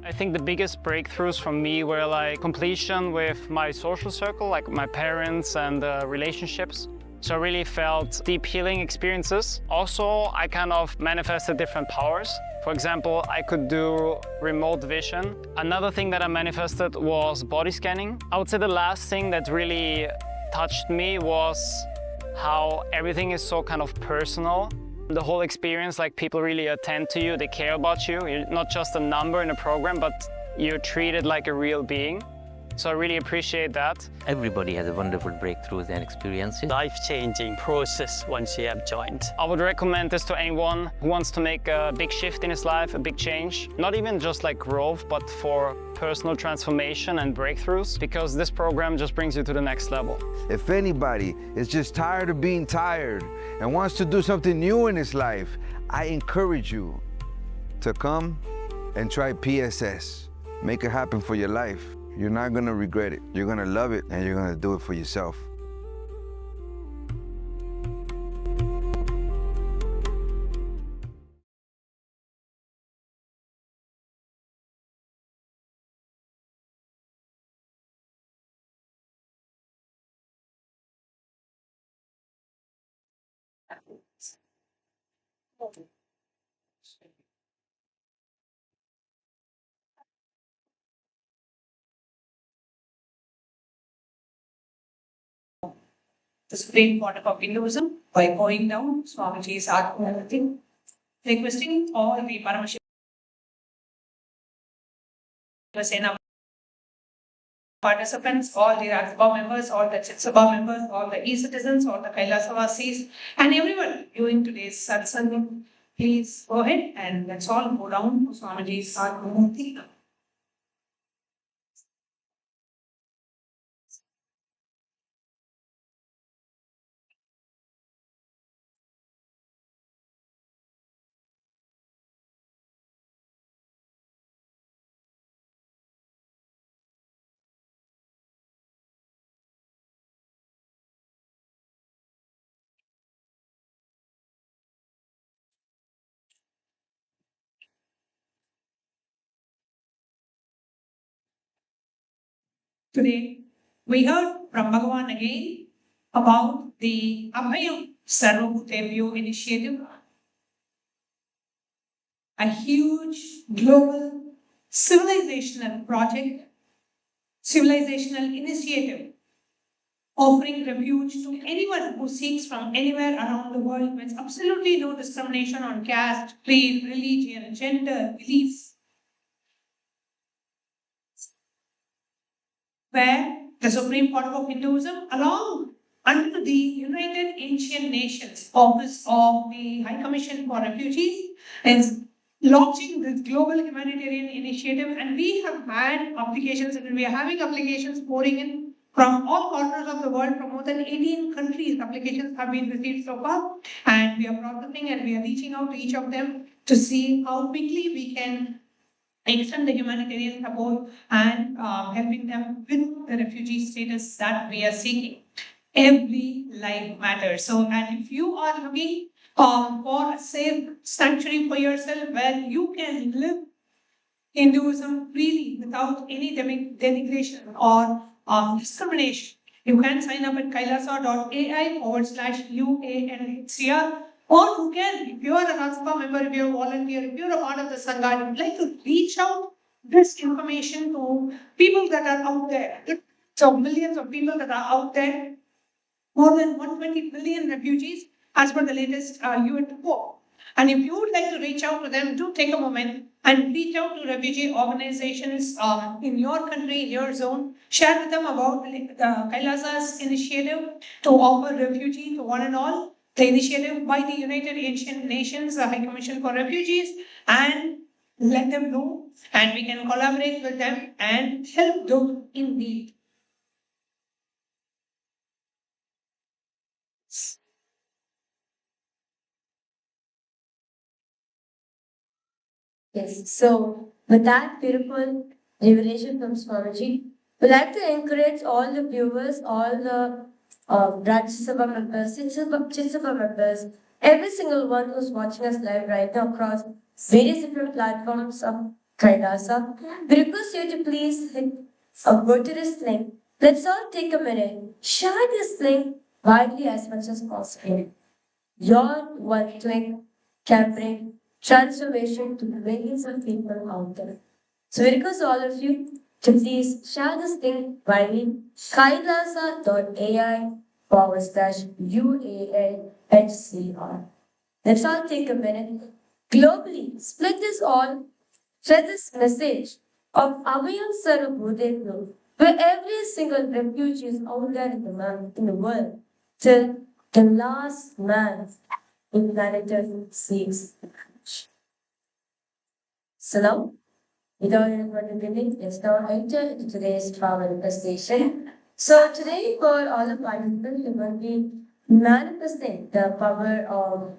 I think the biggest breakthroughs for me were like completion with my social circle, like my parents and relationships. So I really felt deep healing experiences. Also, I kind of manifested different powers. For example, I could do remote vision. Another thing that I manifested was body scanning. I would say the last thing that really touched me was how everything is so kind of personal. The whole experience, like people really attend to you, they care about you. You're not just a number in a program, but you're treated like a real being. So I really appreciate that. Everybody has a wonderful breakthroughs and experiences. Life-changing process once you have joined. I would recommend this to anyone who wants to make a big shift in his life, a big change. Not even just like growth, but for personal transformation and breakthroughs, because this program just brings you to the next level. If anybody is just tired of being tired and wants to do something new in his life, I encourage you to come and try PSS. Make it happen for your life. You're not gonna regret it. You're gonna love it and you're gonna do it for yourself. The Supreme Pontiff of Hinduism by going down Swamiji's Atmanati, requesting all the Paramashiva Sena participants, all the Rajabha members, all the Chitsabha members, all the e-citizens, all the Kailasa Vasis, and everyone viewing today's satsang, please go ahead and let's all go down to Swamiji's Atmanati. Today, we heard from Bhagavan again about the Abhayam Sarvabhutebhyo initiative, a huge global civilizational project, civilizational initiative, offering refuge to anyone who seeks from anywhere around the world with absolutely no discrimination on caste, creed, religion, gender, beliefs, where the Supreme Pontiff of Hinduism, along under the United Ancient Nations Office of the High Commission for Refugees, is launching this global humanitarian initiative, and we have had applications, and we are having applications pouring in from all corners of the world, from more than 18 countries. Applications have been received so far, and we are processing and we are reaching out to each of them to see how quickly we can extend the humanitarian support and helping them with the refugee status that we are seeking. Every life matters. So, and if you are looking for a safe sanctuary for yourself where you can live Hinduism freely without any denigration or discrimination, you can sign up at kailasa.ai/UANHCR. Or you can, if you are a Rajabha member, if you're a volunteer, if you're a part of the Sangha, you'd like to reach out this information to people that are out there. So millions of people that are out there, more than 120 million refugees as per the latest UN report. And if you would like to reach out to them, do take a moment and reach out to refugee organizations in your country, in your zone. Share with them about the Kailasa's initiative to offer refugee to one and all. the initiative by the United Ancient Nations High Commission for Refugees, and let them know, and we can collaborate with them and help them in need. Yes, so with that beautiful revelation from Swamiji, we'd like to encourage all the viewers, all the Rajya Sabha members, Chit members, every single one who's watching us live right now across various different platforms of Kailasa. We request you to please go to this link. Let's all take a minute, share this link widely as much as possible. Your one click can bring transformation to millions of people out there. So we request all of you to please share this thing widely. Kailasa.ai/UALHCR. Let's all take a minute. Globally, split this all, share this message of Abhayam Sarvabhutebhyo, where every single refugee is out there in the world till the last man in planetary seeks. So now, without any further delay, let's now enter into today's power manifestation. So today, for all the participants, we will be manifesting the power of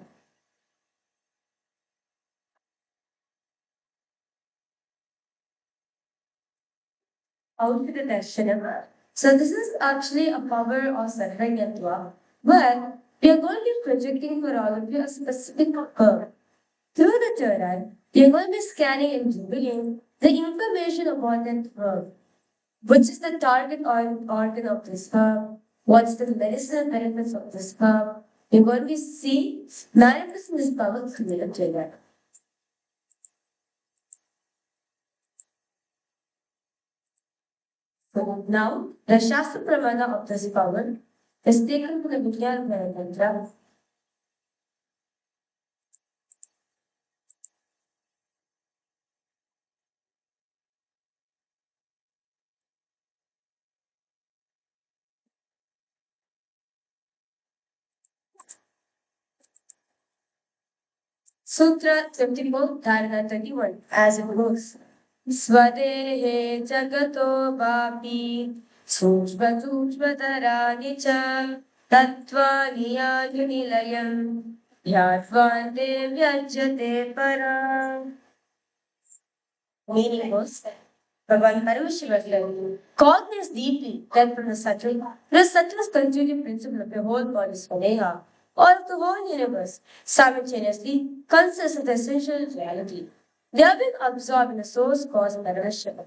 out to the Darshan. So this is actually a power of suffering and love, but we are going to be projecting for all of you a specific curve. Through the third eye, we are going to be scanning and revealing the information about that herb. Which is the target organ of this herb? What's the medicinal benefits of this herb? We're going to be seeing manifesting this power through the third eye. So now, the Shastra Pramana of this power is taken from the Vijnana Mantra. Sutra 54, Dharana 31, as it goes. Swadehe jagato vapi sukshma cha tattvani yunilayam yadvante vyajyate param. Meaning was, Bhagavan Paramashiva said, cognizes deeply that from the subtlest constitutive principle of your whole body, Swadeha, or of the whole universe, simultaneously consists of the essential reality. They are being absorbed in the source cause Paramashiva.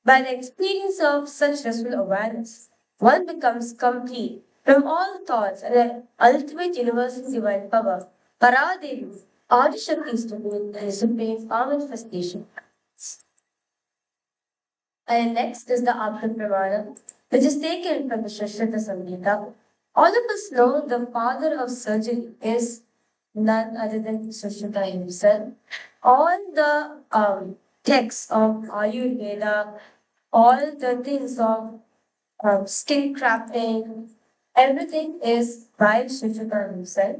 By the experience of such restful awareness, one becomes complete from all thoughts and the ultimate universal divine power, Paradevi, Adishakti is to be the supreme manifestation. And next is the Abhayam Pramana, which is taken from the Shashrata Samhita. All of us know the father of surgery is none other than Shashrata himself. All the texts of Ayurveda, all the things of skin crafting, everything is by Shashrata himself.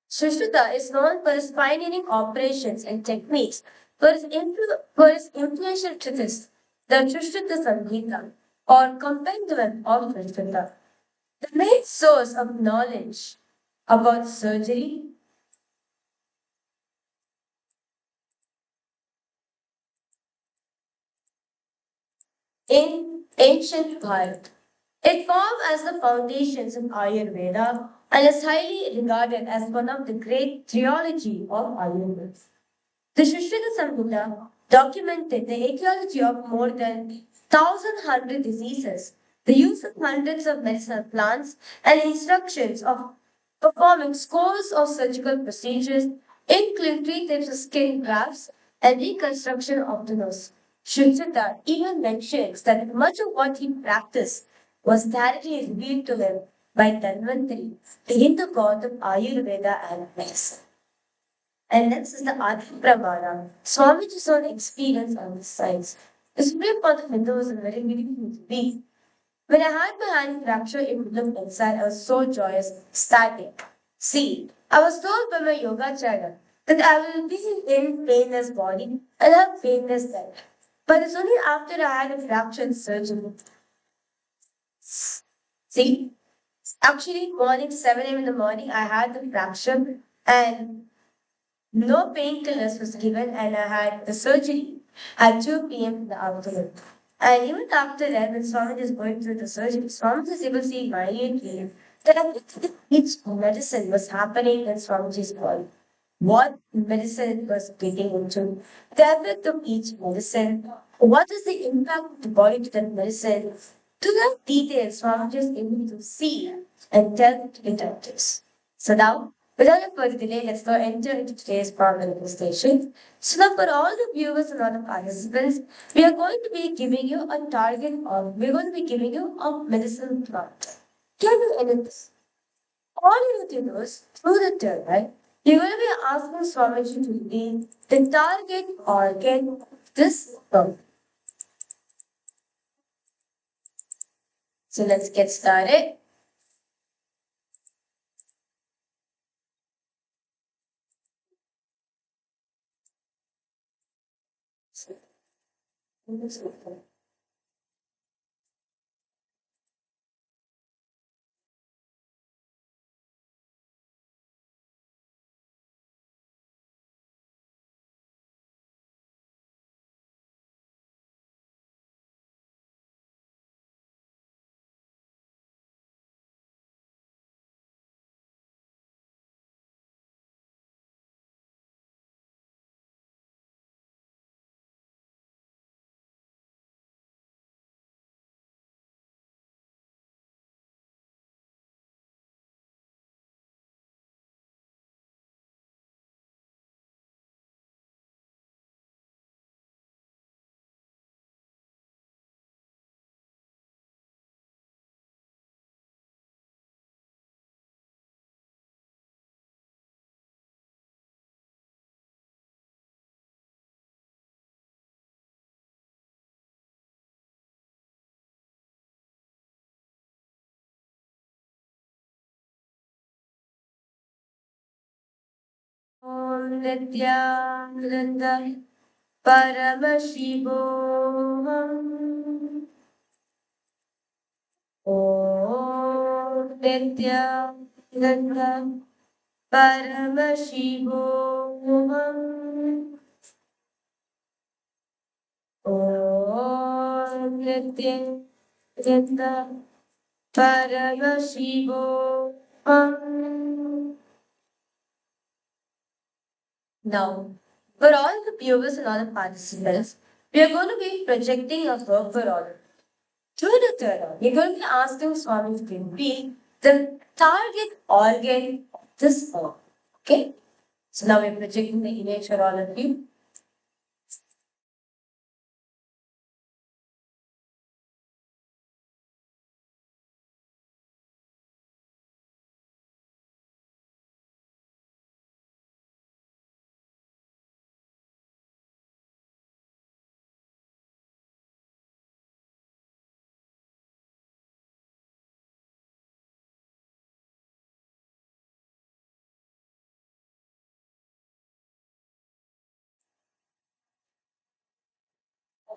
Sushruta is known for his pioneering operations and techniques, for his influential treatise, the Sushruta Samhita, or Compendium of Sushruta. The main source of knowledge about surgery in ancient Bharat. It formed as the foundations of Ayurveda and is highly regarded as one of the great trilogy of Ayurveda. The Shushrita Samhita documented the etiology of more than 1,100 diseases, the use of hundreds of medicinal plants, and instructions of performing scores of surgical procedures, including 3 types of skin grafts and reconstruction of the nose. Shushrita even mentions that much of what he practiced was directly revealed to him by Dhanvantari, the Hindu god of Ayurveda and medicine. And next is the Adi Pramana, Swamiji's own experience on this science. The Supreme Pontiff of Hinduism was very beautiful to be. When I had my hand fractured, it looked inside. I was so joyous, ecstatic. See, I was told by my yoga trainer that I will be in painless body and have painless life. But it's only after I had a fracture surgery. See, actually, morning 7 a.m. in the morning, I had the fracture and no painkillers was given, and I had the surgery at 2 p.m. in the afternoon. And even after that, when Swami is going through the surgery, Swami is able to see immediately that each medicine was happening in Swamiji's body. What medicine it was getting into, the effect of each medicine, what is the impact of the body to that medicine, to the details Swamiji is able to see and tell to the doctors. So now, without a further delay, let's now enter into today's manifestation. So now for all the viewers and all the participants, we are going to be giving you a target of, we're going to be giving you a medicinal plant. Can you edit this? All you need to do is, through the turn, right? You're going to be asking Swamiji to be the target organ of this plant. So let's get started. Om Nityananda Paramashivam. Om Nityananda Paramashivam. Om Nityananda Paramashivam. Now, for all the viewers and all the participants, we are going to be projecting a verbal order. Through the third, we're going to be asking Swami to be the target organ of this form. Okay? So now we're projecting the image for all of you.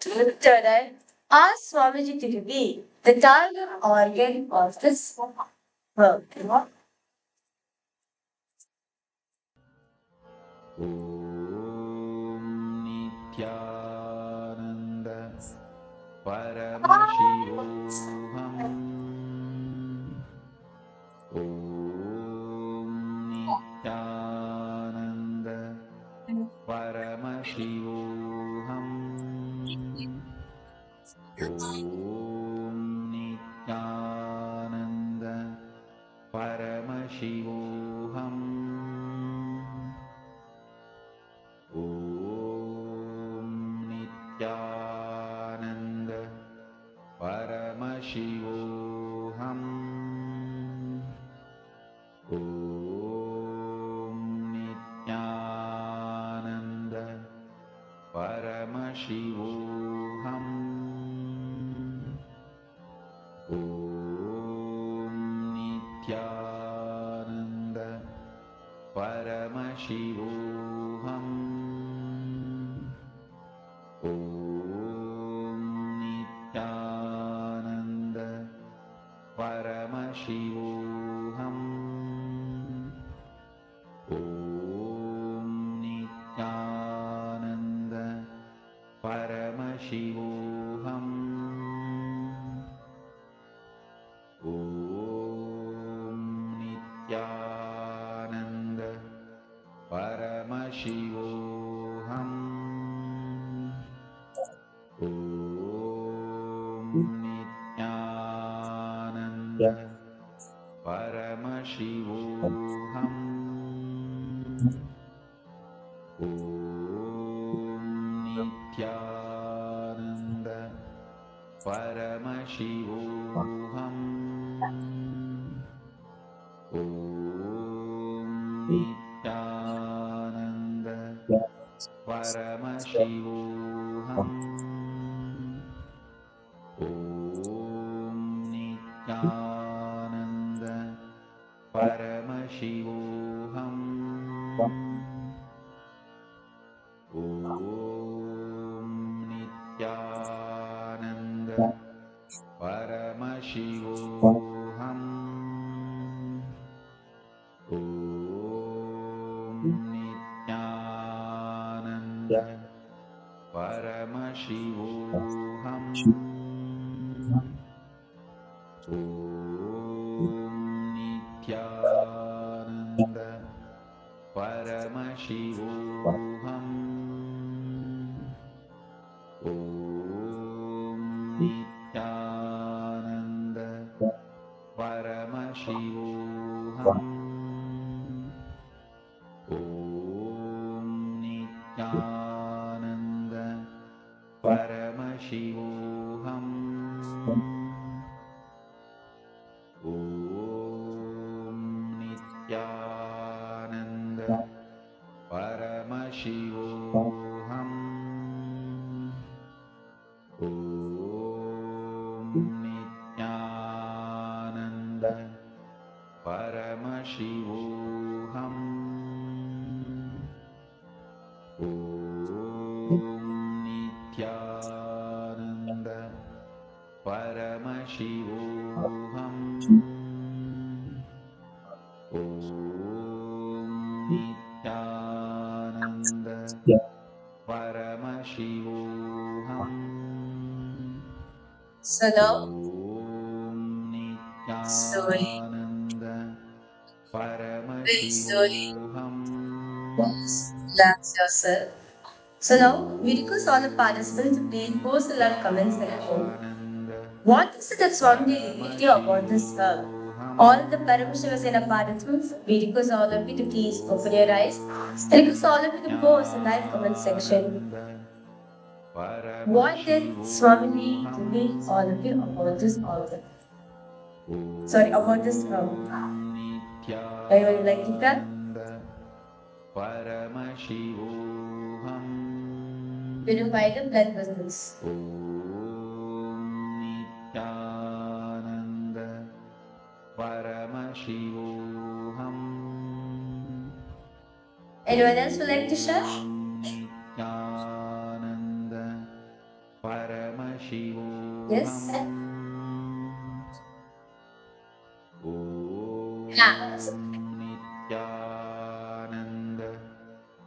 Through the third eye, ask Swamiji to be the target organ of this verb. Nityananda Paramashivam. Om Nityananda Paramashivam. Om Nityananda Paramashivam. Om Nityananda Paramashivam. Om Nityananda Paramashivam. Paramashivoham. Om Nityananda Paramashivoham. Om Nityananda Paramashivoham. Om Nityananda Paramashivoham. Om Nityananda Paramashivoham. Om Nityananda Paramashivoham. Om Nityananda Paramashivoham. Om Nityananda Paramashivoham. Om Nityananda Paramashivoham. Om Nityananda Paramashivoham. Om Nityananda Paramashivoham. Om Nityananda Paramashivoham. Om Nityananda Paramashivoham. Om Nityananda Paramashivoham. Om Nityananda Paramashivoham. Om Nityananda Paramashivoham. Om Nityananda Paramashivoham. So now, Om slowly, Nityananda very slowly, Paramashivoham. relax yourself. So now, we request all the participants to please post the love comment section. What is it that Swami revealed you about this verb? All the Paramashiva Sena participants, we request all of you to please open your eyes and request all of you to post in the live comment section. What did Swami reveal all of you about this altar? Sorry, about this verb. Anyone would like to tell? Paramashivoham. Purify the blood vessels. Om Nityananda Paramashivoham. Anyone else would like to share? Nityananda Paramashivoham. Yes. Hands. Nityananda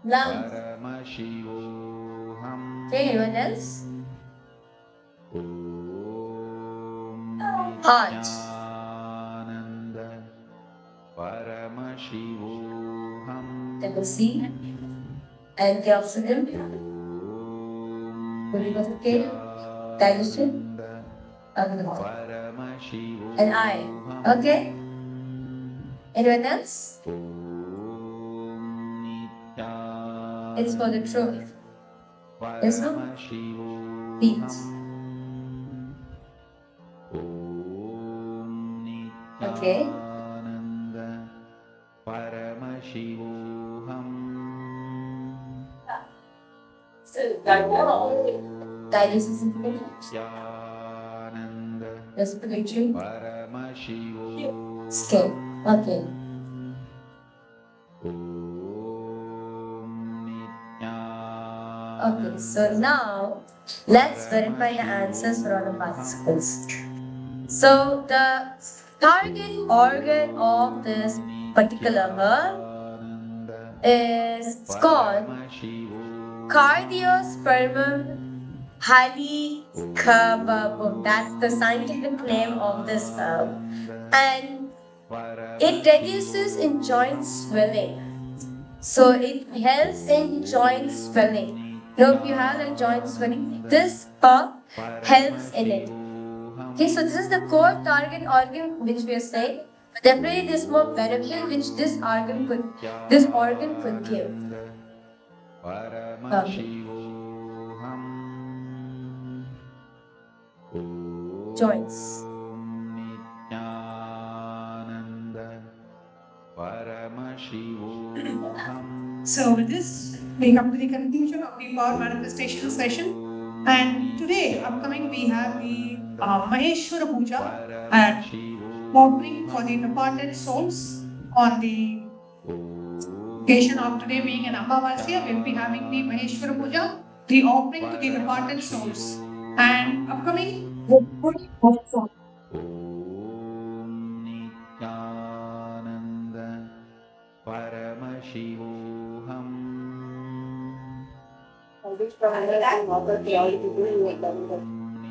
Lungs. Paramashivoham. Okay, anyone else? Om Heart. Nityananda Paramashivoham. Let us see. Antioxidant. Purification. Digestion. Paramashivoham. And eye. Okay? Anyone else? It's for the throat. Yes, no? Feet. Okay. Paramashivoham. Digestive system. Respiratory. Paramashivoham. Skin. Okay. Okay, so now let's verify the answers for all the participants. So the target organ of this particular herb is called Cardiospermum halicababum. That's the scientific name of this herb, and it reduces in joint swelling. So it helps in joint swelling. Now, if you have a joint swelling, this herb helps in it. Okay, so this is the core target organ which we are saying. But definitely, there's more benefit which this organ could give. Joints. So with this, we come to the conclusion of the power manifestation session. And today, upcoming, we have the Maheshwara Puja and offering for the departed souls on the occasion of today being an Amavasya. We'll be having the Maheshwara Puja, the offering to the departed souls. And upcoming, the devotees also.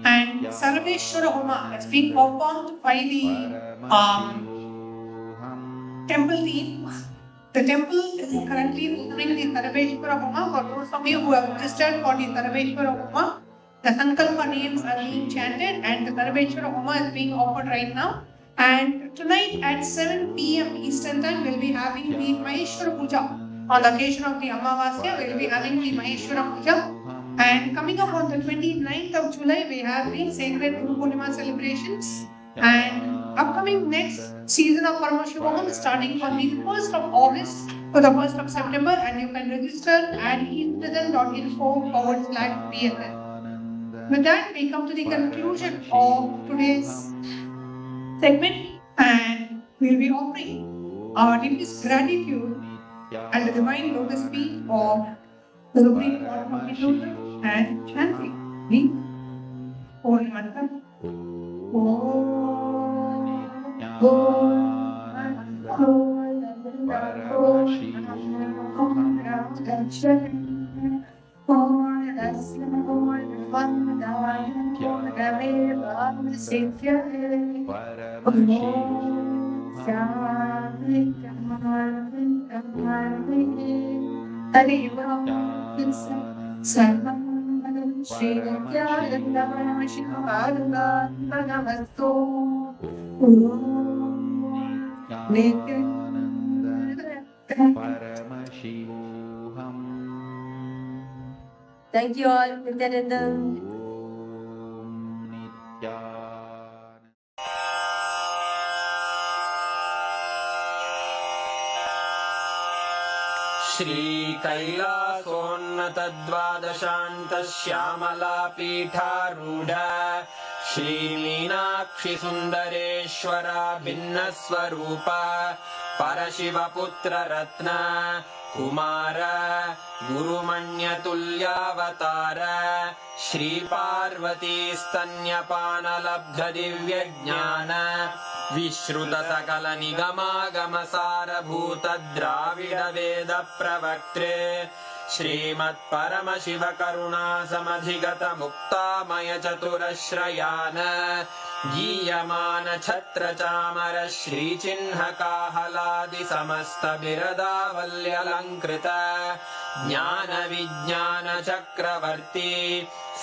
And Sarveshwara Homa is being performed by the temple team. The temple is currently doing the Sarveshwara Homa. For those of you who have registered for the Sarveshwara Homa, the Sankalpa names are being chanted and the Sarveshwara Homa is being offered right now. And tonight at 7 p.m. Eastern Time, we'll be having the Maheshwara Puja. On the occasion of the Amavasya, we'll be having the Maheshwara Puja. And coming up on the 29th of July, we have the sacred Guru Purnima celebrations. And upcoming next season of Paramashivam starting from the 1st of August to the 1st of September, and you can register at hinduism.info/BSN. With that, we come to the conclusion of today's segment, and we'll be offering our deepest gratitude and the divine lotus feet of the Supreme Lord of Hinduism and chanting the holy mantra. Shri Nithyananda Paramashivam. Thank you all, Nityananda. Shri कैलासोन्नत द्वादशान्त Shyamala पीठारूढ़ Shri Meenakshi सुंदरेश्वरा भिन्न स्वरूप परशिव पुत्र रत्न कुमार गुरुमण्यतुल्यावतार श्री पार्वती स्तन्यपानलब्ध दिव्य ज्ञान विश्रुत सकल निगमागम सारभूत द्राविड वेद प्रवक्त्रे श्रीमत् परमशिव करुणा समधिगत मुक्तामय चतुरश्रयान गीयमान छत्र चामर श्री चिन्ह काहलादि समस्त बिरदावल्यलंकृत ज्ञान विज्ञान चक्रवर्ती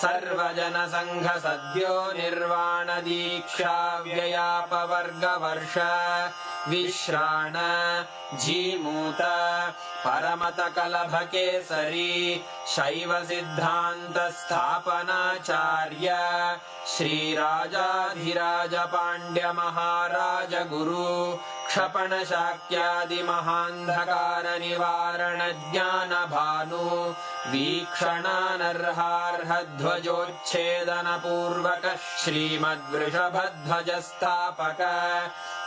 सर्वजन संघ सद्यो निर्वाण दीक्षा व्ययापवर्ग वर्ष विश्राण जीमूत परमत कलभ केसरी शैव सिद्धांत स्थापनाचार्य श्री राजाधिराज पांड्य महाराज गुरु क्षपण शाक्यादि महांधकार निवारण ज्ञान भानु वीक्षणानर्हार्ह ध्वजोच्छेदन पूर्वक श्रीमद्वृषभध्वज स्थापक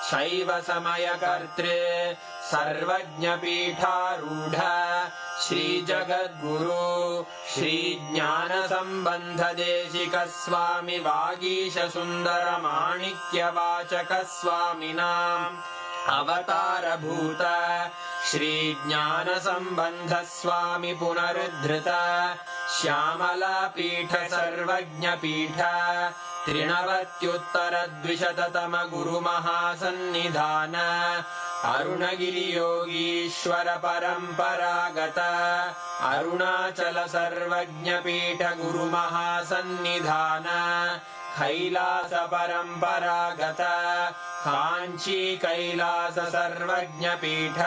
शैव समयकर्तृ सर्वज्ञपीठारूढ श्रीजगद्गुरु श्रीज्ञानसम्बन्धदेशिकस्वामि वागीशसुन्दरमाणिक्यवाचकस्वामिनाम् अवतारभूत श्रीज्ञानसम्बन्धस्वामि पुनरुद्धृत श्यामलापीठ सर्वज्ञपीठ त्रिनवत्युत्तरद्विशततम गुरुमहासन्निधान अरुणगिरियोगीश्वर परम्परागत अरुणाचल सर्वज्ञपीठ गुरुमहासन्निधान कैलास परम्परागत काञ्ची कैलास सर्वज्ञपीठ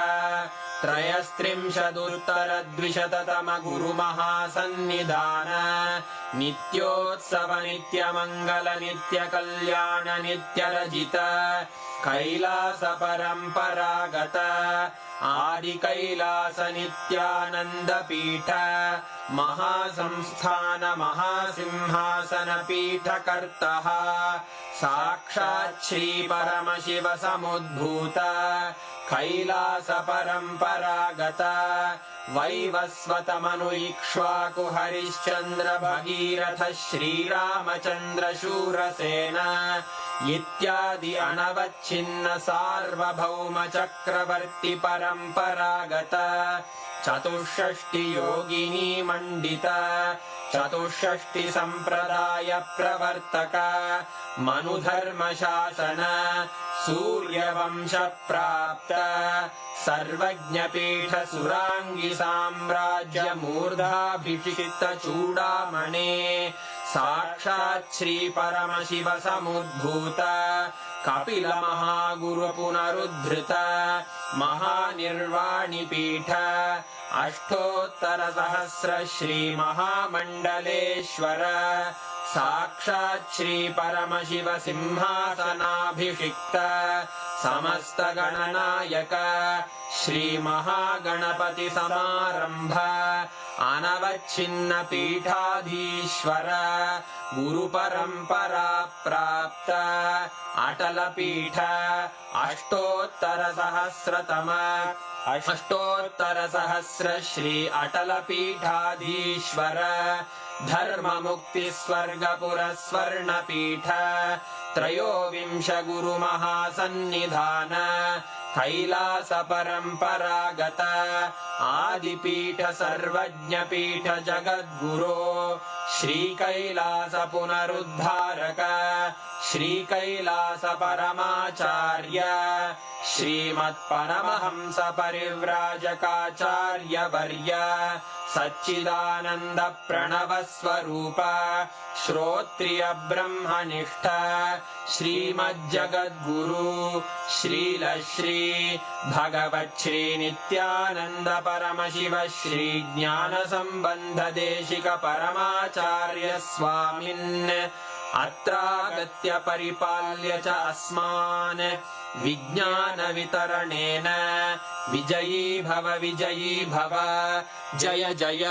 त्रयस्त्रिंशदुत्तरद्विशततम गुरुमहासन्निधान नित्योत्सव नित्यमङ्गल नित्यकल्याण नित्यरजित कैलास परम्परागत आदिकैलास नित्यानन्दपीठ महासंस्थान महासिंहासन पीठकर्तः साक्षात् श्री परमशिव समुद्भूत कैलास परम्परागत वैवस्वतमनु इक्ष्वाकु हरिश्चन्द्र भगीरथ श्रीरामचन्द्र शूरसेन इत्यादि अनवच्छिन्न सार्वभौम चक्रवर्ति परम्परागत चतुष्षष्टि योगिनी मण्डित चतुष्षष्टि सम्प्रदाय प्रवर्तक मनुधर्म शासन सूर्यवंश प्राप्त सर्वज्ञपीठ सुरांगी साम्राज्य मूर्धाभिषिक्त चूडामणे साक्षात् श्री परमशिव समुद्भूत कपिल महागुरु पुनरुद्धृत महानिर्वाणि पीठ अष्टोत्तर सहस्र श्री महामण्डलेश्वर साक्षात् श्री परमशिव सिंहासनाभिषिक्त समस्त गणनायक श्री महागणपति समारंभ अनवच्छिन्न पीठाधीश्वर गुरु परंपरा प्राप्त अटल पीठ अष्टोत्तर सहस्र श्री अटल पीठाधीश्वर धर्म मुक्ति स्वर्गपुर स्वर्ण पीठ त्रयोविंश गुरु महासन्निधान कैलास परम्परागत आदिपीठ सर्वज्ञ पीठ जगद्गुरो श्री कैलास पुनरुद्धारक श्री कैलास परमाचार्य श्रीमत्परमहंस परिव्राजकाचार्य वर्य सच्चिदानंद प्रणव स्वरूप श्रोत्रिय ब्रह्मनिष्ठ श्रीमज्जगद्गुरु श्रील श्री भगवत् श्री नित्यानंद परमशिव श्री ज्ञान संबंध देशिक परमाचार्य स्वामिन् अत्रागत्य परिपाल्य च अस्मान् विज्ञान वितरणेन विजयी भव जय जय।